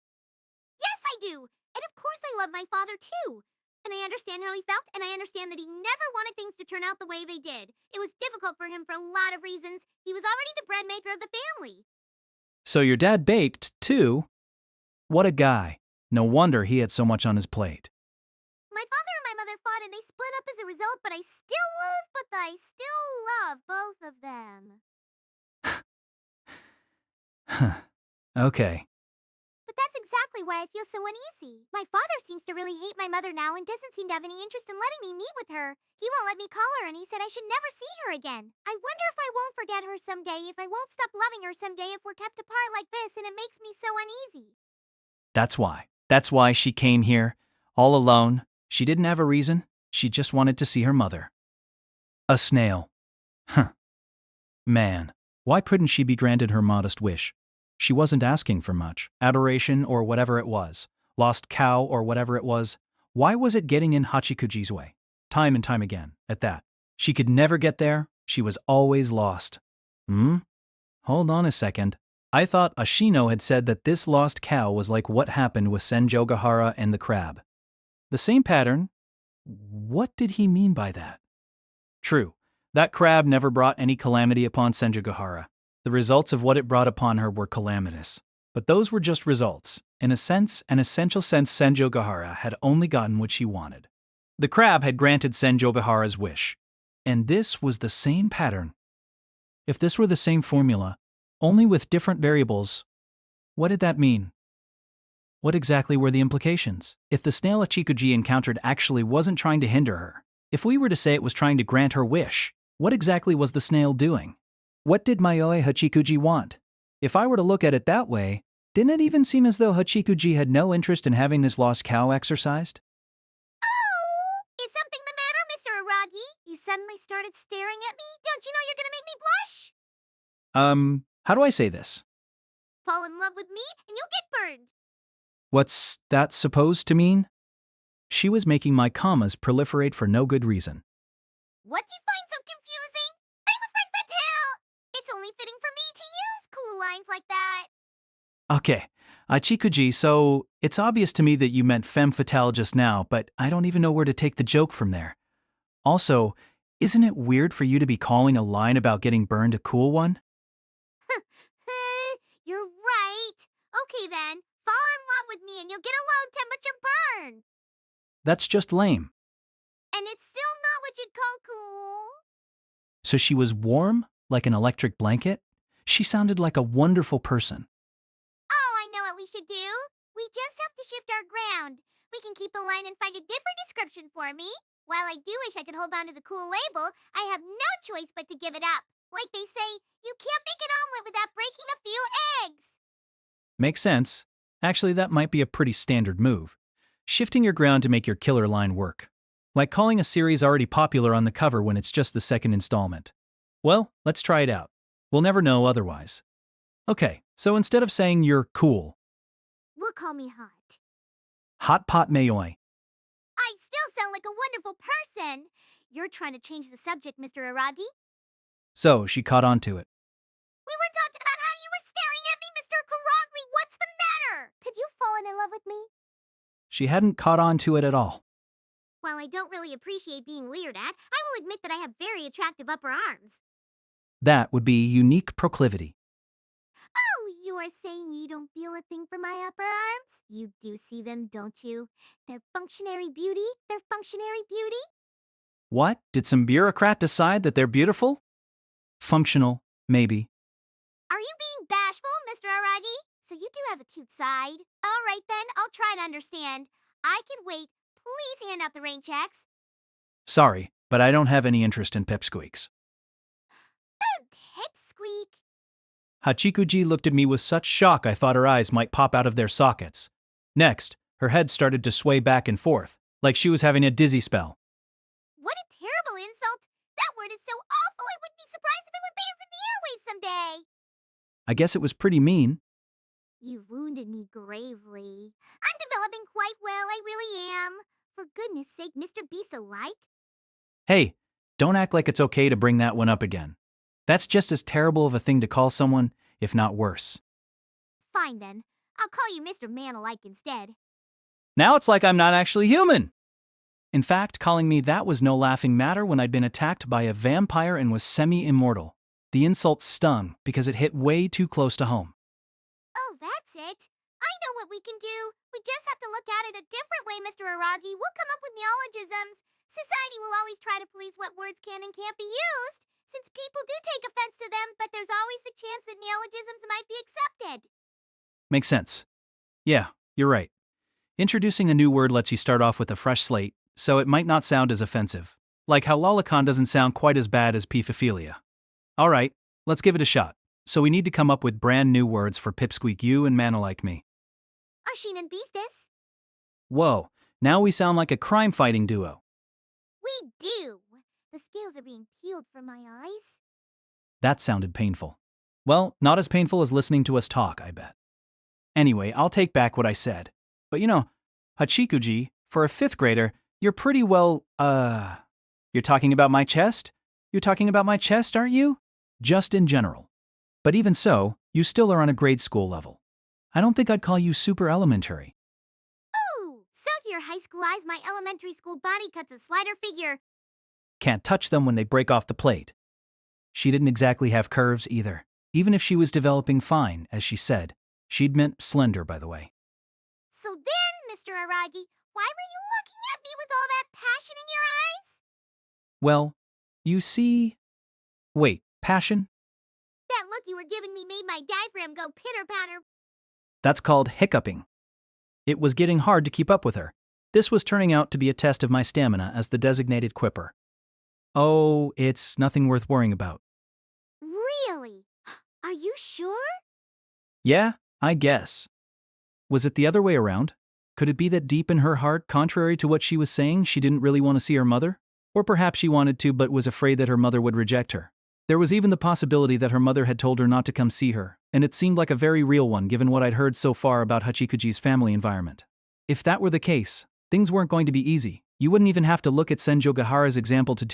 Yes, I do. And of course I love my father, too. And I understand how he felt, and I understand that he never wanted things to turn out the way they did. It was difficult for him for a lot of reasons. He was already the bread maker of the family. So your dad baked, too? What a guy. No wonder he had so much on his plate. My father and my mother fought and they split up as a result, but I still love both of them. Okay. But that's exactly why I feel so uneasy. My father seems to really hate my mother now and doesn't seem to have any interest in letting me meet with her. He won't let me call her and he said I should never see her again. I wonder if I won't forget her someday, if I won't stop loving her someday if we're kept apart like this, and it makes me so uneasy. That's why. That's why she came here, all alone. She didn't have a reason. She just wanted to see her mother. A snail. Huh. Man, why couldn't she be granted her modest wish? She wasn't asking for much. Adoration or whatever it was. Lost cow or whatever it was. Why was it getting in Hachikuji's way? Time and time again, at that. She could never get there. She was always lost. Hold on a second. I thought Ashino had said that this lost cow was like what happened with Senjougahara and the crab. The same pattern? What did he mean by that? True, that crab never brought any calamity upon Senjougahara. The results of what it brought upon her were calamitous. But those were just results. In a sense, an essential sense, Senjougahara had only gotten what she wanted. The crab had granted Senjougahara's wish. And this was the same pattern. If this were the same formula, only with different variables, what did that mean? What exactly were the implications? If the snail Hachikuji encountered actually wasn't trying to hinder her, if we were to say it was trying to grant her wish, what exactly was the snail doing? What did Mayoi Hachikuji want? If I were to look at it that way, didn't it even seem as though Hachikuji had no interest in having this lost cow exorcised? Oh! Is something the matter, Mr. Araragi? You suddenly started staring at me? Don't you know you're gonna make me blush? How do I say this? Fall in love with me and you'll get burned. What's that supposed to mean? She was making my commas proliferate for no good reason. What do you find so confusing? I'm a friend fatale. It's only fitting for me to use cool lines like that. Okay, Chikuji, so it's obvious to me that you meant femme fatale just now, but I don't even know where to take the joke from there. Also, isn't it weird for you to be calling a line about getting burned a cool one? You're right. Okay then, fall in love with me and you'll get a low temperature burn. That's just lame. And it's still not what you'd call cool. So she was warm, like an electric blanket? She sounded like a wonderful person. Oh, I know what we should do. We just have to shift our ground. We can keep the line and find a different description for me. While I do wish I could hold on to the cool label, I have no choice but to give it up. Like they say, you can't make an omelet without breaking a few eggs. Makes sense. Actually, that might be a pretty standard move. Shifting your ground to make your killer line work. Like calling a series already popular on the cover when it's just the second installment. Well, let's try it out. We'll never know otherwise. Okay, so instead of saying you're cool, We'll call me hot. hot pot mayoi. I still sound like a wonderful person. You're trying to change the subject, Mr. Araragi. So she caught on to it. We were talking about how you were staring at me, Mr. Karagri. What's the matter? Could you fall in love with me? She hadn't caught on to it at all. While I don't really appreciate being leered at, I will admit that I have very attractive upper arms. That would be unique proclivity. Oh, you are saying you don't feel a thing for my upper arms? You do see them, don't you? They're functionary beauty. They're functionary beauty. What? Did some bureaucrat decide that they're beautiful? Functional, maybe. Are you being bashful, Mr. Araragi? So you do have a cute side. All right then, I'll try to understand. I can wait. Please hand out the rain checks. Sorry, but I don't have any interest in pipsqueaks. Pipsqueak. Hachikuji looked at me with such shock I thought her eyes might pop out of their sockets. Next, her head started to sway back and forth, like she was having a dizzy spell. What a terrible insult. That word is so awful I wouldn't be surprised if it were banned from the airways someday. I guess it was pretty mean. You wounded me gravely. I'm developing quite well, I really am. For goodness sake, Mr. Be so like. Hey, don't act like it's okay to bring that one up again. That's just as terrible of a thing to call someone, if not worse. Fine then. I'll call you Mr. Man-alike instead. Now it's like I'm not actually human. In fact, calling me that was no laughing matter when I'd been attacked by a vampire and was semi-immortal. The insult stung because it hit way too close to home. Oh, that's it. I know what we can do. We just have to look at it a different way, Mr. Araragi. We'll come up with neologisms. Society will always try to police what words can and can't be used, since people do take offense to them, but there's always the chance that neologisms might be accepted. Makes sense. Yeah, you're right. Introducing a new word lets you start off with a fresh slate, so it might not sound as offensive. Like how lolicon doesn't sound quite as bad as pipophilia. All right, let's give it a shot. So we need to come up with brand new words for Pipsqueak you and Mana like me. Arshin and Beastus? Whoa, now we sound like a crime-fighting duo. We do. The scales are being peeled from my eyes. That sounded painful. Well, not as painful as listening to us talk, I bet. Anyway, I'll take back what I said. But you know, Hachikuji, for a 5th grader, you're pretty well, You're talking about my chest? You're talking about my chest, aren't you? Just in general. But even so, you still are on a grade school level. I don't think I'd call you super elementary. Ooh, so to your high school eyes, my elementary school body cuts a slider figure. Can't touch them when they break off the plate. She didn't exactly have curves either. Even if she was developing fine, as she said. She'd meant slender, by the way. So then, Mr. Araragi, why were you looking at me with all that passion in your eyes? Well, you see... Wait, passion? That look you were giving me made my diaphragm go pitter-patter. That's called hiccuping. It was getting hard to keep up with her. This was turning out to be a test of my stamina as the designated quipper. Oh, it's nothing worth worrying about. Really? Are you sure? Yeah, I guess. Was it the other way around? Could it be that deep in her heart, contrary to what she was saying, she didn't really want to see her mother? Or perhaps she wanted to but was afraid that her mother would reject her. There was even the possibility that her mother had told her not to come see her, and it seemed like a very real one given what I'd heard so far about Hachikuji's family environment. If that were the case, things weren't going to be easy. You wouldn't even have to look at Senjougahara's example to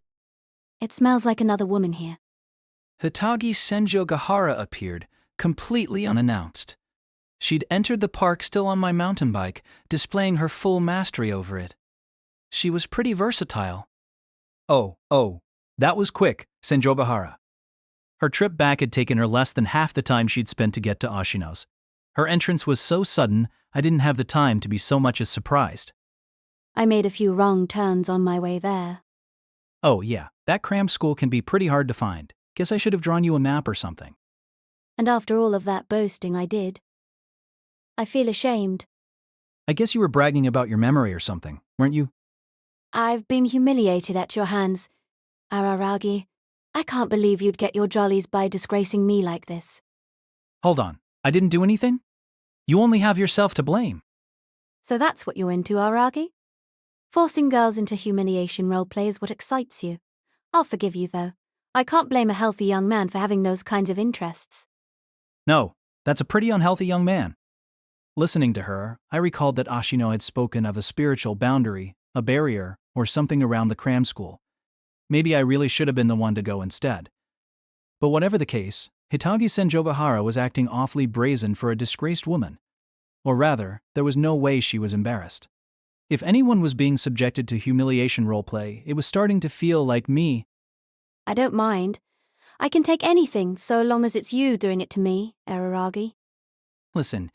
It smells like another woman here. Hitagi Senjougahara appeared, completely unannounced. She'd entered the park still on my mountain bike, displaying her full mastery over it. She was pretty versatile. Oh, that was quick, Senjougahara. Her trip back had taken her less than half the time she'd spent to get to Ashino's. Her entrance was so sudden, I didn't have the time to be so much as surprised. I made a few wrong turns on my way there. Oh yeah, that crammed school can be pretty hard to find. Guess I should have drawn you a map or something. And after all of that boasting, I did. I feel ashamed. I guess you were bragging about your memory or something, weren't you? I've been humiliated at your hands. Araragi, I can't believe you'd get your jollies by disgracing me like this. Hold on, I didn't do anything? You only have yourself to blame. So that's what you're into, Araragi? Forcing girls into humiliation roleplay is what excites you. I'll forgive you, though. I can't blame a healthy young man for having those kinds of interests. No, that's a pretty unhealthy young man. Listening to her, I recalled that Ashino had spoken of a spiritual boundary, a barrier, or something around the cram school. Maybe I really should have been the one to go instead. But whatever the case, Hitagi Senjougahara was acting awfully brazen for a disgraced woman. Or rather, there was no way she was embarrassed. If anyone was being subjected to humiliation roleplay, it was starting to feel like me. I don't mind. I can take anything so long as it's you doing it to me, Araragi. Listen,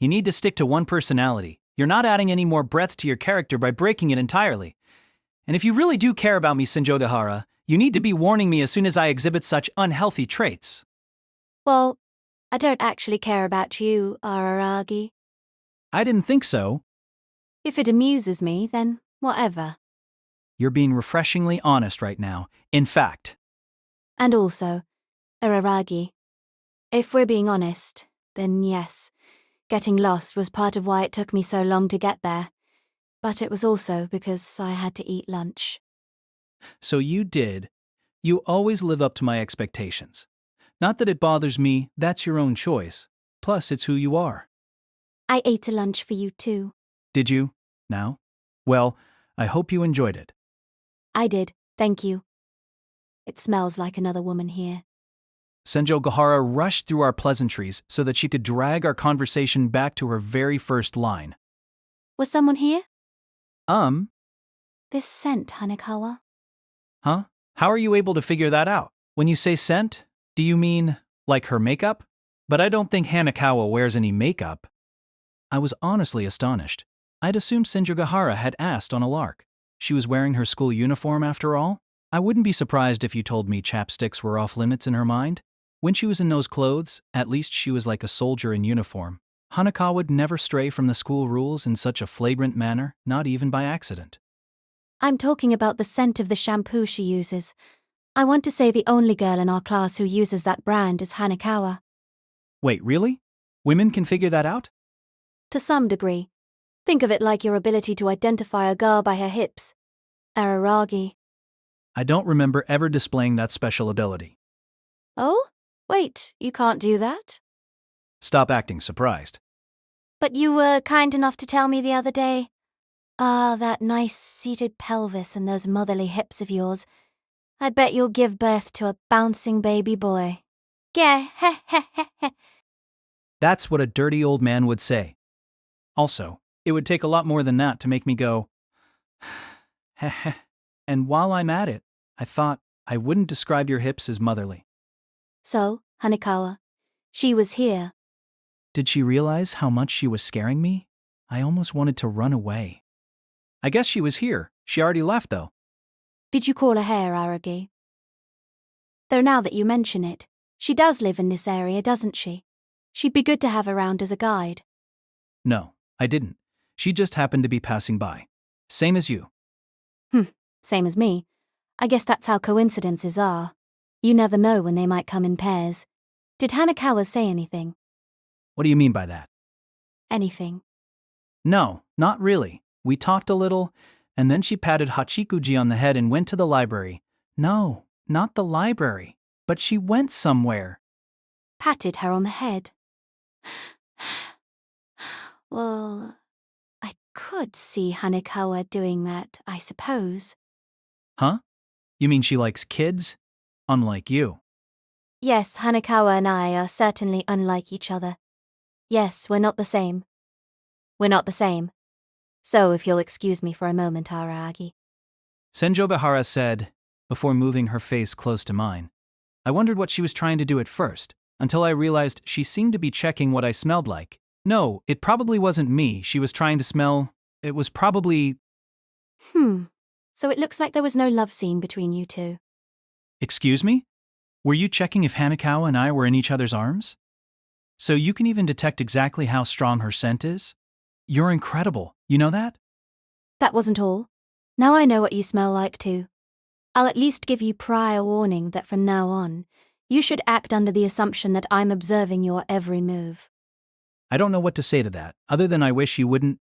you need to stick to one personality. You're not adding any more breadth to your character by breaking it entirely. And if you really do care about me, Senjougahara, you need to be warning me as soon as I exhibit such unhealthy traits. Well, I don't actually care about you, Araragi. I didn't think so. If it amuses me, then whatever. You're being refreshingly honest right now. In fact. And also, Araragi, if we're being honest, then yes, getting lost was part of why it took me so long to get there. But it was also because I had to eat lunch. So you did. You always live up to my expectations. Not that it bothers me, that's your own choice. Plus, it's who you are. I ate a lunch for you too. Did you? Now? Well, I hope you enjoyed it. I did, thank you. It smells like another woman here. Senjougahara rushed through our pleasantries so that she could drag our conversation back to her very first line. Was someone here? This This scent, Hanekawa. Huh? How are you able to figure that out? When you say scent, do you mean, like her makeup? But I don't think Hanekawa wears any makeup. I was honestly astonished. I'd assumed Senjougahara had asked on a lark. She was wearing her school uniform after all? I wouldn't be surprised if you told me chapsticks were off limits in her mind. When she was in those clothes, at least she was like a soldier in uniform. Hanekawa would never stray from the school rules in such a flagrant manner, not even by accident. I'm talking about the scent of the shampoo she uses. I want to say the only girl in our class who uses that brand is Hanekawa. Wait, really? Women can figure that out? To some degree. Think of it like your ability to identify a girl by her hips. Araragi. I don't remember ever displaying that special ability. Oh? Wait, you can't do that? Stop acting surprised. But you were kind enough to tell me the other day. Ah, that nice seated pelvis and those motherly hips of yours. I bet you'll give birth to a bouncing baby boy. Gah, heh heh heh heh. That's what a dirty old man would say. Also, it would take a lot more than that to make me go, heh heh. And while I'm at it, I thought I wouldn't describe your hips as motherly. So, Hanekawa, she was here. Did she realize how much she was scaring me? I almost wanted to run away. I guess she was here. She already left, though. Did you call her hair, Araragi? Though now that you mention it, she does live in this area, doesn't she? She'd be good to have around as a guide. No, I didn't. She just happened to be passing by. Same as you. Same as me. I guess that's how coincidences are. You never know when they might come in pairs. Did Hanekawa say anything? What do you mean by that? Anything. No, not really. We talked a little, And then she patted Hachikuji on the head and went to the library. No, not the library, but she went somewhere. Patted her on the head. Well, I could see Hanekawa doing that, I suppose. Huh? You mean she likes kids? Unlike you. Yes, Hanekawa and I are certainly unlike each other. Yes, we're not the same. We're not the same. So if you'll excuse me for a moment, Araragi. Senjougahara said, before moving her face close to mine. I wondered what she was trying to do at first, until I realized she seemed to be checking what I smelled like. No, it probably wasn't me she was trying to smell. It was probably... So it looks like there was no love scene between you two. Excuse me? Were you checking if Hanekawa and I were in each other's arms? So you can even detect exactly how strong her scent is? You're incredible, you know that? That wasn't all. Now I know what you smell like too. I'll at least give you prior warning that from now on, you should act under the assumption that I'm observing your every move. I don't know what to say to that, other than I wish you wouldn't.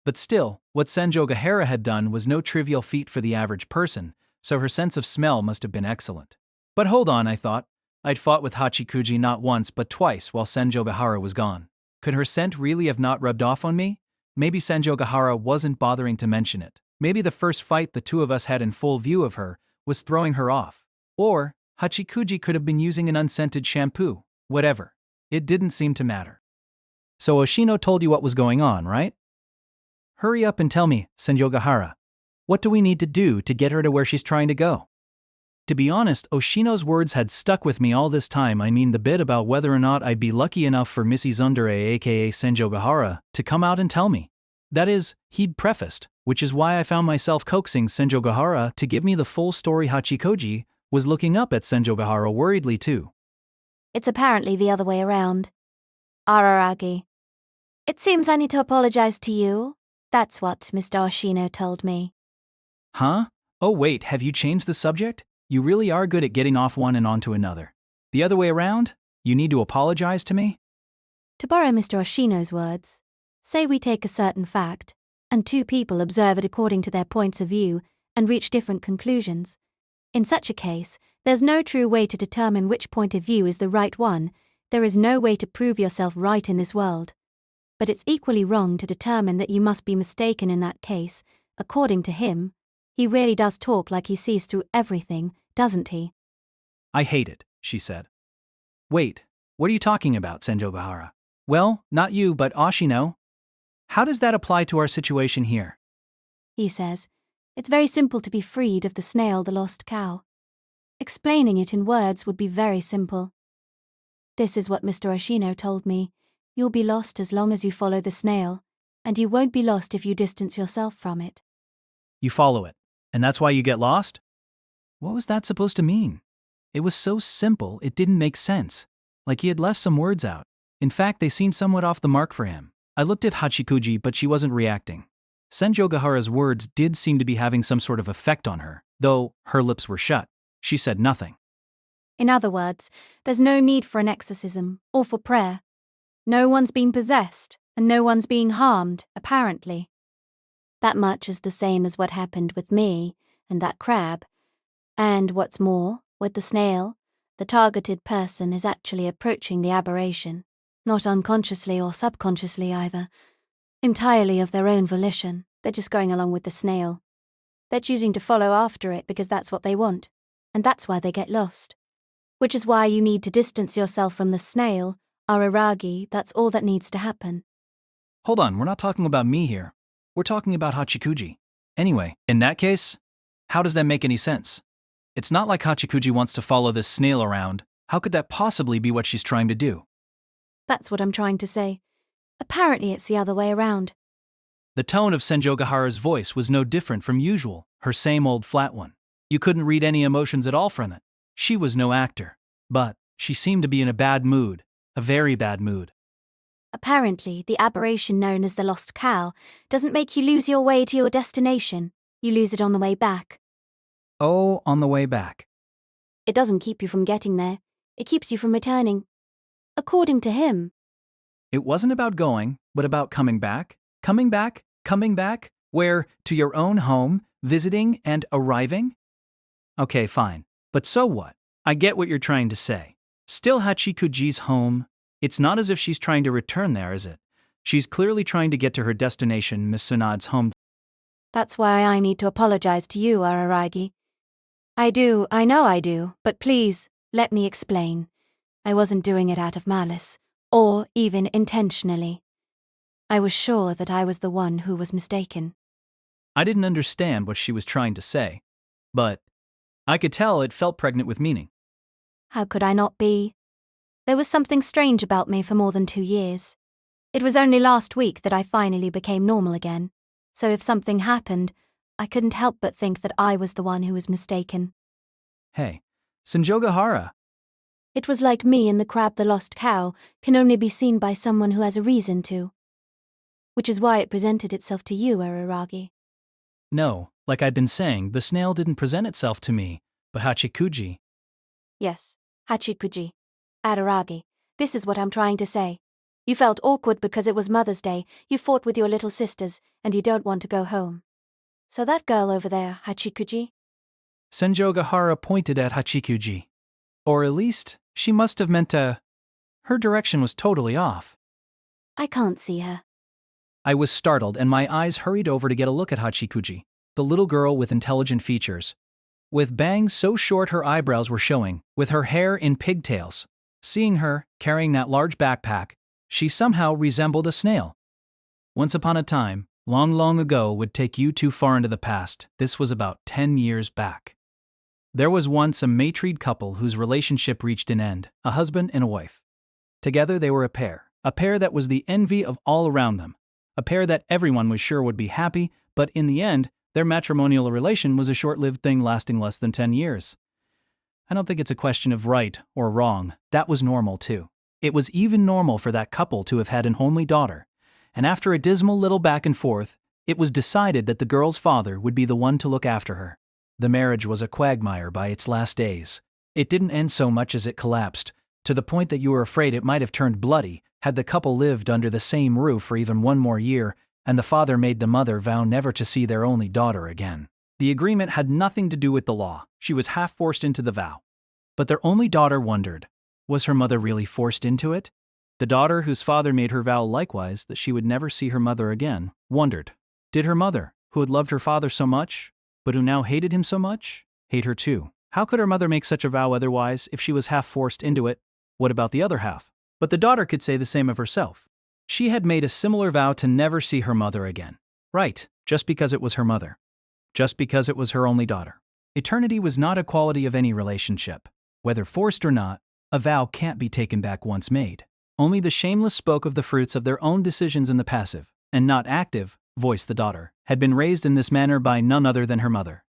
But still, what Senjougahara had done was no trivial feat for the average person, so her sense of smell must have been excellent. But hold on, I thought. I'd fought with Hachikuji not once but twice while Senjougahara was gone. Could her scent really have not rubbed off on me? Maybe Senjougahara wasn't bothering to mention it. Maybe the first fight the two of us had in full view of her was throwing her off. Or Hachikuji could have been using an unscented shampoo. Whatever. It didn't seem to matter. So Oshino told you what was going on, right? Hurry up and tell me, Senjougahara. What do we need to do to get her to where she's trying to go? To be honest, Oshino's words had stuck with me all this time. I mean the bit about whether or not I'd be lucky enough for Missy Zundere aka Senjougahara to come out and tell me. That is, he'd prefaced, which is why I found myself coaxing Senjougahara to give me the full story. Hachikoji was looking up at Senjougahara worriedly too. It's apparently the other way around. Araragi. It seems I need to apologize to you. That's what Mr. Oshino told me. Huh? Oh wait, have you changed the subject? You really are good at getting off one and onto another. The other way around? You need to apologize to me? To borrow Mr. Oshino's words, say we take a certain fact, and two people observe it according to their points of view and reach different conclusions. In such a case, there's no true way to determine which point of view is the right one. There is no way to prove yourself right in this world. But it's equally wrong to determine that you must be mistaken in that case. According to him, he really does talk like he sees through everything, doesn't he? I hate it, she said. Wait, what are you talking about, Senjougahara? Well, not you, but Oshino. How does that apply to our situation here? He says, it's very simple to be freed of the snail, the lost cow. Explaining it in words would be very simple. This is what Mr. Oshino told me. You'll be lost as long as you follow the snail, and you won't be lost if you distance yourself from it. You follow it, and that's why you get lost? What was that supposed to mean? It was so simple, it didn't make sense. Like he had left some words out. In fact, they seemed somewhat off the mark for him. I looked at Hachikuji, but she wasn't reacting. Senjougahara's words did seem to be having some sort of effect on her, though her lips were shut. She said nothing. In other words, there's no need for an exorcism or for prayer. No one's been possessed, and no one's being harmed, apparently. That much is the same as what happened with me and that crab. And what's more, with the snail, the targeted person is actually approaching the aberration, not unconsciously or subconsciously either. Entirely of their own volition, they're just going along with the snail. They're choosing to follow after it because that's what they want, and that's why they get lost. Which is why you need to distance yourself from the snail, Araragi. That's all that needs to happen. Hold on, we're not talking about me here. We're talking about Hachikuji. Anyway, in that case, how does that make any sense? It's not like Hachikuji wants to follow this snail around. How could that possibly be what she's trying to do? That's what I'm trying to say. Apparently it's the other way around. The tone of Senjougahara's voice was no different from usual, her same old flat one. You couldn't read any emotions at all from it. She was no actor. But she seemed to be in a bad mood, a very bad mood. Apparently, the aberration known as the lost cow doesn't make you lose your way to your destination. You lose it on the way back. Oh, on the way back. It doesn't keep you from getting there. It keeps you from returning. According to him. It wasn't about going, but about coming back. Coming back, coming back. Where, to your own home, visiting and arriving? Okay, fine. But so what? I get what you're trying to say. Still Hachikuji's home. It's not as if she's trying to return there, is it? She's clearly trying to get to her destination, Miss Tsunade's home. That's why I need to apologize to you, Araragi. I know I do, but please, let me explain. I wasn't doing it out of malice, or even intentionally. I was sure that I was the one who was mistaken. I didn't understand what she was trying to say, but I could tell it felt pregnant with meaning. How could I not be? There was something strange about me for more than 2 years. It was only last week that I finally became normal again, so if something happened, I couldn't help but think that I was the one who was mistaken. Hey, Senjougahara. It was like me and the crab the lost cow can only be seen by someone who has a reason to. Which is why it presented itself to you, Araragi. No, like I'd been saying, the snail didn't present itself to me, but Hachikuji. Yes, Hachikuji. Araragi, this is what I'm trying to say. You felt awkward because it was Mother's Day, you fought with your little sisters, and you don't want to go home. So that girl over there, Hachikuji? Senjougahara pointed at Hachikuji. Or at least, she must have meant to. Her direction was totally off. I can't see her. I was startled and my eyes hurried over to get a look at Hachikuji, the little girl with intelligent features. With bangs so short her eyebrows were showing, with her hair in pigtails. Seeing her, carrying that large backpack, she somehow resembled a snail. Once upon a time, long, long ago would take you too far into the past. This was about 10 years back. There was once a matried couple whose relationship reached an end, a husband and a wife. Together they were a pair that was the envy of all around them, a pair that everyone was sure would be happy, but in the end, their matrimonial relation was a short-lived thing lasting less than 10 years. I don't think it's a question of right or wrong. That was normal too. It was even normal for that couple to have had an only daughter, and after a dismal little back and forth, it was decided that the girl's father would be the one to look after her. The marriage was a quagmire by its last days. It didn't end so much as it collapsed, to the point that you were afraid it might have turned bloody had the couple lived under the same roof for even one more year, and the father made the mother vow never to see their only daughter again. The agreement had nothing to do with the law. She was half forced into the vow. But their only daughter wondered, was her mother really forced into it? The daughter, whose father made her vow likewise that she would never see her mother again, wondered, did her mother, who had loved her father so much, but who now hated him so much, hate her too? How could her mother make such a vow otherwise if she was half forced into it? What about the other half? But the daughter could say the same of herself. She had made a similar vow to never see her mother again. Right, just because it was her mother. Just because it was her only daughter. Eternity was not a quality of any relationship. Whether forced or not, a vow can't be taken back once made. Only the shameless spoke of the fruits of their own decisions in the passive, and not active, voice the daughter, had been raised in this manner by none other than her mother.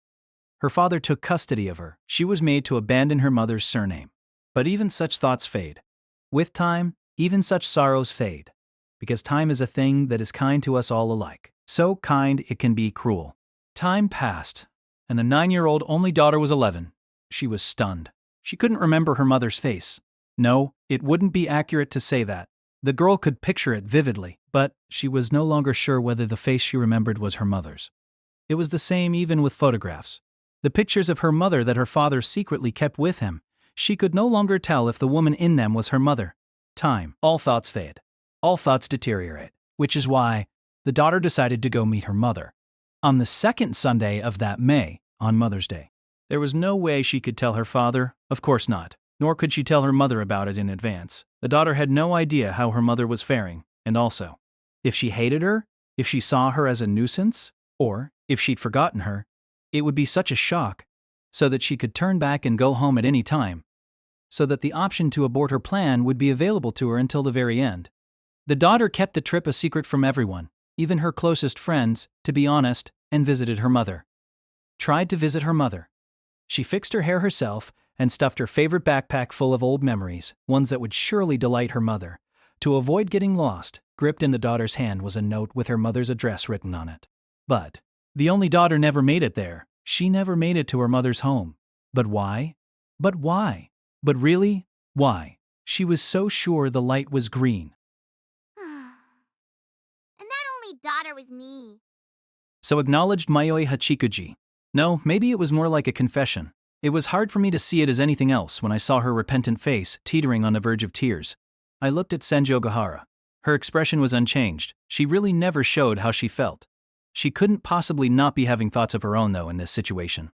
Her father took custody of her. She was made to abandon her mother's surname. But even such thoughts fade. With time, even such sorrows fade. Because time is a thing that is kind to us all alike. So kind it can be cruel. Time passed, and the 9-year-old only daughter was 11. She was stunned. She couldn't remember her mother's face. No, it wouldn't be accurate to say that. The girl could picture it vividly, but she was no longer sure whether the face she remembered was her mother's. It was the same even with photographs. The pictures of her mother that her father secretly kept with him. She could no longer tell if the woman in them was her mother. Time. All thoughts fade. All thoughts deteriorate. Which is why the daughter decided to go meet her mother. On the second Sunday of that May, on Mother's Day. There was no way she could tell her father, of course not, nor could she tell her mother about it in advance. The daughter had no idea how her mother was faring, and also, if she hated her, if she saw her as a nuisance, or if she'd forgotten her, it would be such a shock, so that she could turn back and go home at any time, so that the option to abort her plan would be available to her until the very end. The daughter kept the trip a secret from everyone, even her closest friends, to be honest, and visited her mother. Tried to visit her mother. She fixed her hair herself and stuffed her favorite backpack full of old memories, ones that would surely delight her mother. To avoid getting lost, gripped in the daughter's hand was a note with her mother's address written on it. But the only daughter never made it there. She never made it to her mother's home. But why? But why? But really, why? She was so sure the light was green. And that only daughter was me. So acknowledged Mayoi Hachikuji. No, maybe it was more like a confession. It was hard for me to see it as anything else when I saw her repentant face teetering on the verge of tears. I looked at Senjougahara. Her expression was unchanged. She really never showed how she felt. She couldn't possibly not be having thoughts of her own, though, in this situation.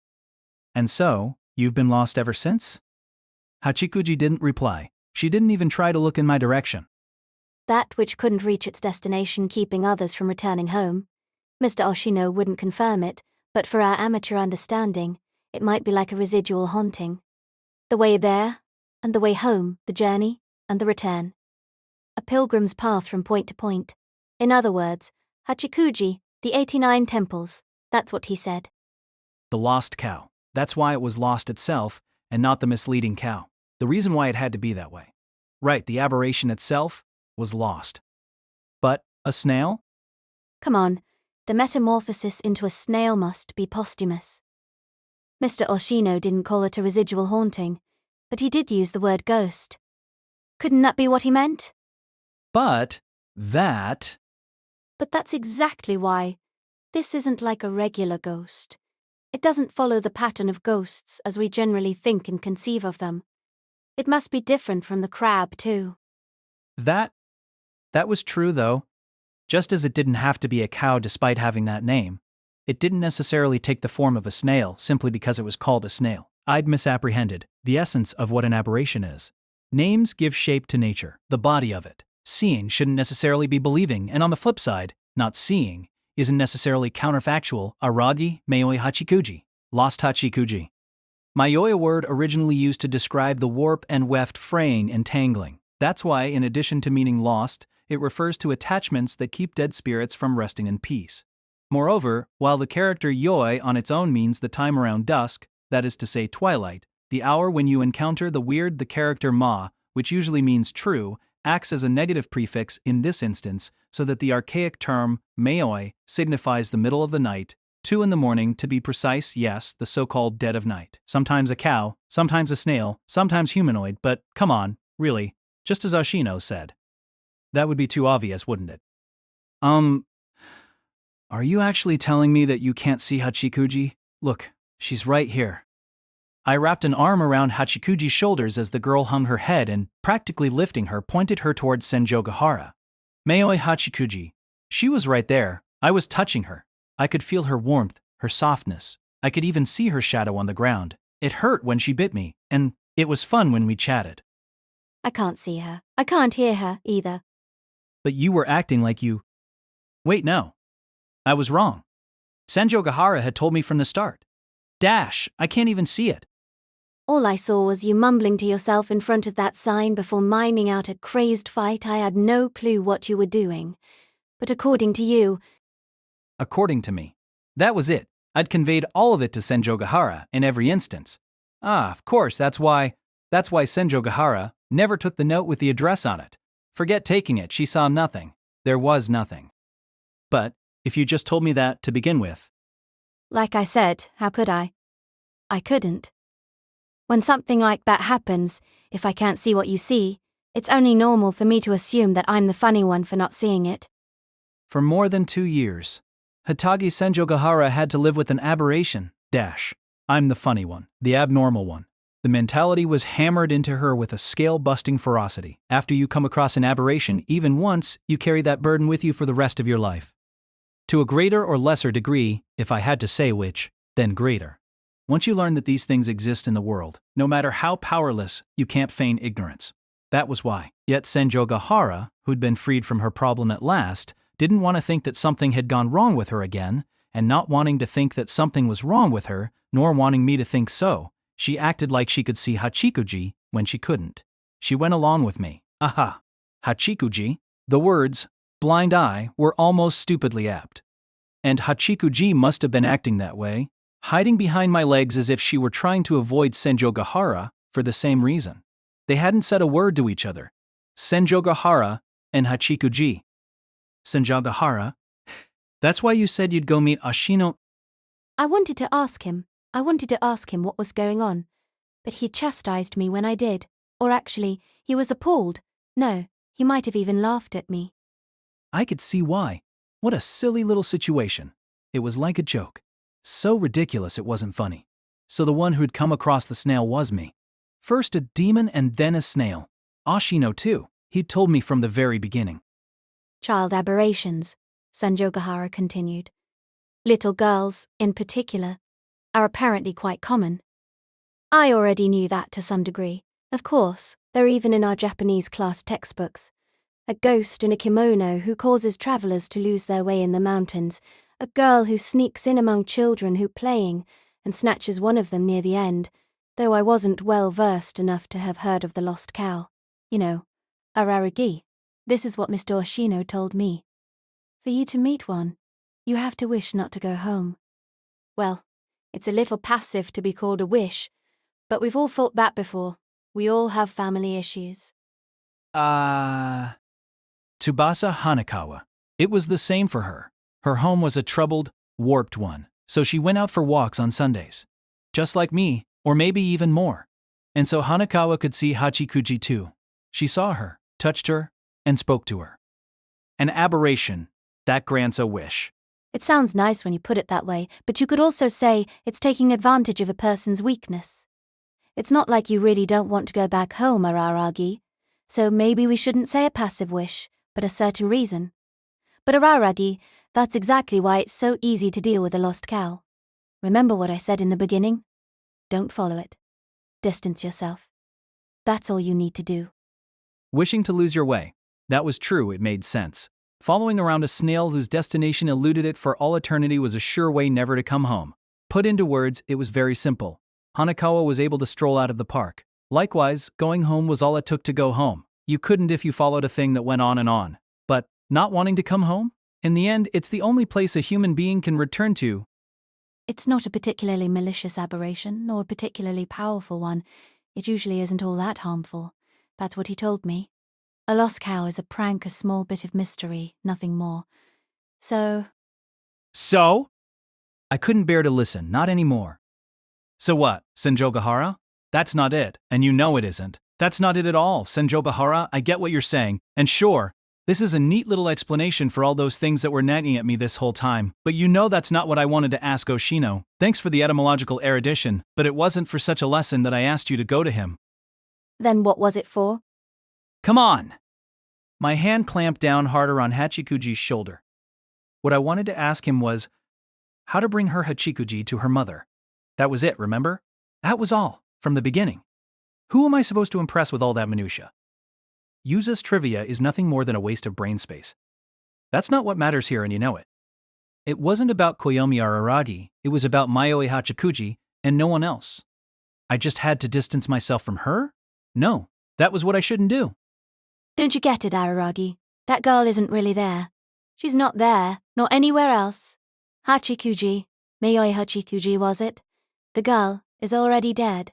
And so, you've been lost ever since? Hachikuji didn't reply. She didn't even try to look in my direction. That which couldn't reach its destination keeping others from returning home. Mr. Oshino wouldn't confirm it, but for our amateur understanding, it might be like a residual haunting. The way there, and the way home, the journey, and the return. A pilgrim's path from point to point. In other words, Hachikuji, the 89 temples, that's what he said. The lost cow. That's why it was lost itself, and not the misleading cow. The reason why it had to be that way. Right, the aberration itself was lost. But a snail? Come on, the metamorphosis into a snail must be posthumous. Mr. Oshino didn't call it a residual haunting, but he did use the word ghost. Couldn't that be what he meant? But that... But that's exactly why. This isn't like a regular ghost. It doesn't follow the pattern of ghosts as we generally think and conceive of them. It must be different from the crab, too. That was true, though. Just as it didn't have to be a cow despite having that name, it didn't necessarily take the form of a snail simply because it was called a snail. I'd misapprehended the essence of what an aberration is. Names give shape to nature, the body of it. Seeing shouldn't necessarily be believing, and on the flip side, not seeing isn't necessarily counterfactual. Araragi, Mayoi Hachikuji. Lost Hachikuji. Mayoi, a word originally used to describe the warp and weft fraying and tangling. That's why, in addition to meaning lost, it refers to attachments that keep dead spirits from resting in peace. Moreover, while the character yoi on its own means the time around dusk, that is to say twilight, the hour when you encounter the weird, the character ma, which usually means true, acts as a negative prefix in this instance, so that the archaic term mayoi signifies the middle of the night, 2 in the morning to be precise, yes, the so-called dead of night. Sometimes a cow, sometimes a snail, sometimes humanoid, but come on, really, just as Oshino said. That would be too obvious, wouldn't it? Are you actually telling me that you can't see Hachikuji? Look, she's right here. I wrapped an arm around Hachikuji's shoulders as the girl hung her head and, practically lifting her, pointed her towards Senjougahara. Mayoi Hachikuji. She was right there. I was touching her. I could feel her warmth, her softness. I could even see her shadow on the ground. It hurt when she bit me, and it was fun when we chatted. I can't see her. I can't hear her, either. But you were acting like you... Wait, no. I was wrong. Senjougahara had told me from the start. Dash, I can't even see it. All I saw was you mumbling to yourself in front of that sign before miming out a crazed fight. I had no clue what you were doing. But according to you... According to me. That was it. I'd conveyed all of it to Senjougahara in every instance. Of course, that's why Senjougahara never took the note with the address on it. Forget taking it, she saw nothing. There was nothing. But, if you just told me that to begin with... Like I said, how could I? I couldn't. When something like that happens, if I can't see what you see, it's only normal for me to assume that I'm the funny one for not seeing it. For more than 2 years, Hitagi Senjougahara had to live with an aberration. Dash. I'm the funny one, the abnormal one. The mentality was hammered into her with a scale-busting ferocity. After you come across an aberration even once, you carry that burden with you for the rest of your life. To a greater or lesser degree, if I had to say which, then greater. Once you learn that these things exist in the world, no matter how powerless, you can't feign ignorance. That was why. Yet Senjougahara, who'd been freed from her problem at last, didn't want to think that something had gone wrong with her again, and not wanting to think that something was wrong with her, nor wanting me to think so, she acted like she could see Hachikuji when she couldn't. She went along with me. Aha! Hachikuji? The words, blind eye, were almost stupidly apt. And Hachikuji must have been acting that way, hiding behind my legs as if she were trying to avoid Senjougahara for the same reason. They hadn't said a word to each other. Senjougahara and Hachikuji. Senjougahara? That's why you said you'd go meet Oshino. I wanted to ask him what was going on, but he chastised me when I did. Or actually, he was appalled. No, he might have even laughed at me. I could see why. What a silly little situation. It was like a joke. So ridiculous it wasn't funny. So the one who'd come across the snail was me. First a demon and then a snail. Ashino too. He'd told me from the very beginning. Child aberrations, Senjougahara continued. Little girls, in particular, are apparently quite common. I already knew that to some degree. Of course, they're even in our Japanese class textbooks. A ghost in a kimono who causes travelers to lose their way in the mountains, a girl who sneaks in among children who playing and snatches one of them near the end, though I wasn't well versed enough to have heard of the lost cow. You know, Araragi. This is what Mr. Oshino told me. For you to meet one, you have to wish not to go home. Well, it's a little passive to be called a wish, but we've all thought that before. We all have family issues. Tsubasa Hanekawa. It was the same for her. Her home was a troubled, warped one, so she went out for walks on Sundays. Just like me, or maybe even more. And so Hanekawa could see Hachikuji too. She saw her, touched her, and spoke to her. An aberration, that grants a wish. It sounds nice when you put it that way, but you could also say it's taking advantage of a person's weakness. It's not like you really don't want to go back home, Araragi, so maybe we shouldn't say a passive wish, but a certain reason. But Araragi, that's exactly why it's so easy to deal with a lost cow. Remember what I said in the beginning? Don't follow it. Distance yourself. That's all you need to do. Wishing to lose your way. That was true, it made sense. Following around a snail whose destination eluded it for all eternity was a sure way never to come home. Put into words, it was very simple. Hanekawa was able to stroll out of the park. Likewise, going home was all it took to go home. You couldn't if you followed a thing that went on and on. But, not wanting to come home? In the end, it's the only place a human being can return to. It's not a particularly malicious aberration, nor a particularly powerful one. It usually isn't all that harmful. That's what he told me. A lost cow is a prank, a small bit of mystery, nothing more. So? I couldn't bear to listen, not anymore. So what, Senjougahara? That's not it, and you know it isn't. That's not it at all, Senjougahara, I get what you're saying, and sure, this is a neat little explanation for all those things that were nagging at me this whole time, but you know that's not what I wanted to ask Oshino. Thanks for the etymological erudition, but it wasn't for such a lesson that I asked you to go to him. Then what was it for? Come on! My hand clamped down harder on Hachikuji's shoulder. What I wanted to ask him was, how to bring her Hachikuji to her mother. That was it, remember? That was all, from the beginning. Who am I supposed to impress with all that minutia? Yuza's trivia is nothing more than a waste of brain space. That's not what matters here, and you know it. It wasn't about Koyomi Araragi, it was about Mayoi Hachikuji and no one else. I just had to distance myself from her? No, that was what I shouldn't do. Don't you get it, Araragi? That girl isn't really there. She's not there, nor anywhere else. Hachikuji, Mayoi Hachikuji was it? The girl is already dead.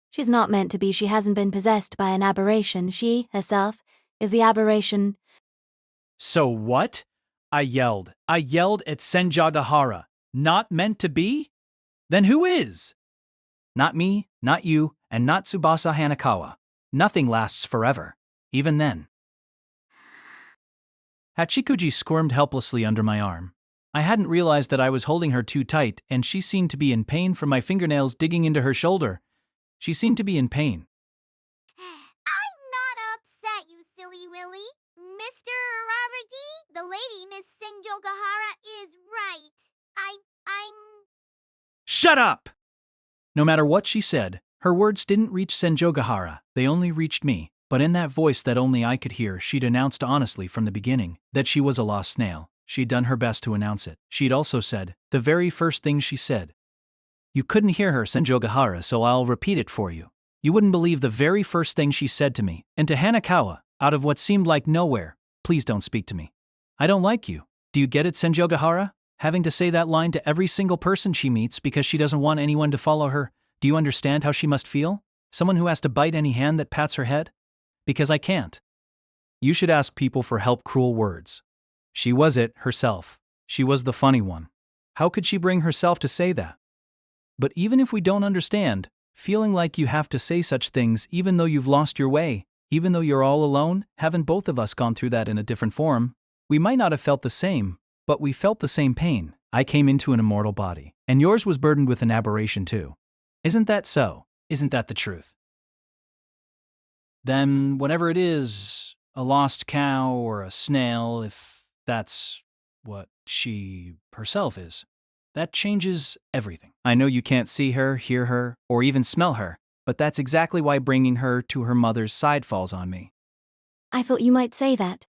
She's not meant to be, she hasn't been possessed by an aberration. She, herself, is the aberration. So what? I yelled at Senjougahara. Not meant to be? Then who is? Not me, not you, and not Tsubasa Hanekawa. Nothing lasts forever, even then. Hachikuji squirmed helplessly under my arm. I hadn't realized that I was holding her too tight, and she seemed to be in pain from my fingernails digging into her shoulder. She seemed to be in pain. I'm not upset, you silly Willy. Mr. Araragi, the lady, Miss Senjougahara, is right. I'm... Shut up! No matter what she said, her words didn't reach Senjougahara, they only reached me. But in that voice that only I could hear, she'd announced honestly from the beginning that she was a lost snail. She'd done her best to announce it. She'd also said, the very first thing she said. You couldn't hear her, Senjougahara, so I'll repeat it for you. You wouldn't believe the very first thing she said to me, and to Hanekawa, out of what seemed like nowhere. Please don't speak to me. I don't like you. Do you get it, Senjougahara? Having to say that line to every single person she meets because she doesn't want anyone to follow her. Do you understand how she must feel? Someone who has to bite any hand that pats her head? Because I can't. You should ask people for help, cruel words. She was it herself. She was the funny one. How could she bring herself to say that? But even if we don't understand, feeling like you have to say such things even though you've lost your way, even though you're all alone, haven't both of us gone through that in a different form? We might not have felt the same, but we felt the same pain. I came into an immortal body, and yours was burdened with an aberration too. Isn't that so? Isn't that the truth? Then whatever it is, a lost cow or a snail, if that's what she herself is, that changes everything. I know you can't see her, hear her, or even smell her, but that's exactly why bringing her to her mother's side falls on me. I thought you might say that.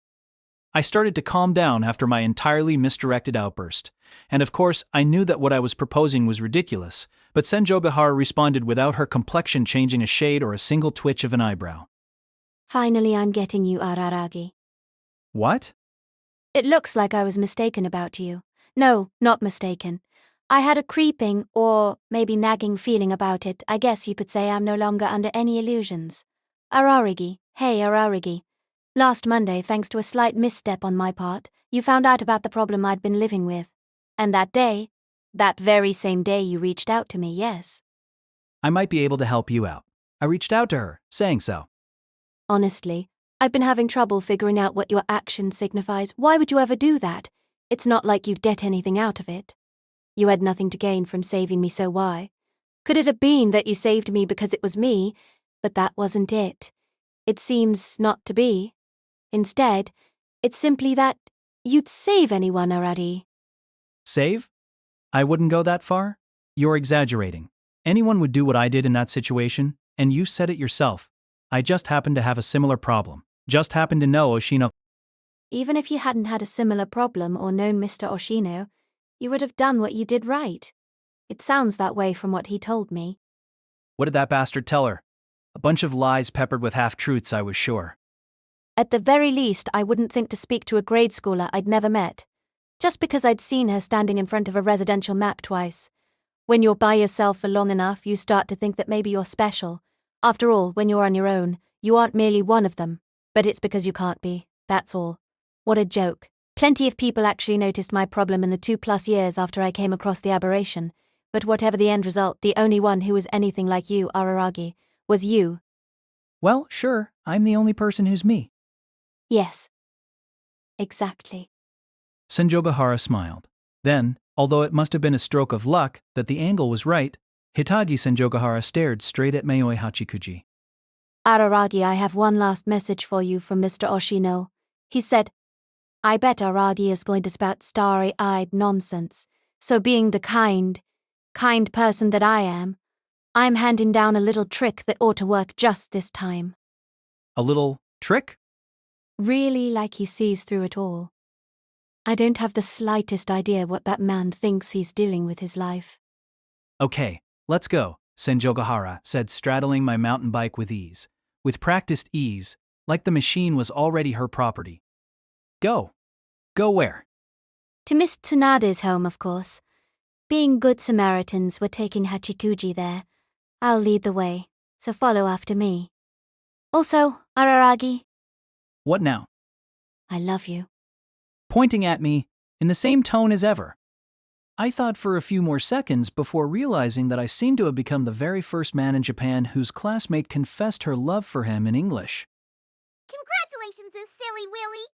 I started to calm down after my entirely misdirected outburst, and of course I knew that what I was proposing was ridiculous, but Senjougahara responded without her complexion changing a shade or a single twitch of an eyebrow. Finally, I'm getting you, Araragi. What? It looks like I was mistaken about you. No, not mistaken. I had a creeping, or maybe nagging feeling about it. I guess you could say I'm no longer under any illusions. Araragi, hey Araragi. Last Monday, thanks to a slight misstep on my part, you found out about the problem I'd been living with. And that day, that very same day you reached out to me, yes. I might be able to help you out. I reached out to her, saying so. Honestly, I've been having trouble figuring out what your action signifies. Why would you ever do that? It's not like you'd get anything out of it. You had nothing to gain from saving me, so why? Could it have been that you saved me because it was me? But that wasn't it. It seems not to be. Instead, it's simply that you'd save anyone, Arari. Save? I wouldn't go that far. You're exaggerating. Anyone would do what I did in that situation, and you said it yourself. I just happened to have a similar problem. Just happened to know Oshino. Even if you hadn't had a similar problem or known Mr. Oshino, you would have done what you did right. It sounds that way from what he told me. What did that bastard tell her? A bunch of lies peppered with half-truths, I was sure. At the very least, I wouldn't think to speak to a grade schooler I'd never met. Just because I'd seen her standing in front of a residential map twice. When you're by yourself for long enough, you start to think that maybe you're special. After all, when you're on your own, you aren't merely one of them. But it's because you can't be, that's all. What a joke. Plenty of people actually noticed my problem in the 2+ years after I came across the aberration. But whatever the end result, the only one who was anything like you, Araragi, was you. Well, sure, I'm the only person who's me. Yes. Exactly. Senjougahara smiled. Then, although it must have been a stroke of luck that the angle was right, Hitagi Senjougahara stared straight at Mayoi Hachikuji. Araragi, I have one last message for you from Mr. Oshino. He said, I bet Aragi is going to spout starry-eyed nonsense. So being the kind person that I am, I'm handing down a little trick that ought to work just this time. A little trick? Really like he sees through it all. I don't have the slightest idea what that man thinks he's doing with his life. Okay, let's go, Senjougahara said, straddling my mountain bike with ease. With practiced ease, like the machine was already her property. Go. Go where? To Miss Tsunade's home, of course. Being good Samaritans, we're taking Hachikuji there. I'll lead the way, so follow after me. Also, Araragi, What now? I love you. Pointing at me, in the same tone as ever. I thought for a few more seconds before realizing that I seemed to have become the very first man in Japan whose classmate confessed her love for him in English. Congratulations, you silly Willy!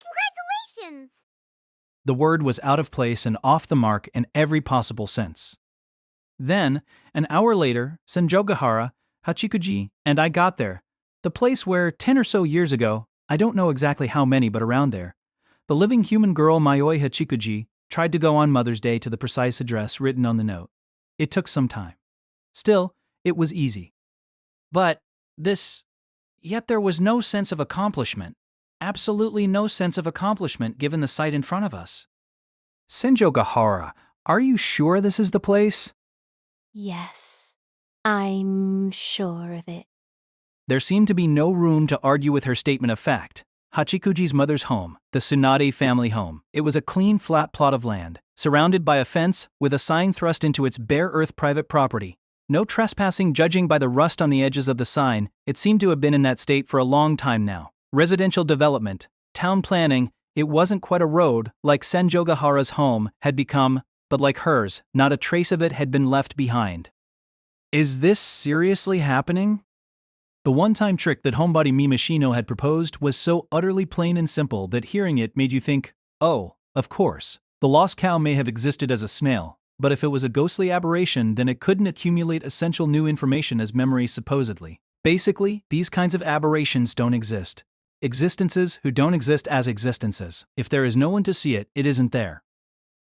Congratulations! The word was out of place and off the mark in every possible sense. Then, an hour later, Senjougahara, Hachikuji, and I got there. The place where, 10 or so years ago, I don't know exactly how many but around there, the living human girl Mayoi Hachikuji tried to go on Mother's Day to the precise address written on the note. It took some time. Still, it was easy. Yet there was no sense of accomplishment. Absolutely no sense of accomplishment given the sight in front of us. Senjougahara, are you sure this is the place? Yes, I'm sure of it. There seemed to be no room to argue with her statement of fact. Hachikuji's mother's home, the Tsunade family home. It was a clean, flat plot of land, surrounded by a fence with a sign thrust into its bare earth private property. No trespassing judging by the rust on the edges of the sign. It seemed to have been in that state for a long time now. Residential development, town planning, it wasn't quite a road like Senjougahara's home had become, but like hers, not a trace of it had been left behind. Is this seriously happening? The one-time trick that homebody Mimashino had proposed was so utterly plain and simple that hearing it made you think, oh, of course, The lost cow may have existed as a snail, but if it was a ghostly aberration, then it couldn't accumulate essential new information as memory supposedly. Basically, these kinds of aberrations don't exist. Existences who don't exist as existences. If there is no one to see it, it isn't there.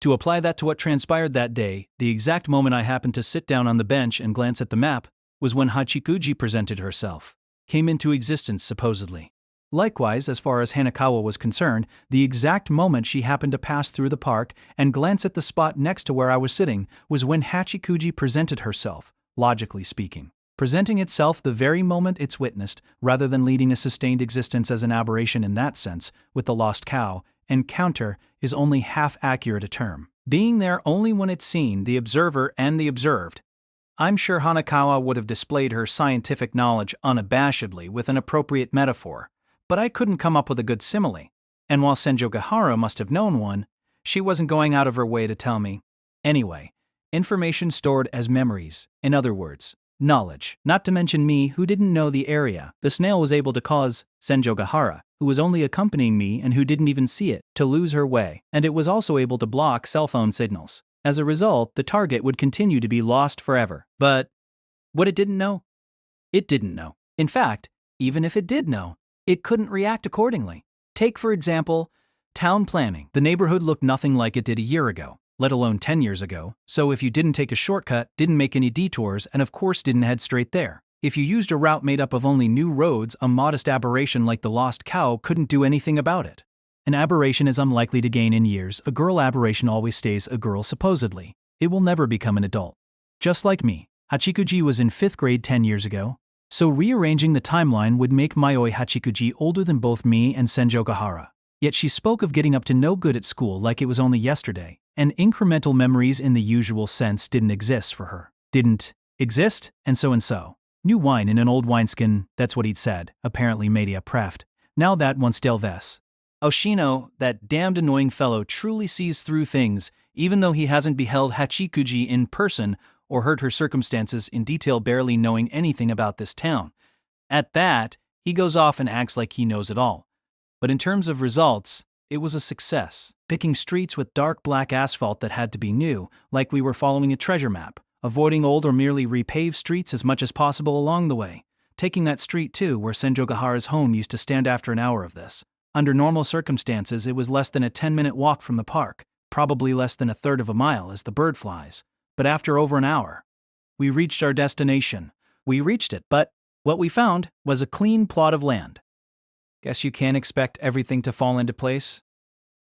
To apply that to what transpired that day, the exact moment I happened to sit down on the bench and glance at the map was when Hachikuji presented herself, came into existence supposedly. Likewise, as far as Hanakawa was concerned, the exact moment she happened to pass through the park and glance at the spot next to where I was sitting was when Hachikuji presented herself, logically speaking. Presenting itself the very moment it's witnessed, rather than leading a sustained existence as an aberration in that sense, with the lost cow, encounter is only half accurate a term. Being there only when it's seen, the observer and the observed. I'm sure Hanakawa would have displayed her scientific knowledge unabashedly with an appropriate metaphor, but I couldn't come up with a good simile, and while Senjougahara must have known one, she wasn't going out of her way to tell me. Anyway, information stored as memories, in other words, knowledge, not to mention me who didn't know the area. The snail was able to cause Senjougahara, who was only accompanying me and who didn't even see it, to lose her way, and it was also able to block cell phone signals. As a result, the target would continue to be lost forever. But what it didn't know? It didn't know. In fact, even if it did know, it couldn't react accordingly. Take, for example, town planning. The neighborhood looked nothing like it did a year ago, let alone 10 years ago, so if you didn't take a shortcut, didn't make any detours, and of course didn't head straight there. If you used a route made up of only new roads, a modest aberration like the lost cow couldn't do anything about it. An aberration is unlikely to gain in years. A girl aberration always stays a girl supposedly. It will never become an adult. Just like me, Hachikuji was in 5th grade 10 years ago, so rearranging the timeline would make Mayoi Hachikuji older than both me and Senjougahara. Yet she spoke of getting up to no good at school like it was only yesterday, and incremental memories in the usual sense didn't exist for her. Didn't exist, and so. New wine in an old wineskin, that's what he'd said, apparently media preft. Now that once Delves. Oshino, that damned annoying fellow, truly sees through things, even though he hasn't beheld Hachikuji in person or heard her circumstances in detail, barely knowing anything about this town. At that, he goes off and acts like he knows it all. But in terms of results, it was a success. Picking streets with dark black asphalt that had to be new, like we were following a treasure map, avoiding old or merely repaved streets as much as possible along the way. Taking that street too, where Senjougahara's home used to stand after an hour of this. Under normal circumstances, it was less than a 10-minute walk from the park, probably less than a third of a mile as the bird flies. But after over an hour, we reached our destination. We reached it, but what we found was a clean plot of land. Guess you can't expect everything to fall into place?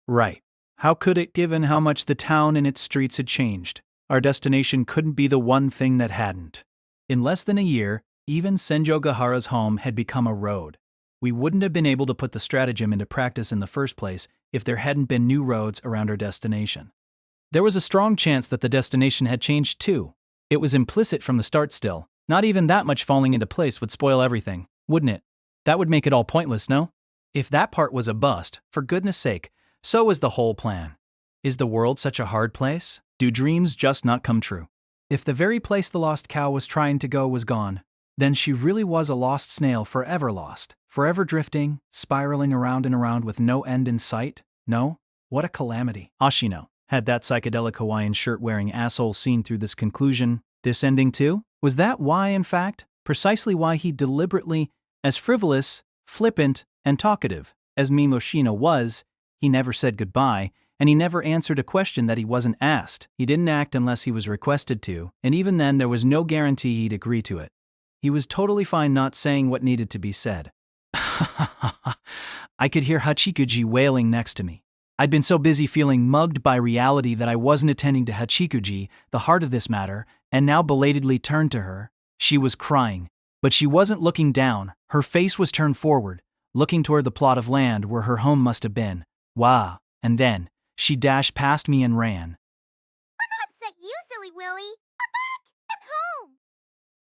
Right. How could it, given how much the town and its streets had changed? Our destination couldn't be the one thing that hadn't. In less than a year, even Senjougahara's home had become a road. We wouldn't have been able to put the stratagem into practice in the first place if there hadn't been new roads around our destination. There was a strong chance that the destination had changed too. It was implicit from the start still. Not even that much falling into place would spoil everything, wouldn't it? That would make it all pointless, no? If that part was a bust, for goodness sake, so was the whole plan. Is the world such a hard place? Do dreams just not come true? If the very place the lost cow was trying to go was gone, then she really was a lost snail, forever lost, forever drifting, spiraling around and around with no end in sight? No? What a calamity. Ashino, had that psychedelic Hawaiian shirt-wearing asshole seen through this conclusion, this ending too? Was that why, in fact, precisely why he deliberately, as frivolous, flippant, and talkative as Mimoshino was, he never said goodbye, and he never answered a question that he wasn't asked. He didn't act unless he was requested to, and even then there was no guarantee he'd agree to it. He was totally fine not saying what needed to be said. I could hear Hachikuji wailing next to me. I'd been so busy feeling mugged by reality that I wasn't attending to Hachikuji, the heart of this matter, and now belatedly turned to her. She was crying, but she wasn't looking down. Her face was turned forward, looking toward the plot of land where her home must have been. Wah! And then, she dashed past me and ran. I'm upset you, silly Willy. I'm back! I'm home!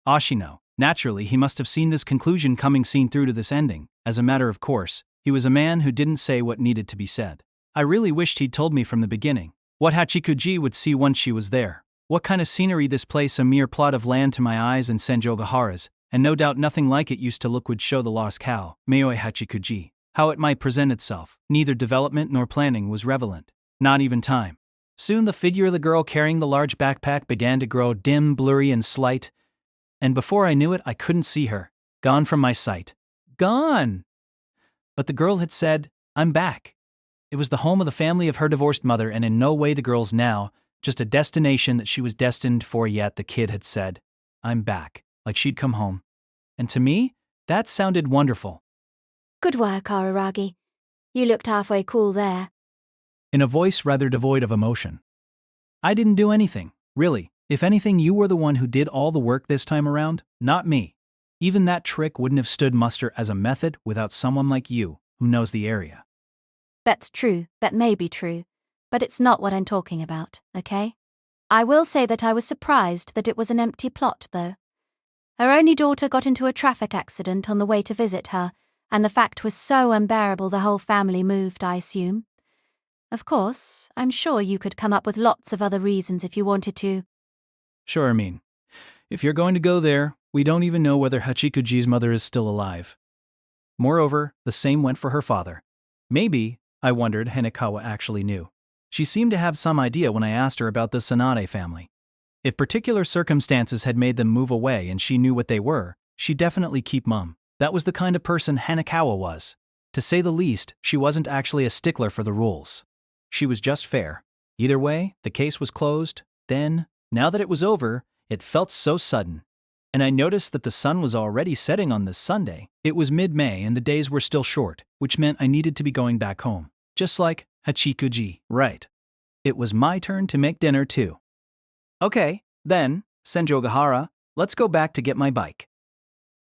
Ashino. Naturally, he must have seen this conclusion coming seen through to this ending. As a matter of course, he was a man who didn't say what needed to be said. I really wished he'd told me from the beginning what Hachikuji would see once she was there. What kind of scenery this place, a mere plot of land to my eyes and Senjougahara's, and no doubt nothing like it used to look, would show the lost cow, Mayoi Hachikuji. How it might present itself. Neither development nor planning was relevant. Not even time. Soon the figure of the girl carrying the large backpack began to grow dim, blurry, and slight, and before I knew it, I couldn't see her. Gone from my sight. Gone! But the girl had said, "I'm back." It was the home of the family of her divorced mother, and in no way the girl's now, just a destination that she was destined for, yet the kid had said, "I'm back," like she'd come home. And to me, that sounded wonderful. Good work, Araragi. You looked halfway cool there. In a voice rather devoid of emotion. I didn't do anything, really. If anything, you were the one who did all the work this time around, not me. Even that trick wouldn't have stood muster as a method without someone like you, who knows the area. That's true, that may be true, but it's not what I'm talking about, okay? I will say that I was surprised that it was an empty plot, though. Her only daughter got into a traffic accident on the way to visit her, and the fact was so unbearable the whole family moved, I assume. Of course, I'm sure you could come up with lots of other reasons if you wanted to. Sure, if you're going to go there, we don't even know whether Hachikuji's mother is still alive. Moreover, the same went for her father. Maybe, I wondered, Hanekawa actually knew. She seemed to have some idea when I asked her about the Sanade family. If particular circumstances had made them move away and she knew what they were, she'd definitely keep mum. That was the kind of person Hanekawa was. To say the least, she wasn't actually a stickler for the rules. She was just fair. Either way, the case was closed. Then, now that it was over, it felt so sudden. And I noticed that the sun was already setting on this Sunday. It was mid-May and the days were still short, which meant I needed to be going back home. Just like Hachikuji, right. It was my turn to make dinner too. Okay, then, Senjougahara, let's go back to get my bike.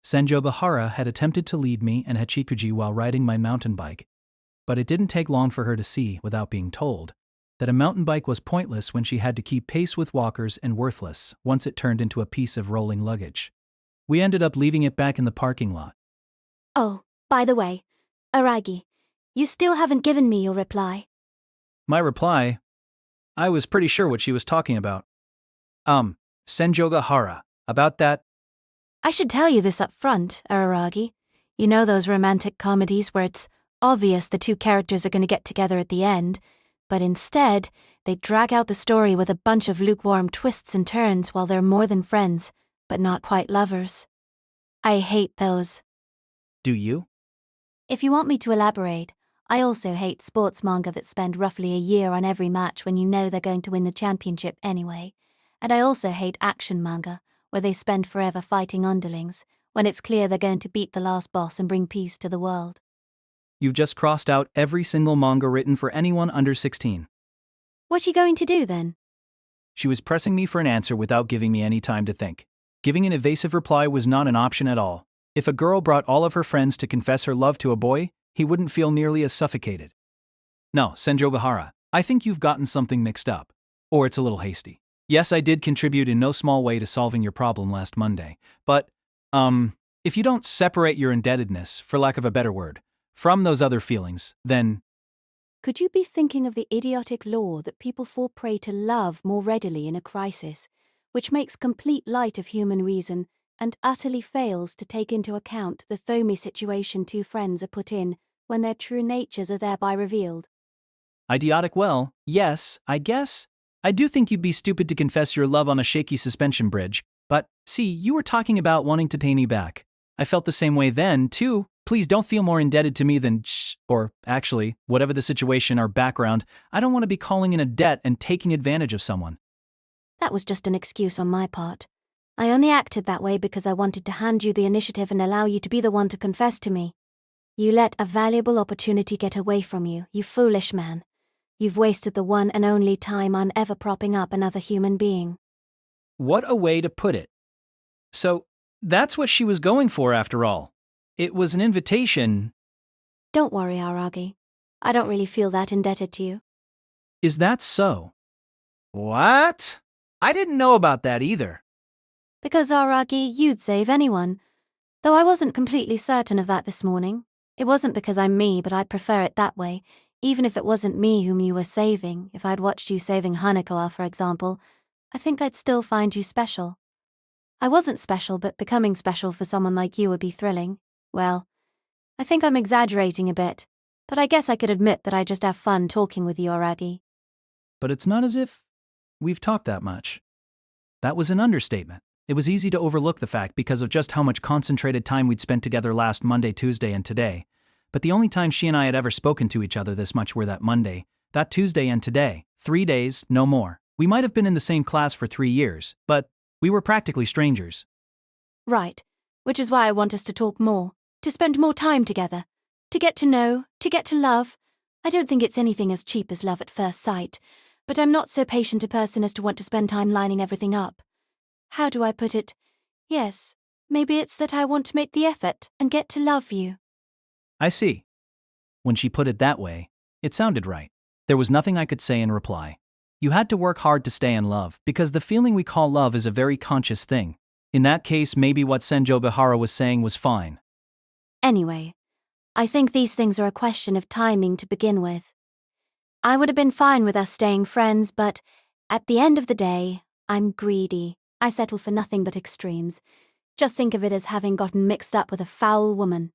Senjougahara had attempted to lead me and Hachikuji while riding my mountain bike, but it didn't take long for her to see, without being told, that a mountain bike was pointless when she had to keep pace with walkers and worthless once it turned into a piece of rolling luggage. We ended up leaving it back in the parking lot. Oh, by the way, Aragi, you still haven't given me your reply. My reply? I was pretty sure what she was talking about. Senjougahara, about that. I should tell you this up front, Araragi. You know those romantic comedies where it's obvious the two characters are going to get together at the end, but instead, they drag out the story with a bunch of lukewarm twists and turns while they're more than friends, but not quite lovers. I hate those. Do you? If you want me to elaborate, I also hate sports manga that spend roughly a year on every match when you know they're going to win the championship anyway. And I also hate action manga, where they spend forever fighting underlings, when it's clear they're going to beat the last boss and bring peace to the world. You've just crossed out every single manga written for anyone under 16. What are you going to do then? She was pressing me for an answer without giving me any time to think. Giving an evasive reply was not an option at all. If a girl brought all of her friends to confess her love to a boy, he wouldn't feel nearly as suffocated. No, Senjougahara, I think you've gotten something mixed up. Or it's a little hasty. Yes, I did contribute in no small way to solving your problem last Monday, but, if you don't separate your indebtedness, for lack of a better word, from those other feelings, then... Could you be thinking of the idiotic law that people fall prey to love more readily in a crisis, which makes complete light of human reason and utterly fails to take into account the thorny situation two friends are put in when their true natures are thereby revealed? Idiotic, well, yes, I guess. I do think you'd be stupid to confess your love on a shaky suspension bridge, but, see, you were talking about wanting to pay me back. I felt the same way then, too. Please don't feel more indebted to me than or actually, whatever the situation or background, I don't want to be calling in a debt and taking advantage of someone. That was just an excuse on my part. I only acted that way because I wanted to hand you the initiative and allow you to be the one to confess to me. You let a valuable opportunity get away from you, you foolish man. You've wasted the one and only time on ever propping up another human being. What a way to put it. So, that's what she was going for after all. It was an invitation. Don't worry, Aragi. I don't really feel that indebted to you. Is that so? What? I didn't know about that either. Because, Aragi, you'd save anyone. Though I wasn't completely certain of that this morning. It wasn't because I'm me, but I'd prefer it that way. Even if it wasn't me whom you were saving, if I'd watched you saving Hanekawa, for example, I think I'd still find you special. I wasn't special, but becoming special for someone like you would be thrilling. Well, I think I'm exaggerating a bit, but I guess I could admit that I just have fun talking with you, Aragi. but it's not as if we've talked that much. That was an understatement. It was easy to overlook the fact because of just how much concentrated time we'd spent together last Monday, Tuesday, and today. But the only time she and I had ever spoken to each other this much were that Monday, that Tuesday, and today. 3 days, no more. We might have been in the same class for 3 years, but we were practically strangers. Right, which is why I want us to talk more, to spend more time together, to get to know, to get to love. I don't think it's anything as cheap as love at first sight, but I'm not so patient a person as to want to spend time lining everything up. How do I put it? Yes, maybe it's that I want to make the effort and get to love you. I see. When she put it that way, it sounded right. There was nothing I could say in reply. You had to work hard to stay in love, because the feeling we call love is a very conscious thing. In that case, maybe what Senjougahara was saying was fine. Anyway, I think these things are a question of timing to begin with. I would have been fine with us staying friends, but at the end of the day, I'm greedy. I settle for nothing but extremes. Just think of it as having gotten mixed up with a foul woman.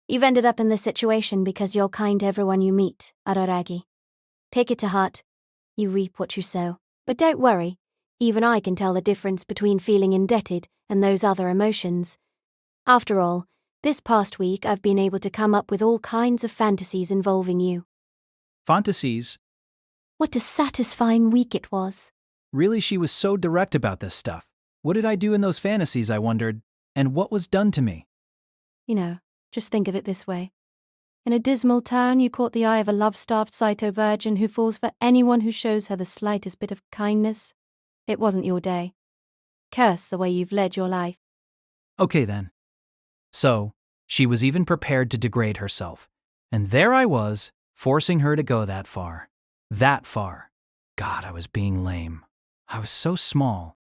You've ended up in this situation because you're kind to everyone you meet, Araragi. Take it to heart. You reap what you sow. But don't worry, even I can tell the difference between feeling indebted and those other emotions. After all, this past week I've been able to come up with all kinds of fantasies involving you. Fantasies? What a satisfying week it was. Really, she was so direct about this stuff. What did I do in those fantasies, I wondered? And what was done to me? You know, just think of it this way. In a dismal town, you caught the eye of a love-starved psycho-virgin who falls for anyone who shows her the slightest bit of kindness. It wasn't your day. Curse the way you've led your life. Okay then. So, she was even prepared to degrade herself. And there I was, forcing her to go that far. That far. God, I was being lame. I was so small.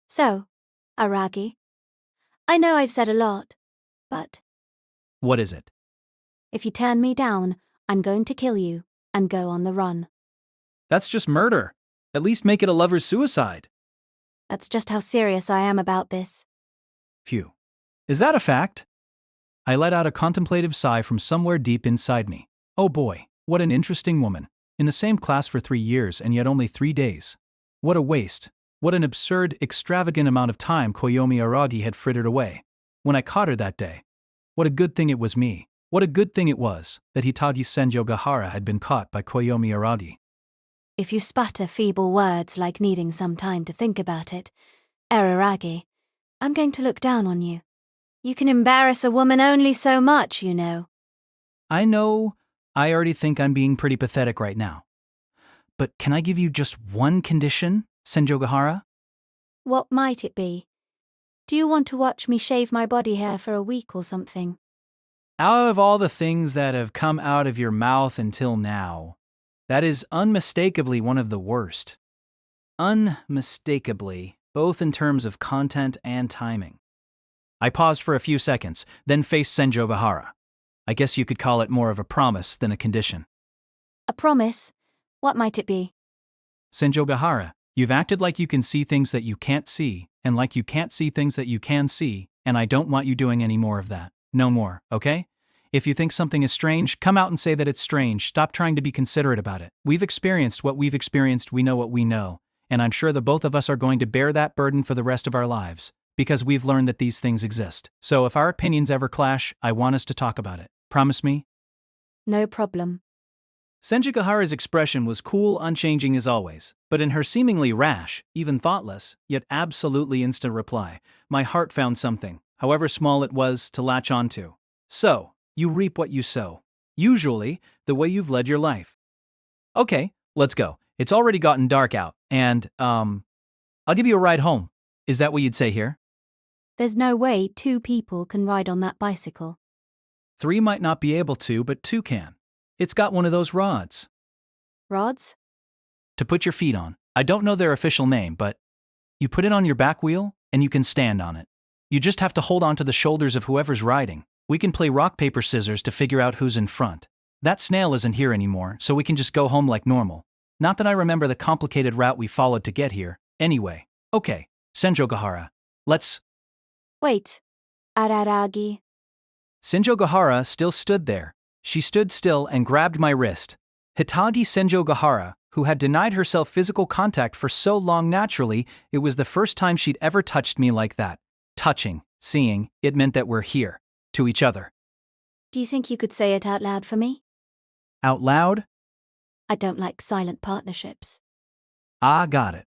So, Aragi, I know I've said a lot, but What is it? if you turn me down, I'm going to kill you and go on the run. That's just murder. At least make it a lover's suicide. That's just how serious I am about this. Phew. Is that a fact? I let out a contemplative sigh from somewhere deep inside me. Oh boy, what an interesting woman. In the same class for 3 years and yet only 3 days. What a waste. What an absurd, extravagant amount of time Koyomi Araragi had frittered away. When I caught her that day. What a good thing it was me. What a good thing it was that Hitagi Senjougahara had been caught by Koyomi Araragi. If you sputter feeble words like needing some time to think about it, Araragi, I'm going to look down on you. You can embarrass a woman only so much, you know. I know I already think I'm being pretty pathetic right now. But can I give you just one condition, Senjougahara? What might it be? Do you want to watch me shave my body hair for a week or something? Out of all the things that have come out of your mouth until now, that is unmistakably one of the worst. Unmistakably, both in terms of content and timing. I paused for a few seconds, then faced Senjougahara. I guess you could call it more of a promise than a condition. A promise? What might it be? Senjougahara, you've acted like you can see things that you can't see, and like you can't see things that you can see, and I don't want you doing any more of that. No more, okay? If you think something is strange, come out and say that it's strange. Stop trying to be considerate about it. We've experienced what we've experienced, we know what we know, and I'm sure the both of us are going to bear that burden for the rest of our lives, because we've learned that these things exist. So if our opinions ever clash, I want us to talk about it. Promise me? No problem. Senjougahara's expression was cool, unchanging as always, but in her seemingly rash, even thoughtless, yet absolutely instant reply, my heart found something, however small it was, to latch onto. So, you reap what you sow. Usually, the way you've led your life. Okay, let's go. It's already gotten dark out, and, I'll give you a ride home. Is that what you'd say here? There's no way 2 people can ride on that bicycle. 3 might not be able to, but 2 can. It's got one of those rods. Rods? To put your feet on. I don't know their official name, but you put it on your back wheel, and you can stand on it. You just have to hold on to the shoulders of whoever's riding. We can play rock, paper, scissors to figure out who's in front. That snail isn't here anymore, so we can just go home like normal. Not that I remember the complicated route we followed to get here. Anyway, okay, Senjougahara, let's... Wait, Araragi. Senjougahara still stood there. She stood still and grabbed my wrist. Hitagi Senjougahara, who had denied herself physical contact for so long naturally, it was the first time she'd ever touched me like that. Touching, seeing, it meant that we're here, to each other. Do you think you could say it out loud for me? Out loud? I don't like silent partnerships. Ah, got it.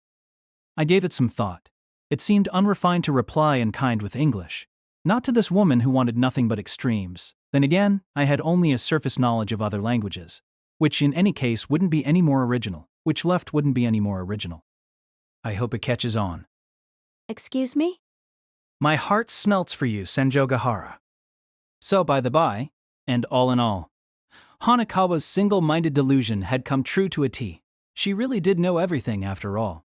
I gave it some thought. It seemed unrefined to reply in kind with English. Not to this woman who wanted nothing but extremes. Then again, I had only a surface knowledge of other languages, which in any case wouldn't be any more original, which left wouldn't be any more original. I hope it catches on. Excuse me? My heart smelts for you, Senjougahara. So by the by, and all in all, Hanekawa's single-minded delusion had come true to a T. She really did know everything after all.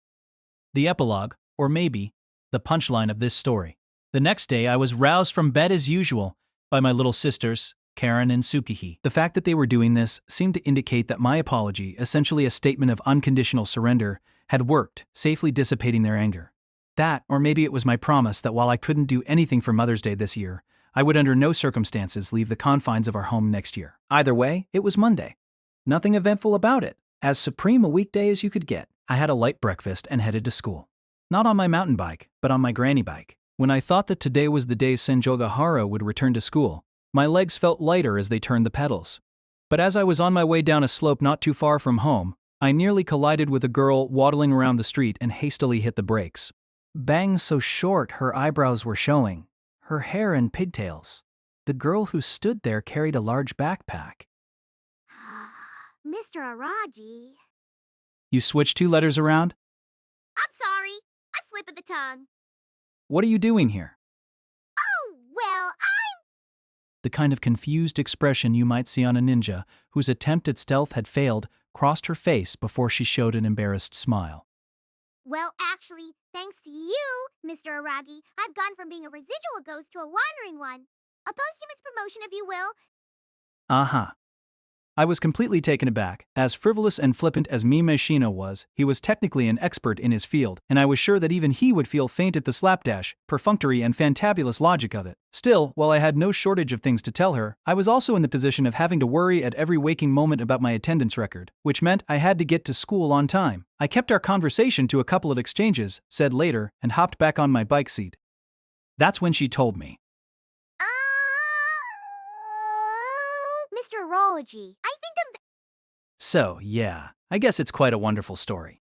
The epilogue, or maybe, the punchline of this story. The next day I was roused from bed as usual by my little sisters, Karen and Tsukihi. The fact that they were doing this seemed to indicate that my apology, essentially a statement of unconditional surrender, had worked, safely dissipating their anger. That, or maybe it was my promise that while I couldn't do anything for Mother's Day this year, I would under no circumstances leave the confines of our home next year. Either way, it was Monday. Nothing eventful about it. As supreme a weekday as you could get. I had a light breakfast and headed to school. Not on my mountain bike, but on my granny bike. When I thought that today was the day Senjougahara would return to school, my legs felt lighter as they turned the pedals. But as I was on my way down a slope not too far from home, I nearly collided with a girl waddling around the street and hastily hit the brakes. Bangs so short her eyebrows were showing, her hair in pigtails. The girl who stood there carried a large backpack. Mr. Araragi. You switched 2 letters around? I'm sorry. A slip of the tongue. What are you doing here? Oh, well, The kind of confused expression you might see on a ninja whose attempt at stealth had failed crossed her face before she showed an embarrassed smile. Well, actually, thanks to you, Mr. Araragi, I've gone from being a residual ghost to a wandering one. A posthumous promotion, if you will. Uh-huh. I was completely taken aback. As frivolous and flippant as Mime Shino was, he was technically an expert in his field, and I was sure that even he would feel faint at the slapdash, perfunctory and fantabulous logic of it. Still, while I had no shortage of things to tell her, I was also in the position of having to worry at every waking moment about my attendance record, which meant I had to get to school on time. I kept our conversation to a couple of exchanges, said later, and hopped back on my bike seat. That's when she told me. Mr. Araragi, I think I'm... So, yeah, I guess it's quite a wonderful story.